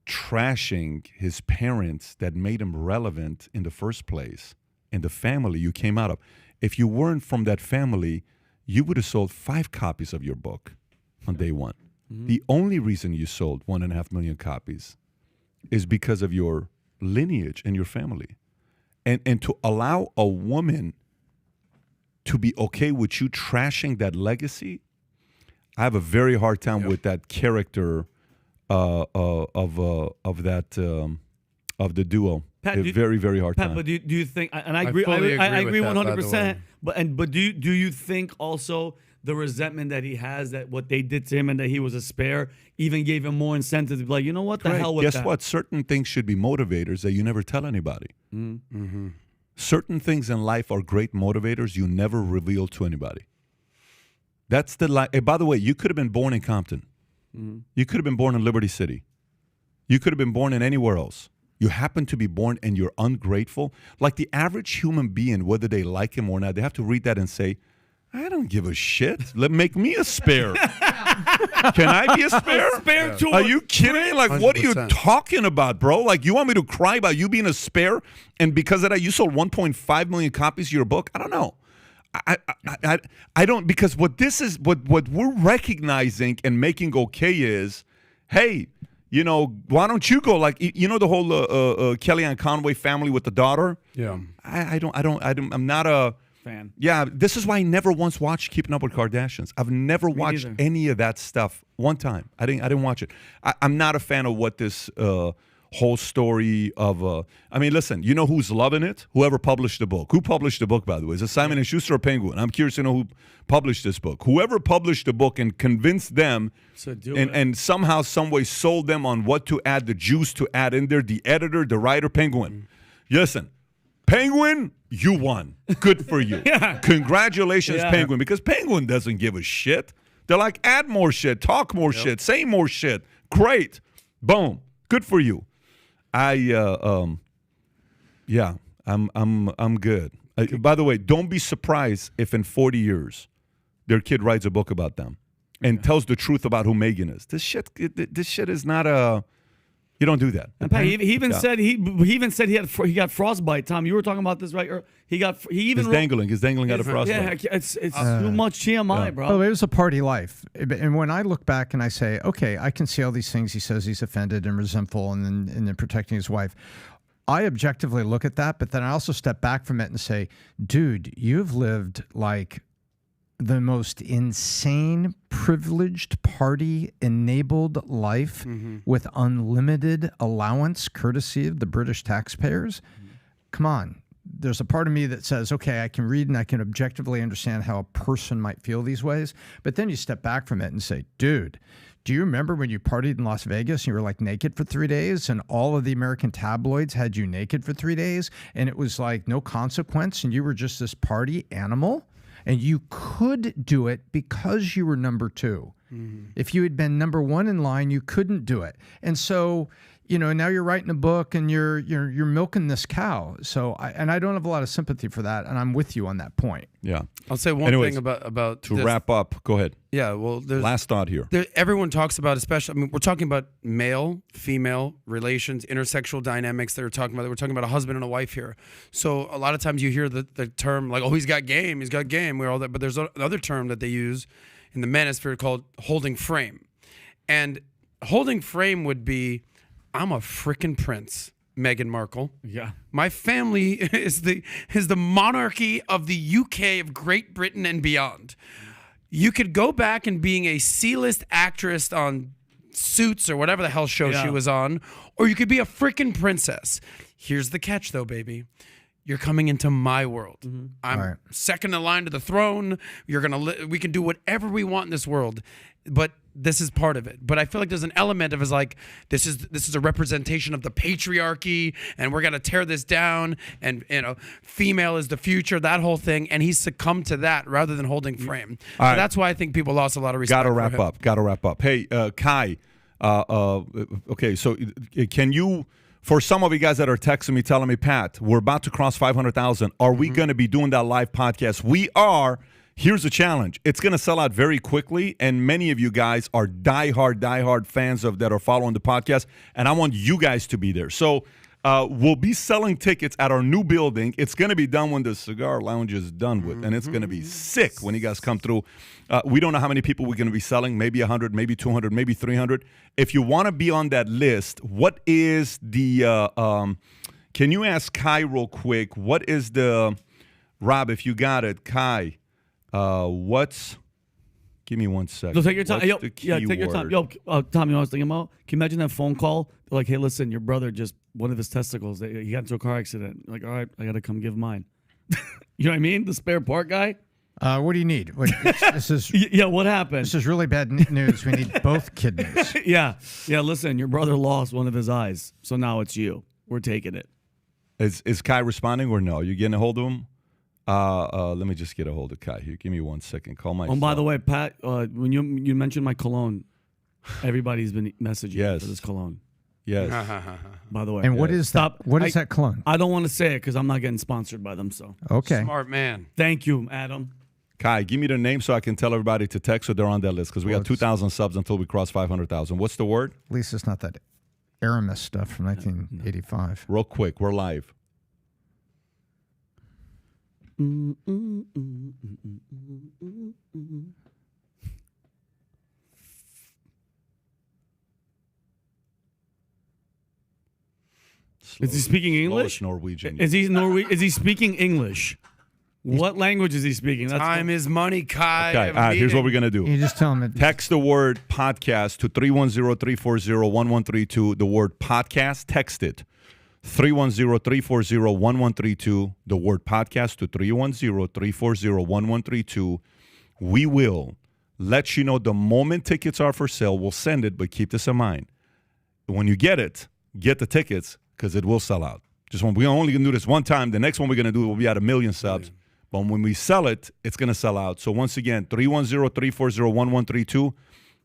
trashing his parents that made him relevant in the first place, in the family you came out of. If you weren't from that family, you would have sold 5 copies of your book on day one. Mm-hmm. The only reason you sold 1.5 million copies is because of your lineage and your family. And to allow a woman to be okay with you trashing that legacy, I have a very hard time with that character of the duo. Pat, very, very hard Pat, time. but do you think? And I agree. fully I agree agree with that, by the 100%. way. But do you think also the resentment that he has that what they did to him and that he was a spare even gave him more incentive to be like, you know what, the hell with Guess that. what? Certain things should be motivators that you never tell anybody. Mm-hmm. Certain things in life are great motivators you never reveal to anybody. That's the life. Hey, by the way, you could have been born in Compton. You could have been born in Liberty City. You could have been born in anywhere else. You happen to be born and you're ungrateful. Like the average human being, whether they like him or not, they have to read that and say, I don't give a shit. Make me a spare. Can I be a spare? Spare to Are you kidding? Like, what are you 100%. talking about, bro? Like, you want me to cry about you being a spare? And because of that, you sold 1.5 million copies of your book? I don't know. I don't, because what we're recognizing and making okay is, hey, you know, why don't you go? Like, you know, the whole Kellyanne Conway family with the daughter. Yeah. I'm not a fan. Yeah, this is why I never once watched Keeping Up with Kardashians. I've never watched neither. any of that stuff. One time, I didn't watch it. I'm not a fan of what this whole story of. I mean, listen, you know who's loving it? Whoever published the book. Who published the book, by the way? Is it Simon and Schuster or Penguin? I'm curious to know who published this book. Whoever published the book and convinced them, and somehow, some way sold them on what to add, the juice to add in there. The editor, the writer, Penguin. Listen, Penguin, you won. Good for you. Congratulations, Penguin, because Penguin doesn't give a shit. They're like, add more shit, talk more shit, say more shit. Great. Boom. Good for you. I'm good. By the way, don't be surprised if in 40 years their kid writes a book about them and tells the truth about who Megan is. This shit is not a. You don't do that. And Pat, he even said he got frostbite. Tom, you were talking about this, right? He's dangling out of frostbite. Yeah, it's too much TMI, bro. Oh, it was a party life. And when I look back and I say, okay, I can see all these things he says he's offended and resentful and then protecting his wife. I objectively look at that, but then I also step back from it and say, dude, you've lived like the most insane, privileged, party-enabled life with unlimited allowance, courtesy of the British taxpayers. Come on. There's a part of me that says, okay, I can read and I can objectively understand how a person might feel these ways. But then you step back from it and say, dude, do you remember when you partied in Las Vegas and you were like naked for 3 days and all of the American tabloids had you naked for 3 days and it was like no consequence and you were just this party animal? And you could do it because you were number two. If you had been number one in line, you couldn't do it. And so, you know, now you're writing a book and you're milking this cow. So, I don't have a lot of sympathy for that, and I'm with you on that point. Yeah. I'll say one thing about to this. wrap up. Go ahead. Yeah, well, Last thought here. Everyone talks about, especially, I mean, we're talking about male, female relations, intersexual dynamics that we're talking about. We're talking about a husband and a wife here. So a lot of times you hear the term like, oh, he's got game. We're all that. But there's another term that they use in the manosphere called holding frame. And holding frame would be, I'm a frickin' prince, Meghan Markle. Yeah. My family is the monarchy of the UK, of Great Britain and beyond. You could go back and being a C-list actress on Suits or whatever the hell show she was on, or you could be a freaking princess. Here's the catch, though, baby. You're coming into my world. I'm second in line to the throne. We can do whatever we want in this world, but this is part of it. But I feel like there's an element of this is a representation of the patriarchy, and we're gonna tear this down. And female is the future. That whole thing, and he's succumbed to that rather than holding frame. So that's why I think people lost a lot of respect. Gotta wrap up. Hey, Kai. Okay, so can you? For some of you guys that are texting me, telling me, Pat, we're about to cross 500,000. Are we going to be doing that live podcast? We are. Here's the challenge. It's going to sell out very quickly, and many of you guys are diehard fans that are following the podcast, and I want you guys to be there. So we'll be selling tickets at our new building. It's going to be done when the cigar lounge is done with, and it's going to be sick when you guys come through. We don't know how many people we're going to be selling, maybe 100, maybe 200, maybe 300. If you want to be on that list, what is the can you ask Kai real quick, what is the, Rob, if you got it, Kai, what's Give me 1 second. No, take your time. What's Yo, the key yeah, take your time. word? Yo, Tom, you know what I was thinking about? Can you imagine that phone call? They're like, hey, listen, your brother just, one of his testicles, he got into a car accident. Like, all right, I got to come give mine. You know what I mean? The spare part guy? What do you need? This is Yeah, what happened? this is really bad news. We need both kidneys. Yeah, listen, your brother lost one of his eyes, so now it's you. We're taking it. Is Kai responding or no? You getting a hold of him? Let me just get a hold of Kai here. Give me 1 second. Call my. Oh, by the way, Pat, when you mentioned my cologne, everybody's been messaging me for this cologne. Yes. By the way. And what is Stop. that? What is that cologne? I don't want to say it because I'm not getting sponsored by them. So Okay. Smart man. thank you, Adam. Kai, give me the name so I can tell everybody to text so they're on that list because we got 2,000 subs until we cross 500,000. What's the word? At least it's not that Aramis stuff from 1985. Real quick. We're live. Is he speaking English? Slowest Norwegian. Is he speaking English? What language is he speaking? Time is money, Kai. Okay, all right, here's what we're going to do. You just tell him it. Text the word podcast to 310-340-1132. The word podcast, text it. 310-340-1132. The word podcast to 310-340-1132. We will let you know the moment tickets are for sale. We'll send it, but keep this in mind. When you get it, get the tickets because it will sell out. We're only going to do this one time. The next one we're going to do will be at 1 million subs. But when we sell it, it's going to sell out. So once again, 310-340-1132.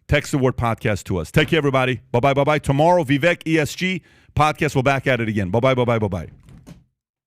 Text the word podcast to us. Take care, everybody. Bye-bye, bye-bye. Tomorrow, Vivek ESG podcast. We're back at it again. Bye-bye, bye-bye, bye-bye.